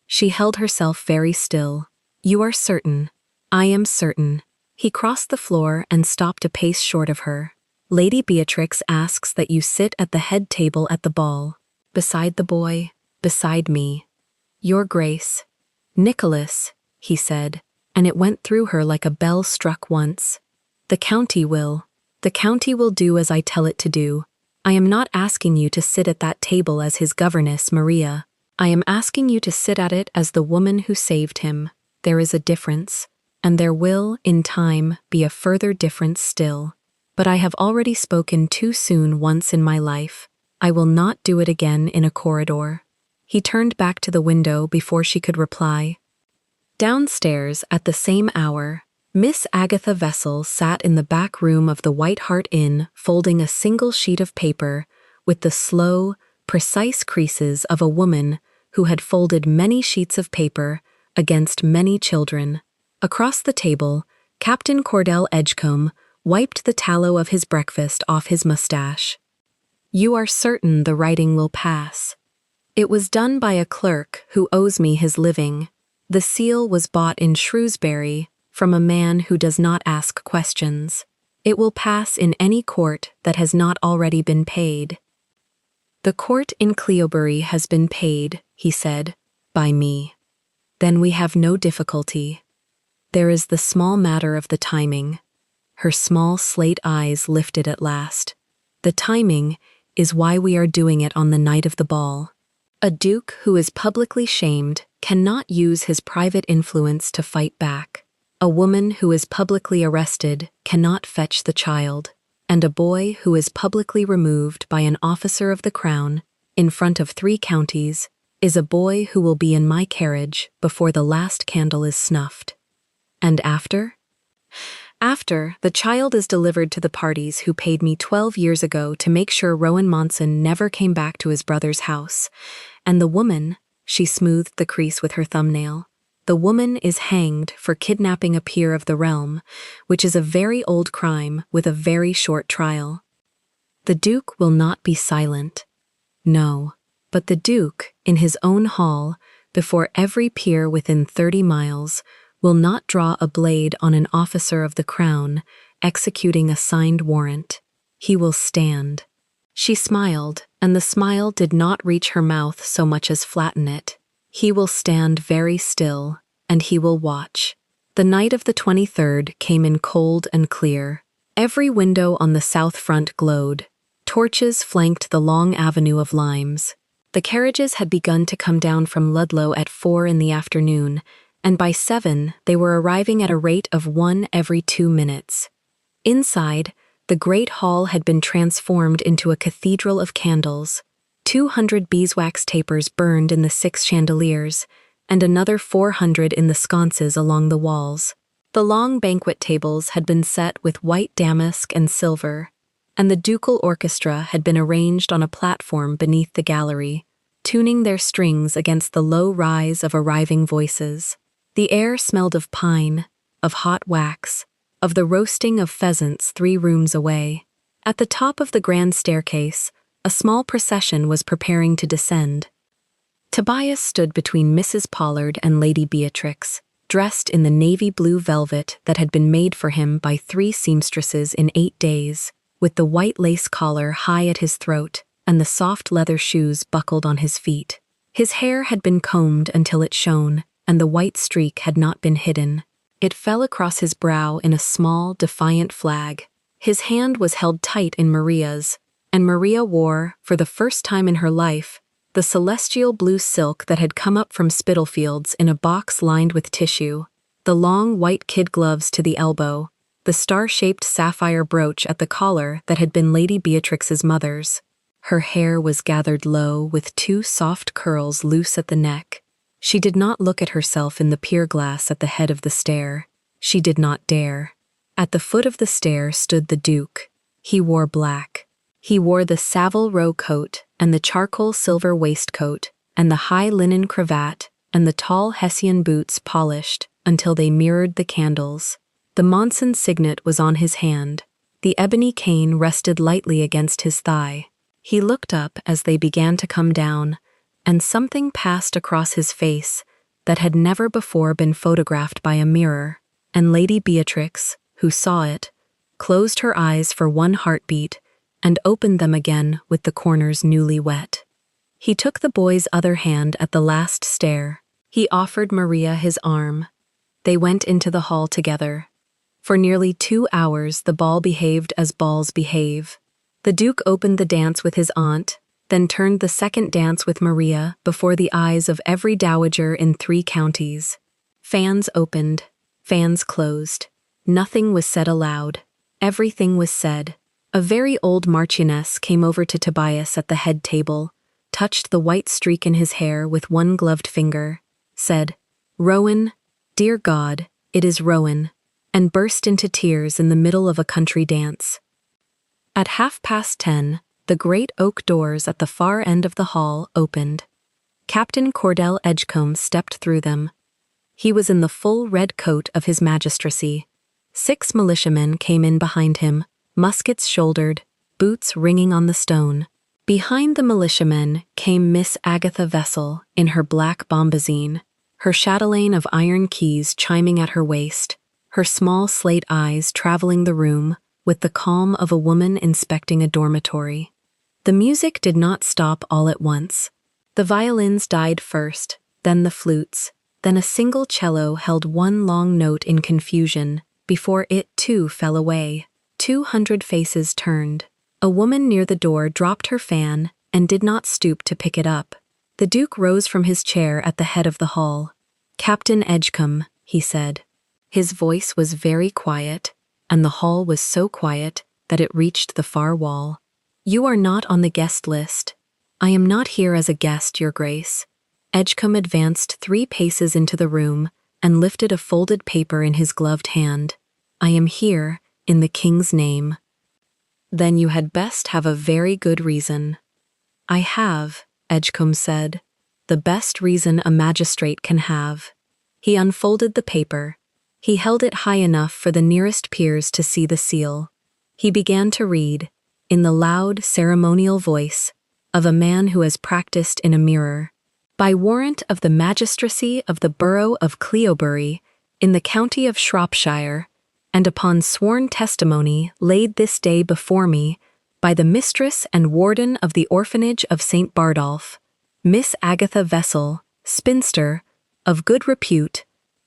She held herself very still. "You are certain. I am certain." He crossed the floor and stopped a pace short of her. "Lady Beatrix asks that you sit at the head table at the ball, beside the boy, beside me. Your Grace." "Nicholas," he said, and it went through her like a bell struck once. The county will do as I tell it to do. I am not asking you to sit at that table as his governess, Maria. I am asking you to sit at it as the woman who saved him. there is a difference, and there will, in time, be a further difference still. But I have already spoken too soon once in my life. I will not do it again in a corridor." He turned back to the window before she could reply. Downstairs, at the same hour, Miss Agatha Vessel sat in the back room of the White Hart Inn, folding a single sheet of paper with the slow, precise creases of a woman who had folded many sheets of paper against many children. Across the table, Captain Cordell Edgecombe wiped the tallow of his breakfast off his mustache. "You are certain the writing will pass?" "It was done by a clerk who owes me his living. The seal was bought in Shrewsbury from a man who does not ask questions. It will pass in any court that has not already been paid." "The court in Cleobury has been paid," he said, "by me." "Then we have no difficulty. There is the small matter of the timing." Her small slate eyes lifted at last. "The timing is why we are doing it on the night of the ball. A duke who is publicly shamed cannot use his private influence to fight back. A woman who is publicly arrested cannot fetch the child, and a boy who is publicly removed by an officer of the crown in front of 3 counties is a boy who will be in my carriage before the last candle is snuffed. And after? After, the child is delivered to the parties who paid me 12 years ago to make sure Rowan Monson never came back to his brother's house. And the woman," she smoothed the crease with her thumbnail, "the woman is hanged for kidnapping a peer of the realm, which is a very old crime with a very short trial. The Duke will not be silent. No, but the Duke, in his own hall, before every peer within 30 miles, will not draw a blade on an officer of the crown executing a signed warrant. He will stand." She smiled, and the smile did not reach her mouth so much as flatten it. "He will stand very still, and he will watch." The night of the 23rd came in cold and clear. Every window on the south front glowed. Torches flanked the long avenue of limes. The carriages had begun to come down from Ludlow at 4 in the afternoon, and by 7 they were arriving at a rate of 1 every 2 minutes. Inside, the great hall had been transformed into a cathedral of candles. 200 beeswax tapers burned in the 6 chandeliers, and another 400 in the sconces along the walls. The long banquet tables had been set with white damask and silver, and the ducal orchestra had been arranged on a platform beneath the gallery, tuning their strings against the low rise of arriving voices. The air smelled of pine, of hot wax, of the roasting of pheasants 3 rooms away. At the top of the grand staircase, a small procession was preparing to descend. Tobias stood between Mrs. Pollard and Lady Beatrix, dressed in the navy blue velvet that had been made for him by 3 seamstresses in 8 days, with the white lace collar high at his throat and the soft leather shoes buckled on his feet. His hair had been combed until it shone, and the white streak had not been hidden. It fell across his brow in a small, defiant flag. His hand was held tight in Maria's, and Maria wore, for the first time in her life, the celestial blue silk that had come up from Spitalfields in a box lined with tissue, the long white kid gloves to the elbow, the star-shaped sapphire brooch at the collar that had been Lady Beatrix's mother's. Her hair was gathered low with 2 soft curls loose at the neck. She did not look at herself in the pier glass at the head of the stair. She did not dare. At the foot of the stair stood the Duke. He wore black. He wore the Savile Row coat and the charcoal silver waistcoat and the high linen cravat and the tall Hessian boots polished until they mirrored the candles. The Monson signet was on his hand. The ebony cane rested lightly against his thigh. He looked up as they began to come down, and something passed across his face that had never before been photographed by a mirror, and Lady Beatrix, who saw it, closed her eyes for 1 heartbeat and opened them again with the corners newly wet. He took the boy's other hand at the last stair. He offered Maria his arm. They went into the hall together. For nearly 2 hours the ball behaved as balls behave. The Duke opened the dance with his aunt, then turned the second dance with Maria before the eyes of every dowager in 3 counties. Fans opened, fans closed. Nothing was said aloud. Everything was said. A very old marchioness came over to Tobias at the head table, touched the white streak in his hair with one gloved finger, said, "Rowan, dear God, it is Rowan," and burst into tears in the middle of a country dance. At 10:30, the great oak doors at the far end of the hall opened. Captain Cordell Edgecombe stepped through them. He was in the full red coat of his magistracy. 6 militiamen came in behind him, muskets shouldered, boots ringing on the stone. Behind the militiamen came Miss Agatha Vessel in her black bombazine, her chatelaine of iron keys chiming at her waist, her small slate eyes traveling the room with the calm of a woman inspecting a dormitory. The music did not stop all at once. The violins died first, then the flutes, then a single cello held one long note in confusion before it too fell away. 200 faces turned. A woman near the door dropped her fan and did not stoop to pick it up. The Duke rose from his chair at the head of the hall. "Captain Edgecombe," he said. His voice was very quiet, and the hall was so quiet that it reached the far wall. "You are not on the guest list. I am not here as a guest, Your Grace." Edgecombe advanced 3 paces into the room and lifted a folded paper in his gloved hand. "I am here in the King's name." "Then you had best have a very good reason." "I have," Edgecombe said, "the best reason a magistrate can have." He unfolded the paper. He held it high enough for the nearest peers to see the seal. He began to read, in the loud, ceremonial voice of a man who has practiced in a mirror. "By warrant of the magistracy of the borough of Cleobury, in the county of Shropshire, and upon sworn testimony laid this day before me by the mistress and warden of the orphanage of St. Bardolph, Miss Agatha Vessel, spinster, of good repute,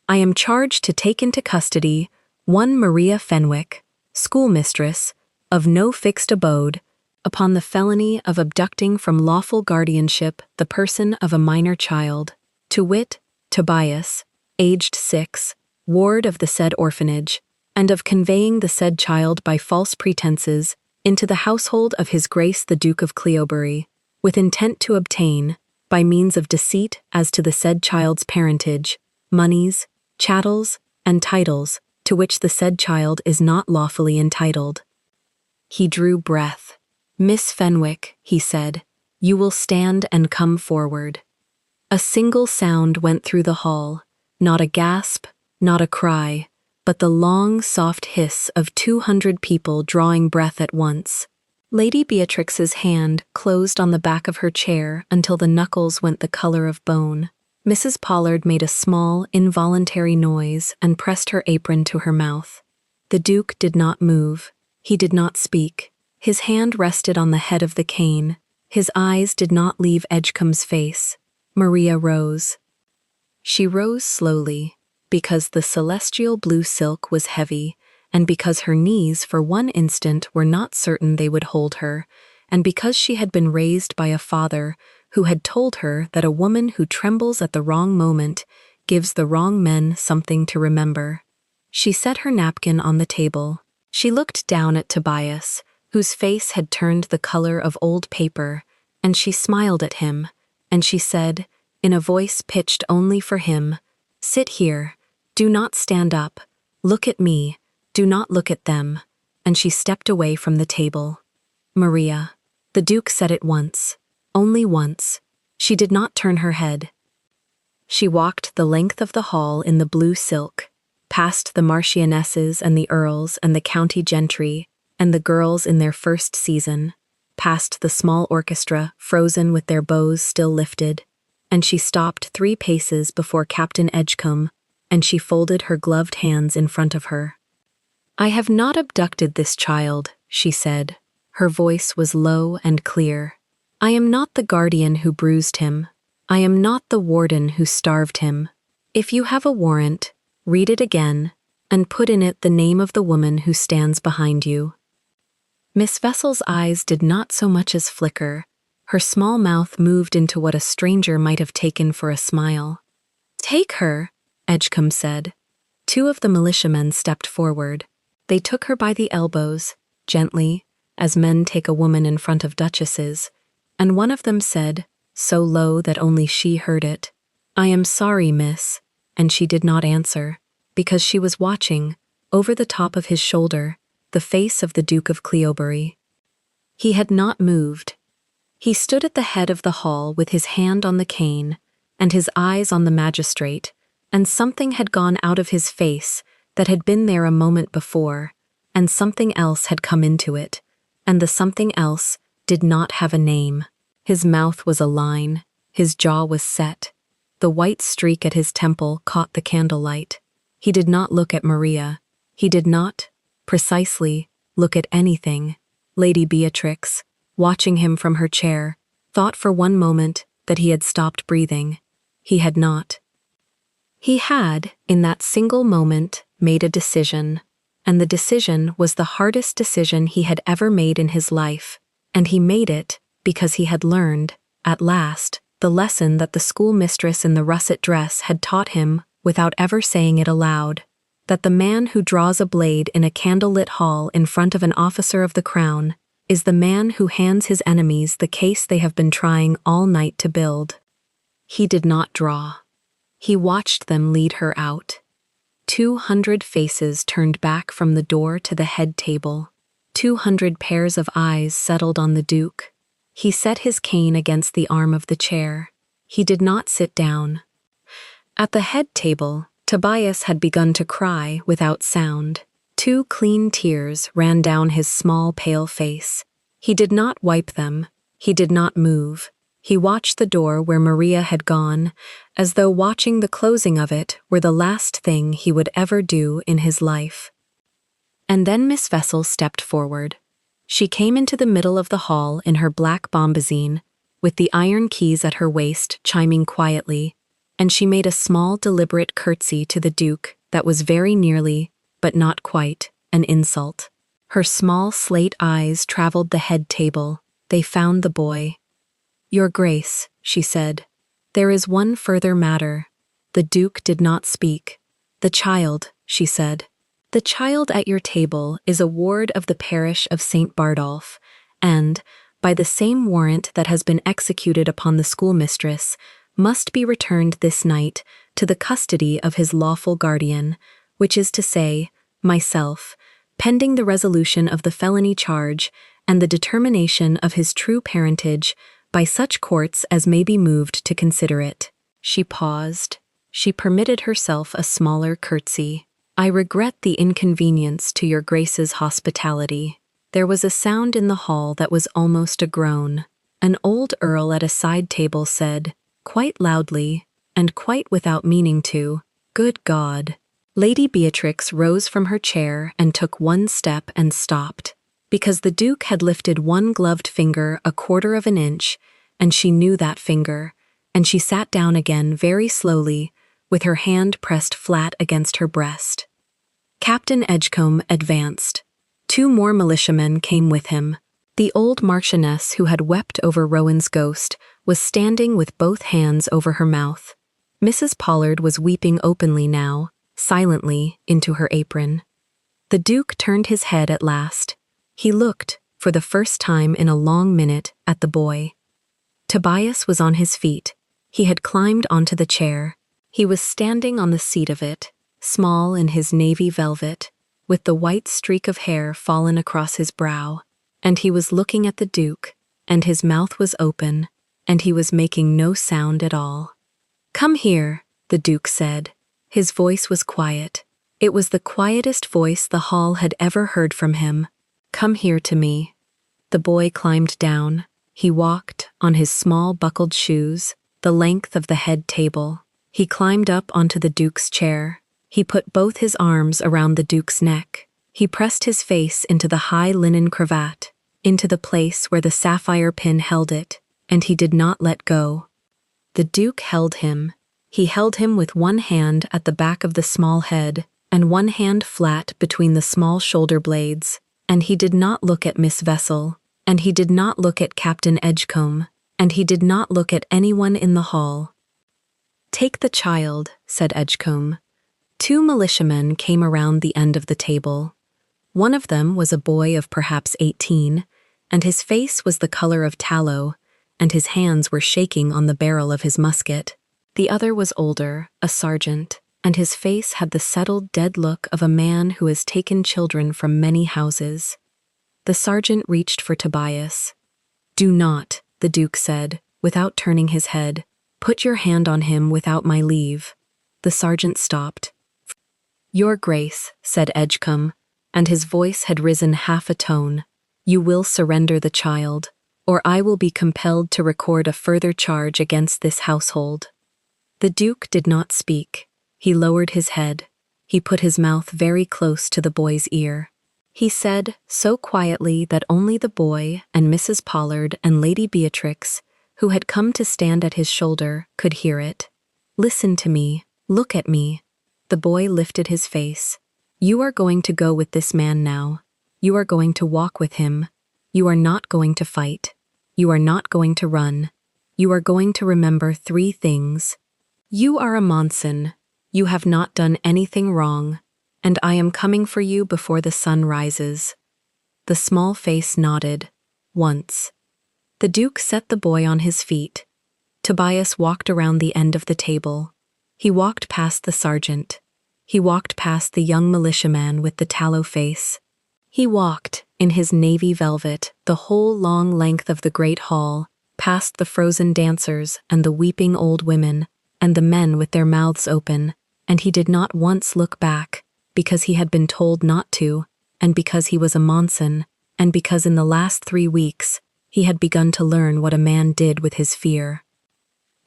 I am charged to take into custody one Maria Fenwick, schoolmistress, of no fixed abode, upon the felony of abducting from lawful guardianship the person of a minor child, to wit, Tobias, aged 6, ward of the said orphanage, and of conveying the said child by false pretenses into the household of his Grace the Duke of Cleobury, with intent to obtain, by means of deceit as to the said child's parentage, moneys, chattels, and titles to which the said child is not lawfully entitled." He drew breath. "Miss Fenwick," he said, "you will stand and come forward." A single sound went through the hall, not a gasp, not a cry, but the long, soft hiss of 200 people drawing breath at once. Lady Beatrix's hand closed on the back of her chair until the knuckles went the color of bone. Mrs. Pollard made a small, involuntary noise and pressed her apron to her mouth. The Duke did not move. He did not speak. His hand rested on the head of the cane. His eyes did not leave Edgecombe's face. Maria rose. She rose slowly, because the celestial blue silk was heavy, and because her knees for one instant were not certain they would hold her, and because she had been raised by a father who had told her that a woman who trembles at the wrong moment gives the wrong men something to remember. She set her napkin on the table. She looked down at Tobias, whose face had turned the color of old paper, and she smiled at him, and she said, in a voice pitched only for him, "Sit here. Do not stand up. Look at me. Do not look at them." And she stepped away from the table. "Maria." The Duke said it once. Only once. She did not turn her head. She walked the length of the hall in the blue silk, past the marchionesses and the earls and the county gentry and the girls in their first season, past the small orchestra frozen with their bows still lifted, and she stopped 3 paces before Captain Edgecombe, and she folded her gloved hands in front of her. "I have not abducted this child," she said. Her voice was low and clear. "I am not the guardian who bruised him. I am not the warden who starved him. If you have a warrant, read it again, and put in it the name of the woman who stands behind you." Miss Vessel's eyes did not so much as flicker. Her small mouth moved into what a stranger might have taken for a smile. "Take her," Edgecombe said. Two of the militiamen stepped forward. They took her by the elbows, gently, as men take a woman in front of duchesses, and one of them said, so low that only she heard it, "I am sorry, miss," and she did not answer, because she was watching, over the top of his shoulder, the face of the Duke of Cleobury. He had not moved. He stood at the head of the hall with his hand on the cane, and his eyes on the magistrate, and something had gone out of his face that had been there a moment before, and something else had come into it, and the something else did not have a name. His mouth was a line, his jaw was set. The white streak at his temple caught the candlelight. He did not look at Maria. He did not, precisely, look at anything. Lady Beatrix, watching him from her chair, thought for one moment that he had stopped breathing. He had not. He had, in that single moment, made a decision, and the decision was the hardest decision he had ever made in his life, and he made it because he had learned, at last, the lesson that the schoolmistress in the russet dress had taught him without ever saying it aloud, that the man who draws a blade in a candlelit hall in front of an officer of the crown is the man who hands his enemies the case they have been trying all night to build. He did not draw. He watched them lead her out. 200 faces turned back from the door to the head table. 200 pairs of eyes settled on the Duke. He set his cane against the arm of the chair. He did not sit down. At the head table, Tobias had begun to cry without sound. 2 clean tears ran down his small, pale face. He did not wipe them. He did not move. He watched the door where Maria had gone, as though watching the closing of it were the last thing he would ever do in his life. And then Miss Vessel stepped forward. She came into the middle of the hall in her black bombazine, with the iron keys at her waist chiming quietly, and she made a small, deliberate curtsy to the Duke that was very nearly, but not quite, an insult. Her small slate eyes traveled the head table. They found the boy. "Your Grace," she said, "there is one further matter." The Duke did not speak. "The child," she said. "The child at your table is a ward of the parish of St. Bardolph, and, by the same warrant that has been executed upon the schoolmistress, must be returned this night to the custody of his lawful guardian, which is to say, myself, pending the resolution of the felony charge and the determination of his true parentage by such courts as may be moved to consider it." She paused. She permitted herself a smaller curtsy. "I regret the inconvenience to your Grace's hospitality." There was a sound in the hall that was almost a groan. An old earl at a side table said, quite loudly, and quite without meaning to, "Good God." Lady Beatrix rose from her chair and took one step and stopped, because the Duke had lifted one gloved finger a quarter of an inch, and she knew that finger, and she sat down again very slowly, with her hand pressed flat against her breast. Captain Edgecombe advanced. 2 more militiamen came with him. The old Marchioness who had wept over Rowan's ghost was standing with both hands over her mouth. Mrs. Pollard was weeping openly now, silently, into her apron. The Duke turned his head at last. He looked, for the first time in a long minute, at the boy. Tobias was on his feet. He had climbed onto the chair. He was standing on the seat of it, small in his navy velvet, with the white streak of hair fallen across his brow, and he was looking at the Duke, and his mouth was open, and he was making no sound at all. "Come here," the Duke said. His voice was quiet. It was the quietest voice the hall had ever heard from him. "Come here to me." The boy climbed down. He walked, on his small buckled shoes, the length of the head table. He climbed up onto the Duke's chair. He put both his arms around the Duke's neck. He pressed his face into the high linen cravat, into the place where the sapphire pin held it, and he did not let go. The Duke held him. He held him with one hand at the back of the small head, and one hand flat between the small shoulder blades, and he did not look at Miss Vessel, and he did not look at Captain Edgecombe, and he did not look at anyone in the hall. "Take the child," said Edgecombe. Two militiamen came around the end of the table. One of them was a boy of perhaps 18, and his face was the color of tallow, and his hands were shaking on the barrel of his musket. The other was older, a sergeant, and his face had the settled, dead look of a man who has taken children from many houses. The sergeant reached for Tobias. "Do not," the Duke said, without turning his head. "Put your hand on him without my leave." The sergeant stopped. "Your Grace," said Edgecombe, and his voice had risen half a tone, "you will surrender the child, or I will be compelled to record a further charge against this household." The Duke did not speak. He lowered his head. He put his mouth very close to the boy's ear. He said, so quietly that only the boy and Mrs. Pollard and Lady Beatrix, who had come to stand at his shoulder, could hear it. "Listen to me. Look at me." The boy lifted his face. "You are going to go with this man now. You are going to walk with him. You are not going to fight. You are not going to run. You are going to remember 3 things. You are a Monson. You have not done anything wrong, and I am coming for you before the sun rises." The small face nodded. Once. The Duke set the boy on his feet. Tobias walked around the end of the table. He walked past the sergeant. He walked past the young militiaman with the tallow face. He walked, in his navy velvet, the whole long length of the great hall, past the frozen dancers and the weeping old women, and the men with their mouths open, and he did not once look back, because he had been told not to, and because he was a Monson, and because in the last 3 weeks he had begun to learn what a man did with his fear.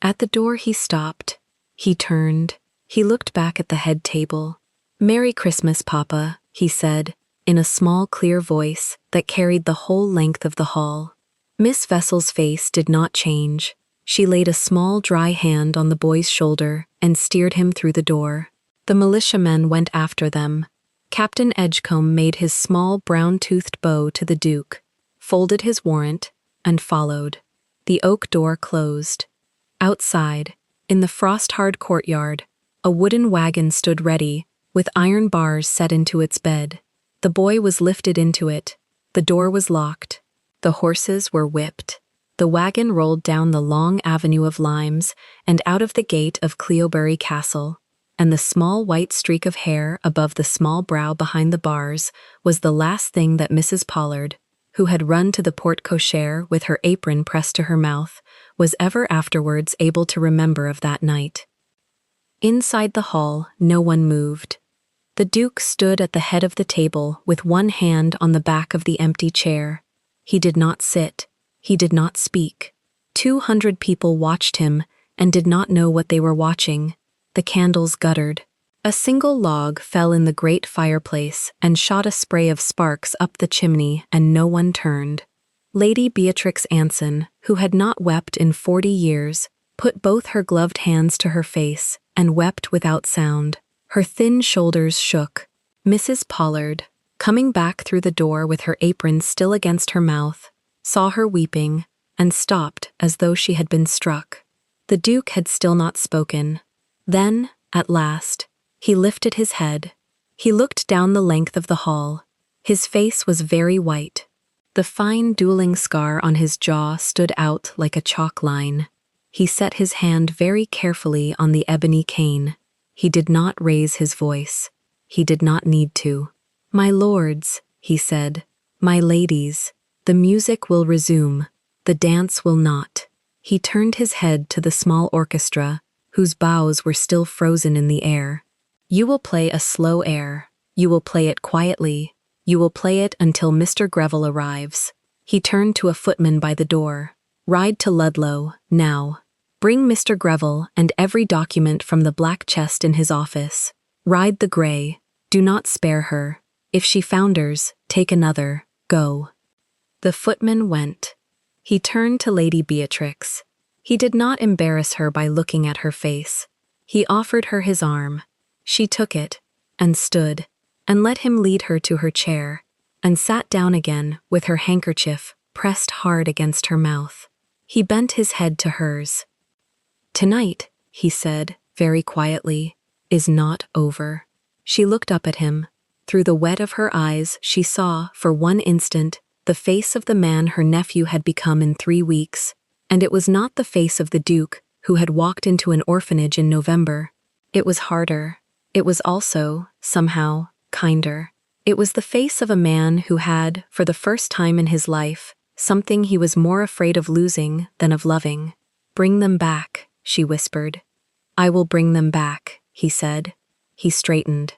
At the door he stopped. He turned. He looked back at the head table. "Merry Christmas, Papa," he said, in a small, clear voice that carried the whole length of the hall. Miss Vessel's face did not change. She laid a small, dry hand on the boy's shoulder and steered him through the door. The militiamen went after them. Captain Edgecombe made his small, brown-toothed bow to the Duke, folded his warrant, and followed. The oak door closed. Outside, in the frost-hard courtyard, a wooden wagon stood ready, with iron bars set into its bed. The boy was lifted into it. The door was locked. The horses were whipped. The wagon rolled down the long avenue of limes and out of the gate of Cleobury Castle, and the small white streak of hair above the small brow behind the bars was the last thing that Mrs. Pollard, who had run to the porte-cochere with her apron pressed to her mouth, was ever afterwards able to remember of that night. Inside the hall, no one moved. The Duke stood at the head of the table with one hand on the back of the empty chair. He did not sit. He did not speak. 200 people watched him and did not know what they were watching. The candles guttered. A single log fell in the great fireplace and shot a spray of sparks up the chimney, and no one turned. Lady Beatrix Anson, who had not wept in 40 years, put both her gloved hands to her face and wept without sound. Her thin shoulders shook. Mrs. Pollard, coming back through the door with her apron still against her mouth, saw her weeping, and stopped as though she had been struck. The Duke had still not spoken. Then, at last, he lifted his head. He looked down the length of the hall. His face was very white. The fine dueling scar on his jaw stood out like a chalk line. He set his hand very carefully on the ebony cane. He did not raise his voice. He did not need to. "My lords," he said, "my ladies, the music will resume. The dance will not." He turned his head to the small orchestra, whose boughs were still frozen in the air. "You will play a slow air. You will play it quietly. You will play it until Mr. Greville arrives." He turned to a footman by the door. "Ride to Ludlow, now. Bring Mr. Greville and every document from the black chest in his office. Ride the grey. Do not spare her. If she founders, take another. Go." The footman went. He turned to Lady Beatrix. He did not embarrass her by looking at her face. He offered her his arm. She took it, and stood, and let him lead her to her chair, and sat down again with her handkerchief pressed hard against her mouth. He bent his head to hers. "Tonight," he said, very quietly, is not over. She looked up at him. Through the wet of her eyes, she saw, for one instant, the face of the man her nephew had become in 3 weeks, and it was not the face of the Duke, who had walked into an orphanage in November. It was harder. It was also, somehow, kinder. It was the face of a man who had, for the first time in his life, something he was more afraid of losing than of loving. "Bring them back," she whispered. "I will bring them back," he said. He straightened.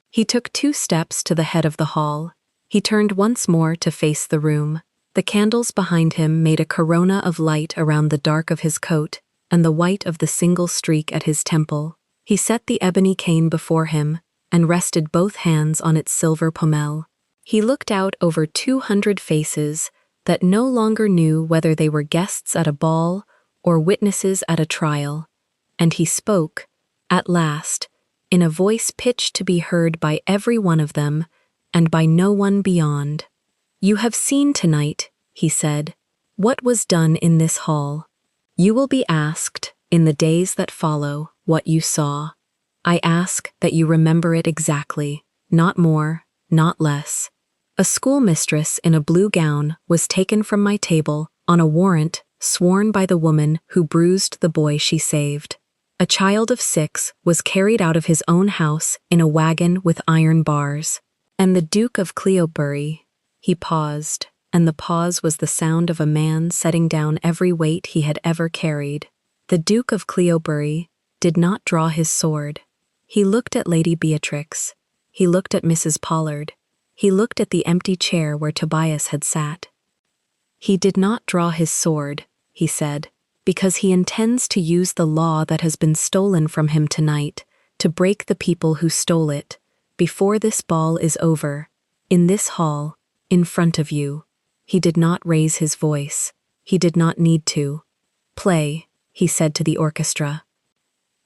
He took 2 steps to the head of the hall. He turned once more to face the room. The candles behind him made a corona of light around the dark of his coat and the white of the single streak at his temple. He set the ebony cane before him and rested both hands on its silver pommel. He looked out over 200 faces that no longer knew whether they were guests at a ball or witnesses at a trial, and he spoke, at last, in a voice pitched to be heard by every one of them and by no one beyond. "You have seen tonight," he said, "what was done in this hall. You will be asked, in the days that follow, what you saw. I ask that you remember it exactly, not more, not less. A schoolmistress in a blue gown was taken from my table on a warrant sworn by the woman who bruised the boy she saved. A child of 6 was carried out of his own house in a wagon with iron bars. And the Duke of Cleobury," he paused, and the pause was the sound of a man setting down every weight he had ever carried. "The Duke of Cleobury did not draw his sword. He looked at Lady Beatrix. He looked at Mrs. Pollard. He looked at the empty chair where Tobias had sat. He did not draw his sword," he said, "because he intends to use the law that has been stolen from him tonight to break the people who stole it, before this ball is over, in this hall, in front of you." He did not raise his voice. He did not need to. "Play," he said to the orchestra.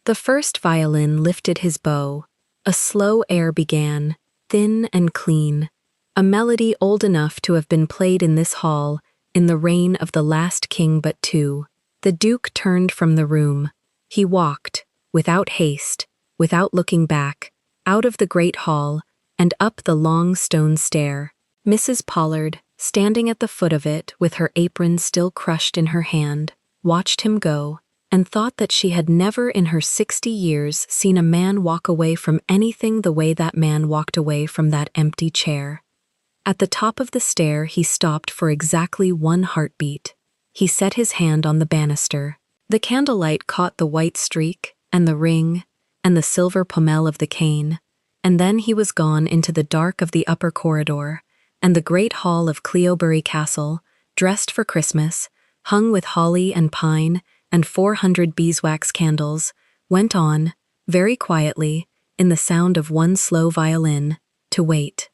The first violin lifted his bow. A slow air began, thin and clean, a melody old enough to have been played in this hall in the reign of the last king but 2. The Duke turned from the room. He walked, without haste, without looking back, out of the great hall and up the long stone stair. Mrs. Pollard, standing at the foot of it with her apron still crushed in her hand, watched him go and thought that she had never in her 60 years seen a man walk away from anything the way that man walked away from that empty chair. At the top of the stair he stopped for exactly 1 heartbeat. He set his hand on the banister. The candlelight caught the white streak and the ring and the silver pommel of the cane, and then he was gone into the dark of the upper corridor, and the great hall of Cleobury Castle, dressed for Christmas, hung with holly and pine and 400 beeswax candles, went on, very quietly, in the sound of 1 slow violin, to wait.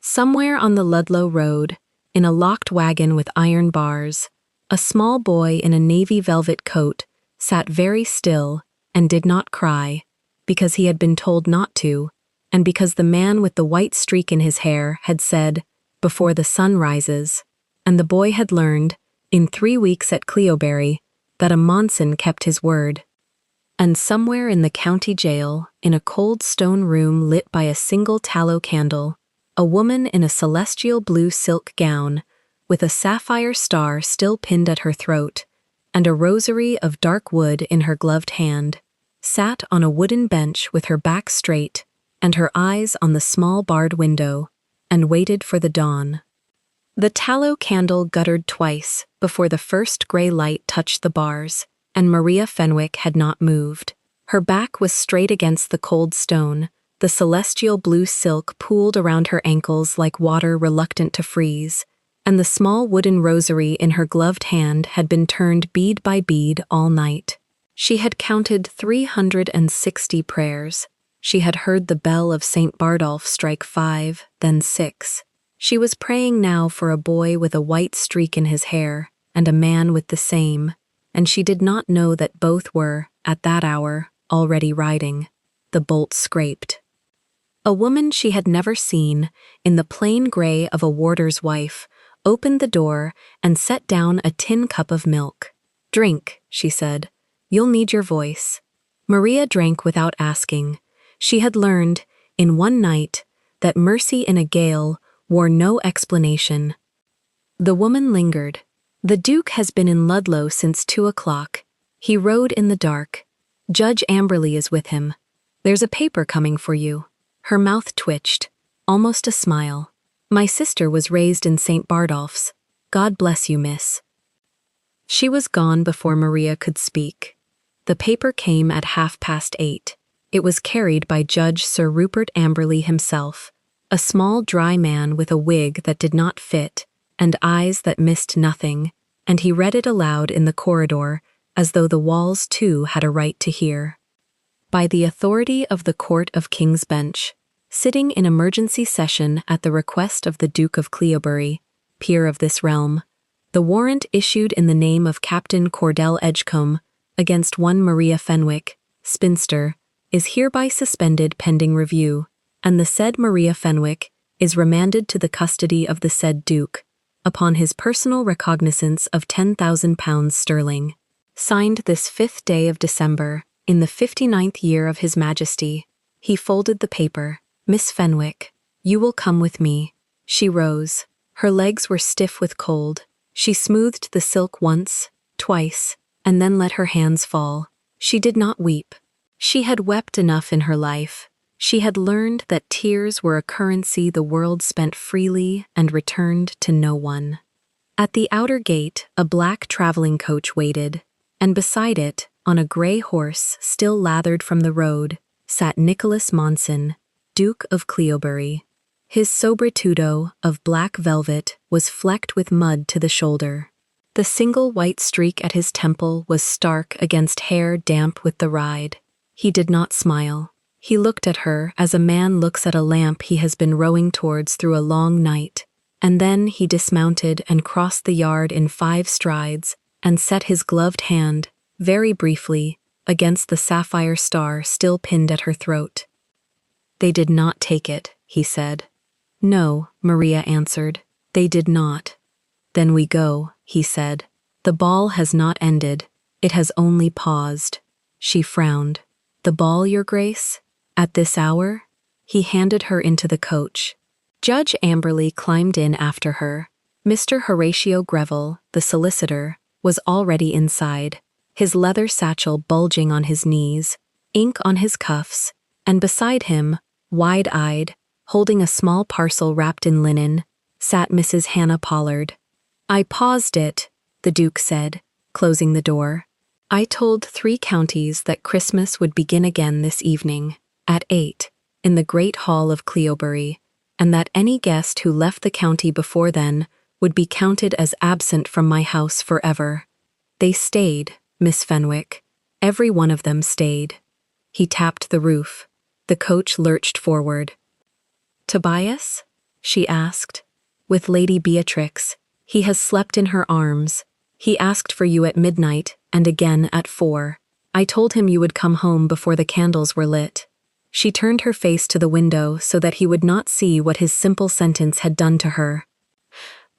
Somewhere on the Ludlow Road, in a locked wagon with iron bars, a small boy in a navy velvet coat sat very still and did not cry, because he had been told not to, and because the man with the white streak in his hair had said, "Before the sun rises," and the boy had learned, in 3 weeks at Cleobury, that a Monson kept his word. And somewhere in the county jail, in a cold stone room lit by a single tallow candle, a woman in a celestial blue silk gown, with a sapphire star still pinned at her throat, and a rosary of dark wood in her gloved hand, sat on a wooden bench with her back straight and her eyes on the small barred window, and waited for the dawn. The tallow candle guttered twice before the first gray light touched the bars, and Maria Fenwick had not moved. Her back was straight against the cold stone, the celestial blue silk pooled around her ankles like water reluctant to freeze, and the small wooden rosary in her gloved hand had been turned bead by bead all night. She had counted 360 prayers. She had heard the bell of St. Bardolph strike 5, then 6. She was praying now for a boy with a white streak in his hair and a man with the same, and she did not know that both were, at that hour, already riding. The bolt scraped. A woman she had never seen, in the plain gray of a warder's wife, opened the door and set down a tin cup of milk. "Drink," she said. "You'll need your voice." Maria drank without asking. She had learned, in one night, that mercy in a gale wore no explanation. The woman lingered. The Duke has been in Ludlow since 2 o'clock. He rode in the dark. Judge Amberley is with him. There's a paper coming for you. Her mouth twitched, almost a smile. My sister was raised in St. Bardolph's. God bless you, miss. She was gone before Maria could speak. The paper came at 8:30. It was carried by Judge Sir Rupert Amberley himself, a small dry man with a wig that did not fit and eyes that missed nothing, and he read it aloud in the corridor as though the walls too had a right to hear. By the authority of the Court of King's Bench, sitting in emergency session at the request of the Duke of Cleobury, peer of this realm, the warrant issued in the name of Captain Cordell Edgecombe against one Maria Fenwick, spinster, is hereby suspended pending review, and the said Maria Fenwick is remanded to the custody of the said Duke, upon his personal recognizance of £10,000 sterling. Signed this 5th day of December, in the 59th year of His Majesty. He folded the paper. Miss Fenwick, you will come with me. She rose. Her legs were stiff with cold. She smoothed the silk once, twice, and then let her hands fall. She did not weep. She had wept enough in her life. She had learned that tears were a currency the world spent freely and returned to no one. At the outer gate, a black traveling coach waited, and beside it, on a grey horse still lathered from the road, sat Nicholas Monson, Duke of Cleobury. His sobritudo of black velvet was flecked with mud to the shoulder. The single white streak at his temple was stark against hair damp with the ride. He did not smile. He looked at her as a man looks at a lamp he has been rowing towards through a long night, and then he dismounted and crossed the yard in 5 strides, and set his gloved hand, very briefly, against the sapphire star still pinned at her throat. They did not take it, he said. No, Maria answered. They did not. Then we go, he said. The ball has not ended. It has only paused. She frowned. The ball, Your Grace? At this hour? He handed her into the coach. Judge Amberley climbed in after her. Mr. Horatio Greville, the solicitor, was already inside, his leather satchel bulging on his knees, ink on his cuffs, and beside him, wide-eyed, holding a small parcel wrapped in linen, sat Mrs. Hannah Pollard. I paused it, the Duke said, closing the door. I told 3 counties that Christmas would begin again this evening, at 8, in the great hall of Cleobury, and that any guest who left the county before then would be counted as absent from my house forever. They stayed, Miss Fenwick. Every one of them stayed. He tapped the roof. The coach lurched forward. Tobias? She asked. With Lady Beatrix. He has slept in her arms. He asked for you at midnight, and again at 4. I told him you would come home before the candles were lit. She turned her face to the window so that he would not see what his simple sentence had done to her.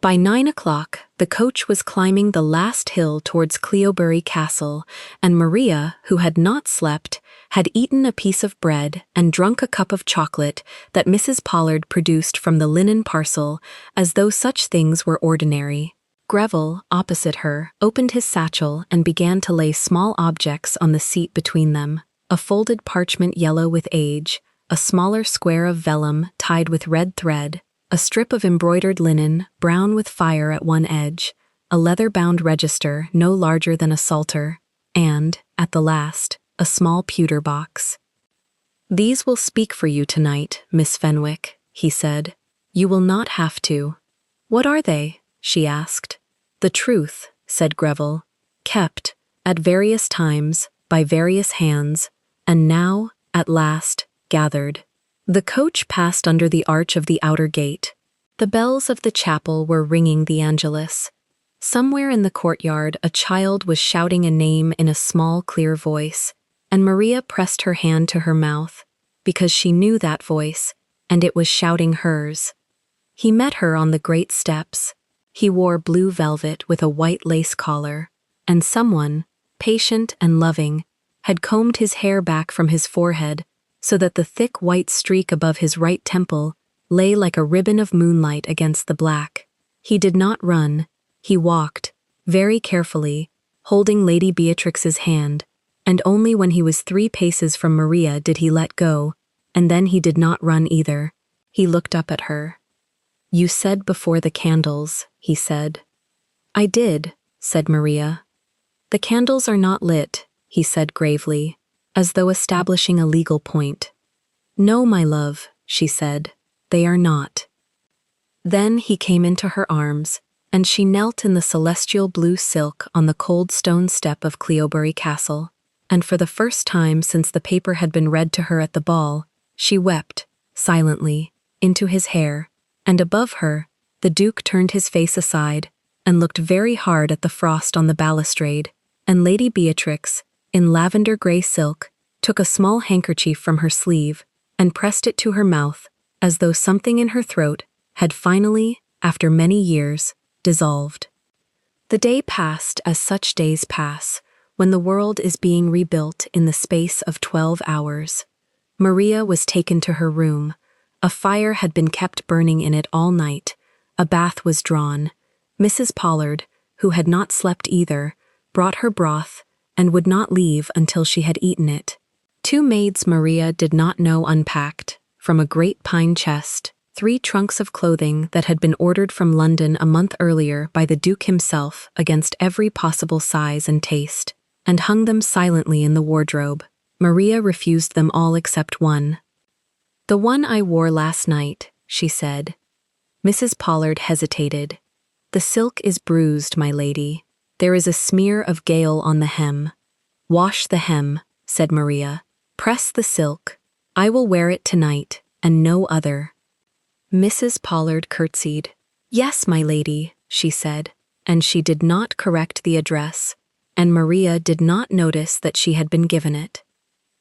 By 9 o'clock, the coach was climbing the last hill towards Cleobury Castle, and Maria, who had not slept, had eaten a piece of bread and drunk a cup of chocolate that Mrs. Pollard produced from the linen parcel, as though such things were ordinary. Greville, opposite her, opened his satchel and began to lay small objects on the seat between them. A folded parchment yellow with age, a smaller square of vellum tied with red thread, a strip of embroidered linen, brown with fire at one edge, a leather-bound register no larger than a psalter, and, at the last, a small pewter box. These will speak for you tonight, Miss Fenwick, he said. You will not have to. What are they? She asked. The truth, said Greville, kept, at various times, by various hands, and now, at last, gathered. The coach passed under the arch of the outer gate. The bells of the chapel were ringing the Angelus. Somewhere in the courtyard a child was shouting a name in a small, clear voice, and Maria pressed her hand to her mouth, because she knew that voice, and it was shouting hers. He met her on the great steps. He wore blue velvet with a white lace collar, and someone, patient and loving, had combed his hair back from his forehead so that the thick white streak above his right temple lay like a ribbon of moonlight against the black. He did not run, he walked, very carefully, holding Lady Beatrix's hand, and only when he was 3 paces from Maria did he let go, and then he did not run either. He looked up at her. "You said before the candles," he said. "I did," said Maria. "The candles are not lit," he said gravely, as though establishing a legal point. "No, my love," she said, "they are not." Then he came into her arms, and she knelt in the celestial blue silk on the cold stone step of Cleobury Castle, and for the first time since the paper had been read to her at the ball, she wept, silently, into his hair, and above her, the Duke turned his face aside and looked very hard at the frost on the balustrade, and Lady Beatrix, in lavender grey silk, took a small handkerchief from her sleeve and pressed it to her mouth, as though something in her throat had finally, after many years, dissolved. The day passed as such days pass, when the world is being rebuilt in the space of 12 hours. Maria was taken to her room. A fire had been kept burning in it all night. A bath was drawn. Mrs. Pollard, who had not slept either, brought her broth and would not leave until she had eaten it. 2 maids Maria did not know unpacked, from a great pine chest, 3 trunks of clothing that had been ordered from London a month earlier by the Duke himself against every possible size and taste, and hung them silently in the wardrobe. Maria refused them all except one. "The one I wore last night," she said. Mrs. Pollard hesitated. "The silk is bruised, my lady. There is a smear of gale on the hem." "Wash the hem," said Maria. "Press the silk. I will wear it tonight, and no other." Mrs. Pollard curtsied. "Yes, my lady," she said, and she did not correct the address, and Maria did not notice that she had been given it.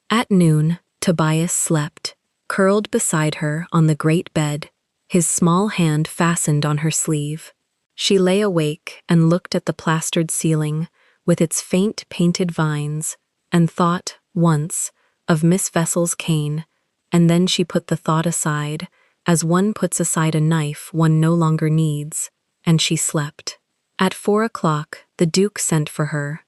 At noon, Tobias slept, curled beside her on the great bed, his small hand fastened on her sleeve. She lay awake and looked at the plastered ceiling, with its faint painted vines, and thought, once, of Miss Vessel's cane, and then she put the thought aside, as one puts aside a knife one no longer needs, and she slept. At 4 o'clock, the Duke sent for her.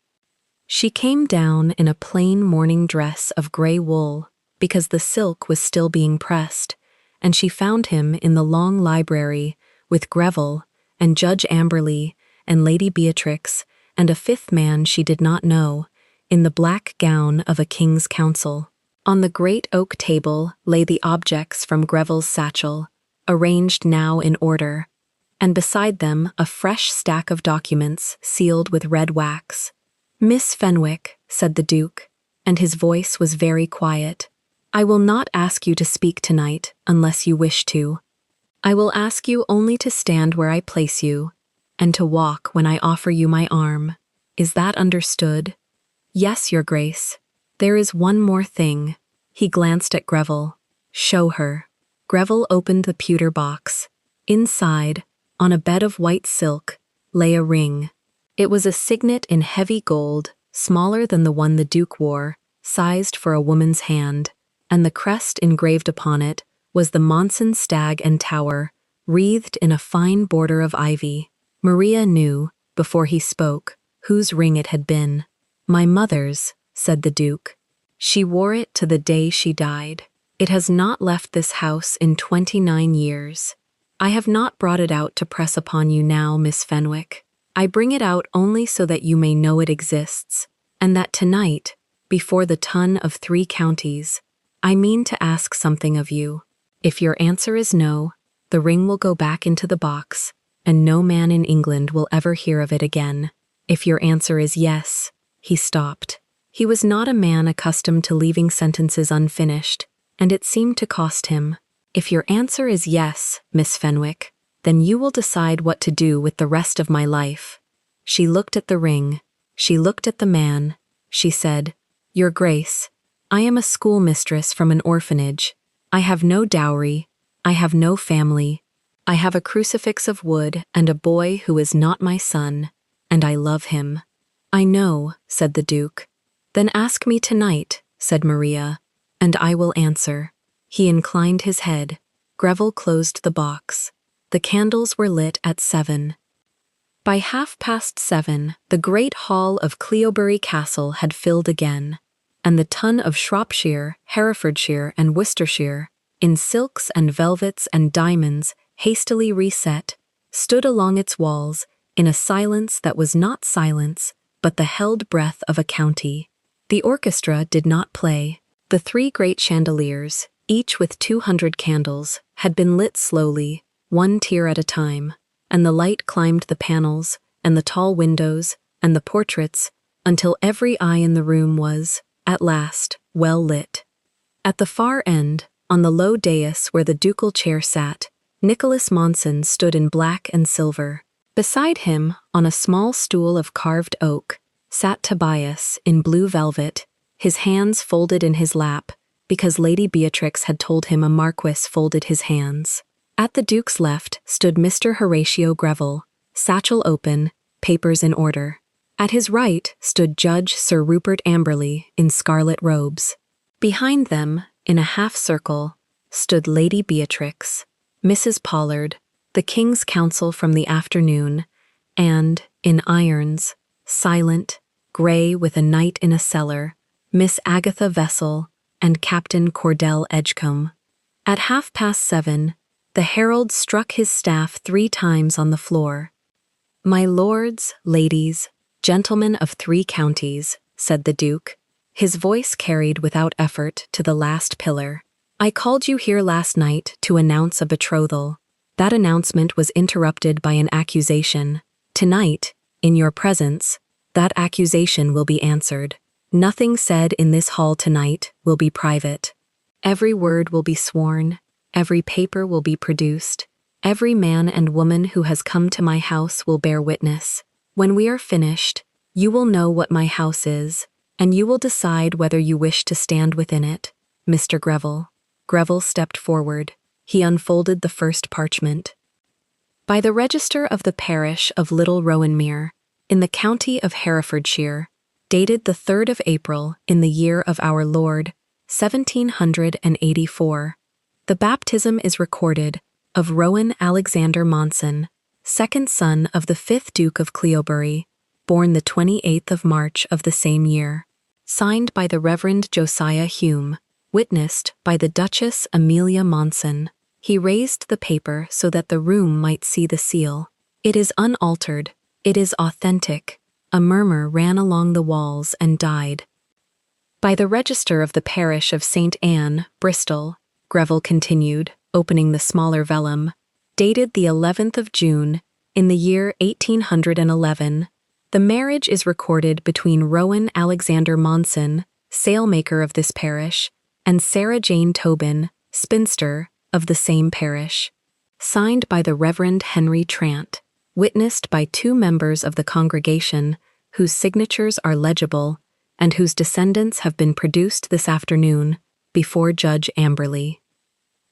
She came down in a plain morning dress of grey wool, because the silk was still being pressed, and she found him in the long library with Greville and Judge Amberley and Lady Beatrix and a 5th man she did not know, in the black gown of a king's counsel. On the great oak table lay the objects from Greville's satchel, arranged now in order, and beside them a fresh stack of documents sealed with red wax. "Miss Fenwick," said the Duke, and his voice was very quiet, "I will not ask you to speak tonight unless you wish to. I will ask you only to stand where I place you, and to walk when I offer you my arm. Is that understood?" "Yes, Your Grace. There is one more thing." He glanced at Greville. "Show her." Greville opened the pewter box. Inside, on a bed of white silk, lay a ring. It was a signet in heavy gold, smaller than the one the Duke wore, sized for a woman's hand, and the crest engraved upon it was the Monson stag and tower, wreathed in a fine border of ivy. Maria knew, before he spoke, whose ring it had been. "My mother's," said the Duke. "She wore it to the day she died. It has not left this house in 29 years. I have not brought it out to press upon you now, Miss Fenwick. I bring it out only so that you may know it exists, and that tonight, before the ton of 3 counties, I mean to ask something of you. If your answer is no, the ring will go back into the box, and no man in England will ever hear of it again. If your answer is yes—" He stopped. He was not a man accustomed to leaving sentences unfinished, and it seemed to cost him. "If your answer is yes, Miss Fenwick, then you will decide what to do with the rest of my life." She looked at the ring. She looked at the man. She said, "Your Grace, I am a schoolmistress from an orphanage. I have no dowry. I have no family. I have a crucifix of wood and a boy who is not my son, and I love him." "I know," said the Duke. "Then ask me tonight," said Maria, "and I will answer." He inclined his head. Greville closed the box. The candles were lit at 7. By 7:30, the great hall of Cleobury Castle had filled again, and the ton of Shropshire, Herefordshire, and Worcestershire, in silks and velvets and diamonds, hastily reset, stood along its walls in a silence that was not silence, but the held breath of a county. The orchestra did not play. The 3 great chandeliers, each with 200 candles, had been lit slowly, one tier at a time, and the light climbed the panels, and the tall windows, and the portraits, until every eye in the room was, at last, well lit. At the far end, on the low dais where the ducal chair sat, Nicholas Monson stood in black and silver. Beside him, on a small stool of carved oak, sat Tobias in blue velvet, his hands folded in his lap, because Lady Beatrix had told him a marquis folded his hands. At the Duke's left stood Mr. Horatio Greville, satchel open, papers in order. At his right stood Judge Sir Rupert Amberley in scarlet robes. Behind them, in a half-circle, stood Lady Beatrix, Mrs. Pollard, the King's Counsel from the afternoon, and, in irons, silent, grey with a night in a cellar, Miss Agatha Vessel and Captain Cordell Edgecombe. At 7:30, the herald struck his staff 3 times on the floor. "My lords, ladies, gentlemen of 3 counties," said the Duke, his voice carried without effort to the last pillar. "I called you here last night to announce a betrothal. That announcement was interrupted by an accusation. Tonight, in your presence, that accusation will be answered. Nothing said in this hall tonight will be private. Every word will be sworn. Every paper will be produced. Every man and woman who has come to my house will bear witness. When we are finished, you will know what my house is, and you will decide whether you wish to stand within it. Mr. Greville." Greville stepped forward. He unfolded the first parchment. "By the register of the parish of Little Rowanmere, in the county of Herefordshire, dated the 3rd of April in the year of our Lord, 1784, the baptism is recorded of Rowan Alexander Monson, 2nd son of the 5th Duke of Cleobury, born the 28th of March of the same year. Signed by the Reverend Josiah Hume, witnessed by the Duchess Amelia Monson." He raised the paper so that the room might see the seal. "It is unaltered. It is authentic." A murmur ran along the walls and died. "By the register of the parish of St. Anne, Bristol," Greville continued, opening the smaller vellum, "dated the 11th of June, in the year 1811, the marriage is recorded between Rowan Alexander Monson, sailmaker of this parish, and Sarah Jane Tobin, spinster, of the same parish. Signed by the Reverend Henry Trant, witnessed by 2 members of the congregation, whose signatures are legible, and whose descendants have been produced this afternoon, before Judge Amberley."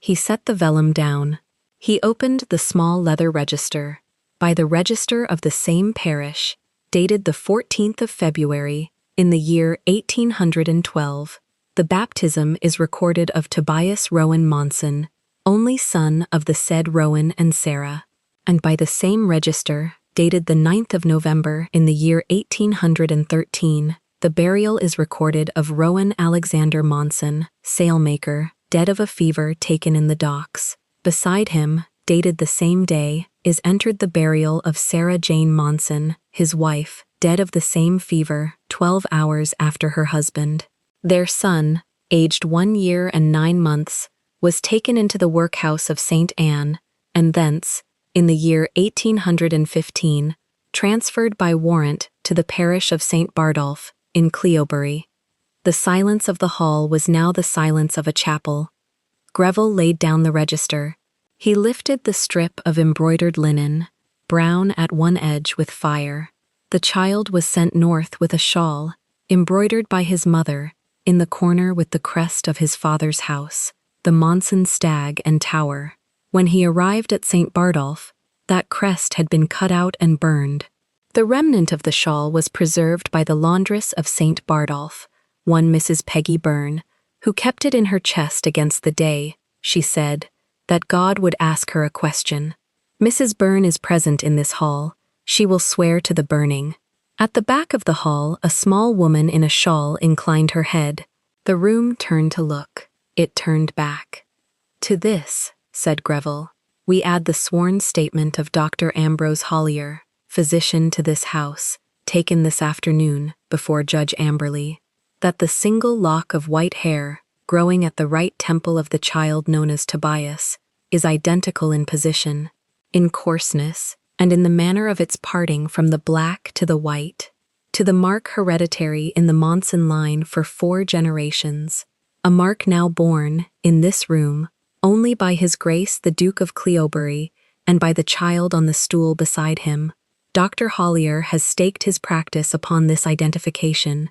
He set the vellum down. He opened the small leather register. "By the register of the same parish, dated the 14th of February, in the year 1812, the baptism is recorded of Tobias Rowan Monson, only son of the said Rowan and Sarah. And by the same register, dated the 9th of November in the year 1813, the burial is recorded of Rowan Alexander Monson, sailmaker, dead of a fever taken in the docks. Beside him, dated the same day, is entered the burial of Sarah Jane Monson, his wife, dead of the same fever, 12 hours after her husband. Their son, aged 1 year and 9 months, was taken into the workhouse of St. Anne, and thence, in the year 1815, transferred by warrant to the parish of St. Bardolph, in Cleobury. The silence of the hall was now the silence of a chapel. Greville laid down the register. He lifted the strip of embroidered linen, brown at one edge with fire. The child was sent north with a shawl, embroidered by his mother, in the corner with the crest of his father's house, the Monson stag and tower. When he arrived at St. Bardolph, that crest had been cut out and burned. The remnant of the shawl was preserved by the laundress of St. Bardolph, one Mrs. Peggy Byrne, who kept it in her chest against the day, she said, that God would ask her a question. Mrs. Byrne is present in this hall. She will swear to the burning. At the back of the hall, a small woman in a shawl inclined her head. The room turned to look. It turned back. To this, said Greville, we add the sworn statement of Dr. Ambrose Hollier, physician to this house, taken this afternoon before Judge Amberley, that the single lock of white hair growing at the right temple of the child known as Tobias is identical in position, in coarseness, and in the manner of its parting from the black to the white, to the mark hereditary in the Monson line for 4 generations, a mark now borne, in this room, only by His Grace the Duke of Cleobury and by the child on the stool beside him. Dr. Hollier has staked his practice upon this identification.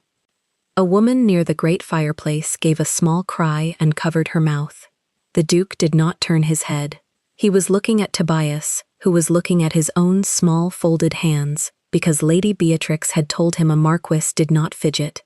A woman near the great fireplace gave a small cry and covered her mouth. The Duke did not turn his head. He was looking at Tobias, who was looking at his own small folded hands, because Lady Beatrix had told him a marquis did not fidget.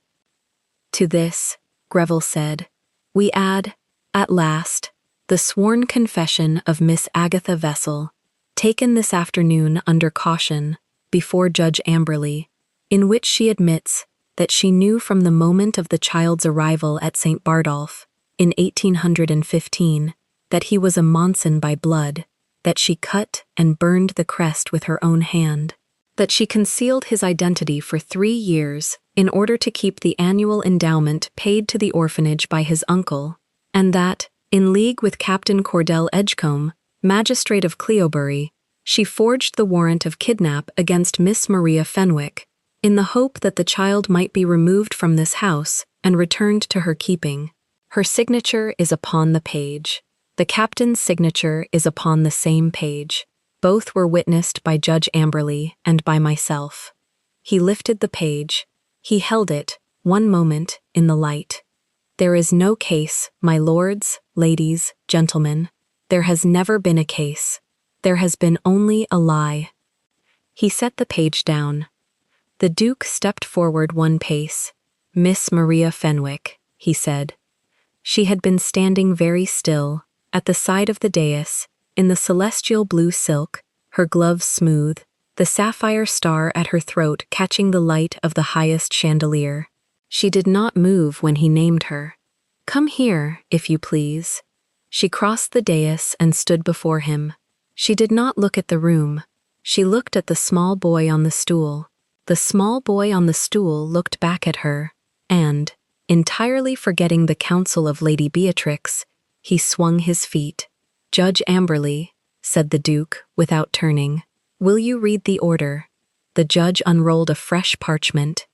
To this, Greville said, we add, at last, the sworn confession of Miss Agatha Vessel, taken this afternoon under caution, before Judge Amberley, in which she admits that she knew from the moment of the child's arrival at St. Bardolph, in 1815, that he was a Monson by blood, that she cut and burned the crest with her own hand, that she concealed his identity for 3 years in order to keep the annual endowment paid to the orphanage by his uncle, and that, in league with Captain Cordell Edgecombe, magistrate of Cleobury, she forged the warrant of kidnap against Miss Maria Fenwick, in the hope that the child might be removed from this house and returned to her keeping. Her signature is upon the page. The captain's signature is upon the same page. Both were witnessed by Judge Amberley and by myself. He lifted the page. He held it, one moment, in the light. There is no case, my lords, ladies, gentlemen. There has never been a case. There has been only a lie. He set the page down. The Duke stepped forward 1 pace. Miss Maria Fenwick, he said. She had been standing very still, at the side of the dais, in the celestial blue silk, her gloves smooth, the sapphire star at her throat catching the light of the highest chandelier. She did not move when he named her. Come here, if you please. She crossed the dais and stood before him. She did not look at the room. She looked at the small boy on the stool. The small boy on the stool looked back at her, and, entirely forgetting the counsel of Lady Beatrix, he swung his feet. Judge Amberley, said the Duke, without turning, will you read the order? The judge unrolled a fresh parchment.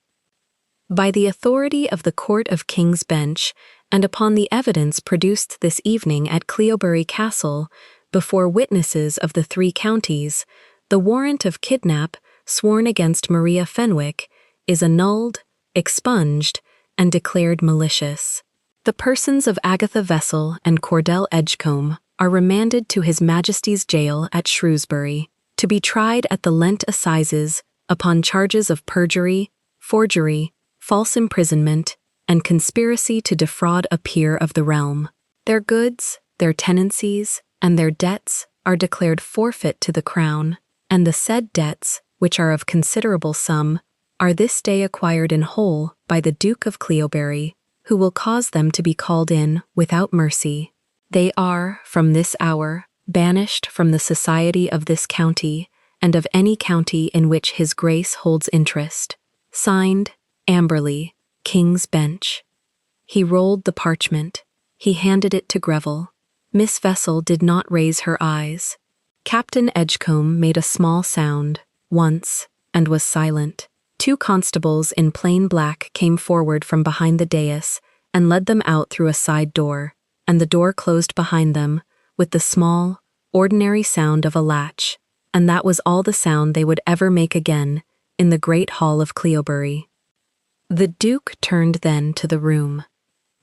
By the authority of the Court of King's Bench, and upon the evidence produced this evening at Cleobury Castle, before witnesses of the 3 counties, the warrant of kidnap sworn against Maria Fenwick is annulled, expunged, and declared malicious. The persons of Agatha Vessel and Cordell Edgecombe are remanded to His Majesty's jail at Shrewsbury, to be tried at the Lent Assizes upon charges of perjury, forgery, false imprisonment, and conspiracy to defraud a peer of the realm. Their goods, their tenancies, and their debts are declared forfeit to the Crown, and the said debts, which are of considerable sum, are this day acquired in whole by the Duke of Cleobury, who will cause them to be called in without mercy. They are, from this hour, banished from the society of this county, and of any county in which His Grace holds interest. Signed, Amberley, King's Bench. He rolled the parchment. He handed it to Greville. Miss Vessel did not raise her eyes. Captain Edgecombe made a small sound, once, and was silent. 2 constables in plain black came forward from behind the dais and led them out through a side door, and the door closed behind them with the small, ordinary sound of a latch, and that was all the sound they would ever make again in the great hall of Cleobury. The Duke turned then to the room.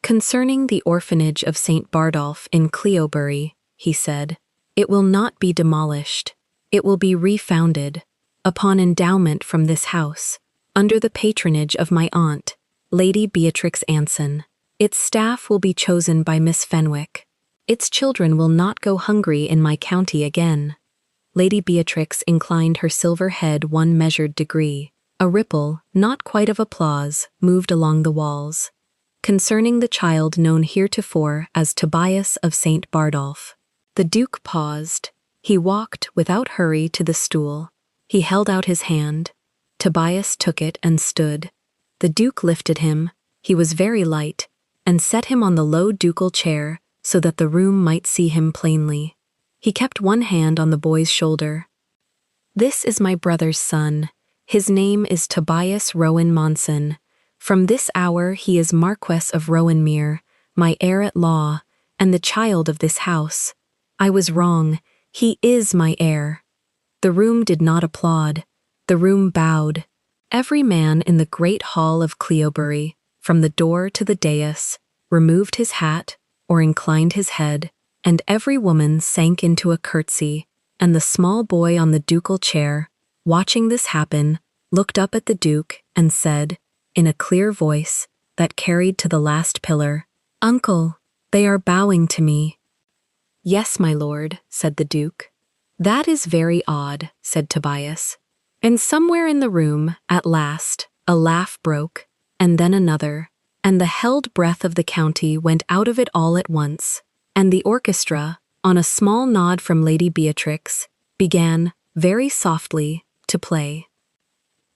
Concerning the orphanage of St. Bardolph in Cleobury, he said, it will not be demolished. It will be refounded. upon endowment from this house, under the patronage of my aunt, Lady Beatrix Anson. Its staff will be chosen by Miss Fenwick. Its children will not go hungry in my county again." Lady Beatrix inclined her silver head one measured degree. A ripple, not quite of applause, moved along the walls. "Concerning the child known heretofore as Tobias of St. Bardolph." The Duke paused. He walked without hurry to the stool. He held out his hand. Tobias took it and stood. The Duke lifted him, he was very light, and set him on the low ducal chair so that the room might see him plainly. He kept one hand on the boy's shoulder. "This is my brother's son. His name is Tobias Rowan Monson. From this hour he is Marquess of Rowanmere, my heir at law, and the child of this house. I was wrong. He is my heir." The room did not applaud. The room bowed. Every man in the great hall of Cleobury, from the door to the dais, removed his hat or inclined his head, and every woman sank into a curtsy, and the small boy on the ducal chair, watching this happen, looked up at the Duke and said, in a clear voice that carried to the last pillar, "Uncle, they are bowing to me." "Yes, my lord," said the Duke. "That is very odd," said Tobias. And somewhere in the room, at last, a laugh broke, and then another, and the held breath of the county went out of it all at once, and the orchestra, on a small nod from Lady Beatrix, began, very softly, to play.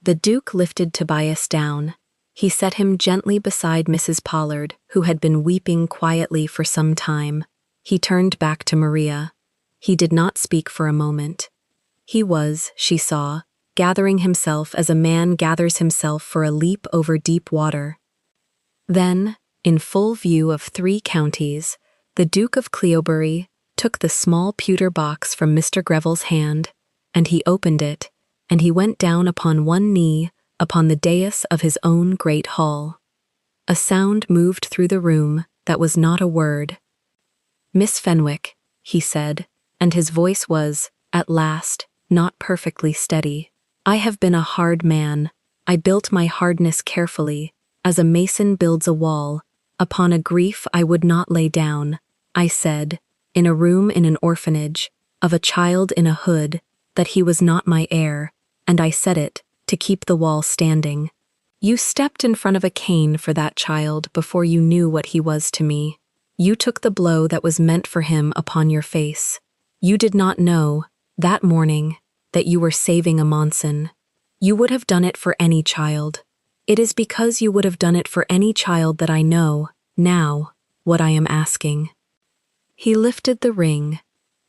The Duke lifted Tobias down. He set him gently beside Mrs. Pollard, who had been weeping quietly for some time. He turned back to Maria. He did not speak for a moment. He was, she saw, gathering himself as a man gathers himself for a leap over deep water. Then, in full view of 3 counties, the Duke of Cleobury took the small pewter box from Mr. Greville's hand, and he opened it, and he went down upon one knee upon the dais of his own great hall. A sound moved through the room that was not a word. "Miss Fenwick," he said, and his voice was, at last, not perfectly steady. "I have been a hard man. I built my hardness carefully, as a mason builds a wall, upon a grief I would not lay down. I said, in a room in an orphanage, of a child in a hood, that he was not my heir, and I said it, to keep the wall standing. You stepped in front of a cane for that child before you knew what he was to me. You took the blow that was meant for him upon your face. You did not know, that morning, that you were saving a Monson. You would have done it for any child. It is because you would have done it for any child that I know, now, what I am asking." He lifted the ring.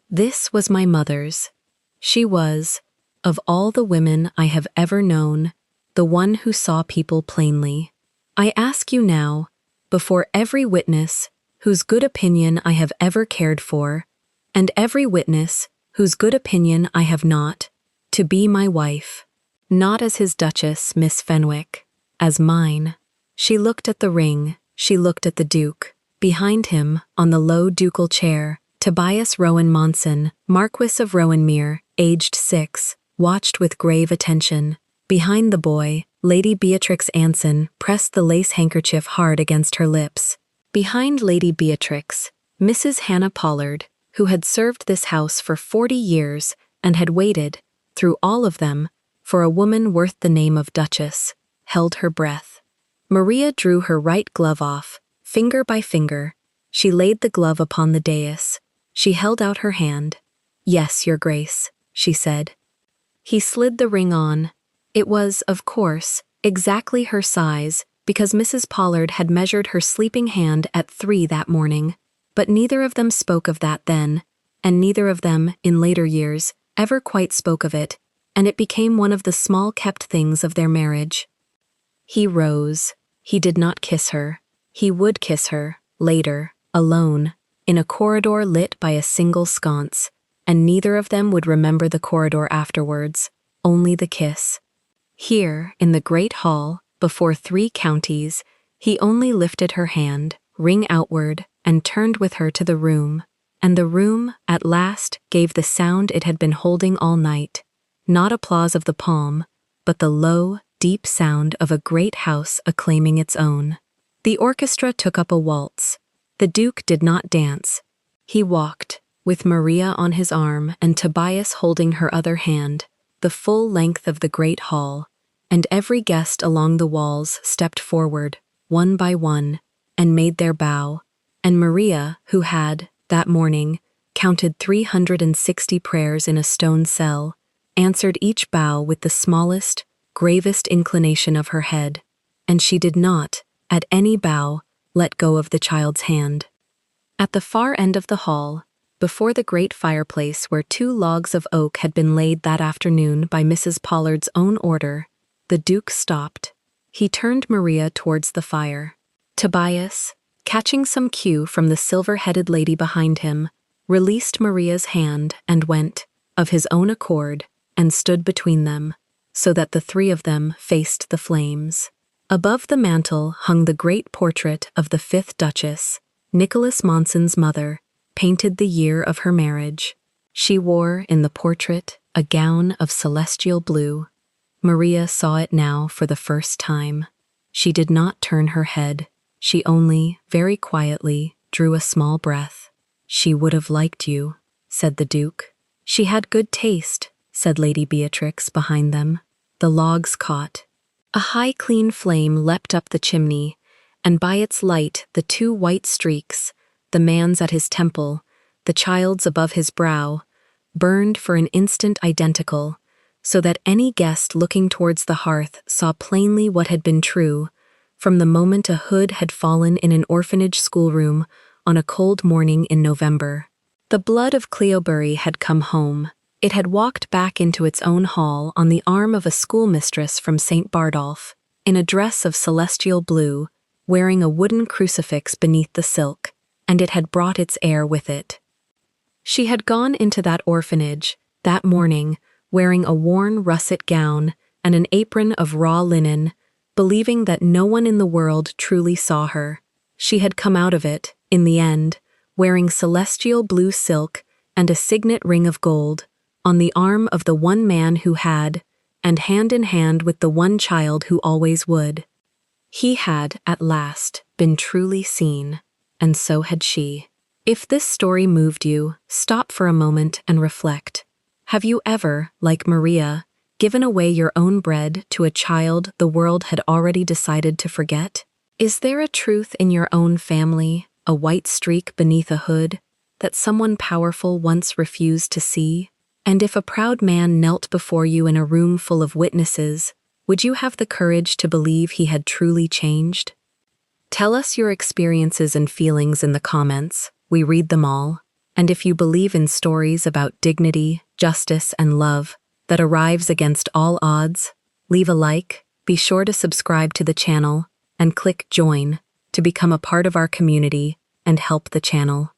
"This was my mother's. She was, of all the women I have ever known, the one who saw people plainly. I ask you now, before every witness whose good opinion I have ever cared for, and every witness whose good opinion I have not, to be my wife, not as his Duchess, Miss Fenwick, as mine." She looked at the ring, she looked at the Duke. Behind him, on the low ducal chair, Tobias Rowan Monson, Marquess of Rowanmere, aged 6, watched with grave attention. Behind the boy, Lady Beatrix Anson pressed the lace handkerchief hard against her lips. Behind Lady Beatrix, Mrs. Hannah Pollard, who had served this house for 40 years and had waited, through all of them, for a woman worth the name of Duchess, held her breath. Maria drew her right glove off, finger by finger. She laid the glove upon the dais. She held out her hand. "Yes, Your Grace," she said. He slid the ring on. It was, of course, exactly her size, because Mrs. Pollard had measured her sleeping hand at 3 that morning, but neither of them spoke of that then, and neither of them, in later years, ever quite spoke of it, and it became one of the small-kept things of their marriage. He rose. He did not kiss her. He would kiss her, later, alone, in a corridor lit by a single sconce, and neither of them would remember the corridor afterwards, only the kiss. Here, in the great hall, before 3 counties, he only lifted her hand, ring outward, and turned with her to the room, and the room, at last, gave the sound it had been holding all night. not applause of the palm, but the low, deep sound of a great house acclaiming its own. The orchestra took up a waltz. The Duke did not dance. He walked, with Maria on his arm and Tobias holding her other hand, the full length of the great hall, and every guest along the walls stepped forward, one by one, and made their bow, and Maria, who had, that morning, counted 360 prayers in a stone cell, answered each bow with the smallest, gravest inclination of her head, and she did not, at any bow, let go of the child's hand. At the far end of the hall, before the great fireplace where 2 logs of oak had been laid that afternoon by Mrs. Pollard's own order, the Duke stopped. He turned Maria towards the fire. Tobias, catching some cue from the silver-headed lady behind him, released Maria's hand and went, of his own accord, and stood between them, so that the 3 of them faced the flames. Above the mantel hung the great portrait of the 5th Duchess, Nicholas Monson's mother, painted the year of her marriage. She wore, in the portrait, a gown of celestial blue. Maria saw it now for the first time. She did not turn her head. She only, very quietly, drew a small breath. "She would have liked you," said the Duke. "She had good taste," said Lady Beatrix behind them. The logs caught. A high, clean flame leapt up the chimney, and by its light the 2 white streaks, the man's at his temple, the child's above his brow, burned for an instant identical, so that any guest looking towards the hearth saw plainly what had been true, from the moment a hood had fallen in an orphanage schoolroom on a cold morning in November. The blood of Cleobury had come home. It had walked back into its own hall on the arm of a schoolmistress from St. Bardolph, in a dress of celestial blue, wearing a wooden crucifix beneath the silk, and it had brought its heir with it. She had gone into that orphanage, that morning, wearing a worn russet gown and an apron of raw linen, believing that no one in the world truly saw her. She had come out of it, in the end, wearing celestial blue silk and a signet ring of gold, on the arm of the one man who had, and hand in hand with the one child who always would. He had, at last, been truly seen, and so had she. If this story moved you, stop for a moment and reflect. Have you ever, like Maria, given away your own bread to a child the world had already decided to forget? Is there a truth in your own family, a white streak beneath a hood, that someone powerful once refused to see? And if a proud man knelt before you in a room full of witnesses, would you have the courage to believe he had truly changed? Tell us your experiences and feelings in the comments. We read them all. And if you believe in stories about dignity, justice, and love that arrives against all odds, leave a like, be sure to subscribe to the channel, and click join to become a part of our community and help the channel.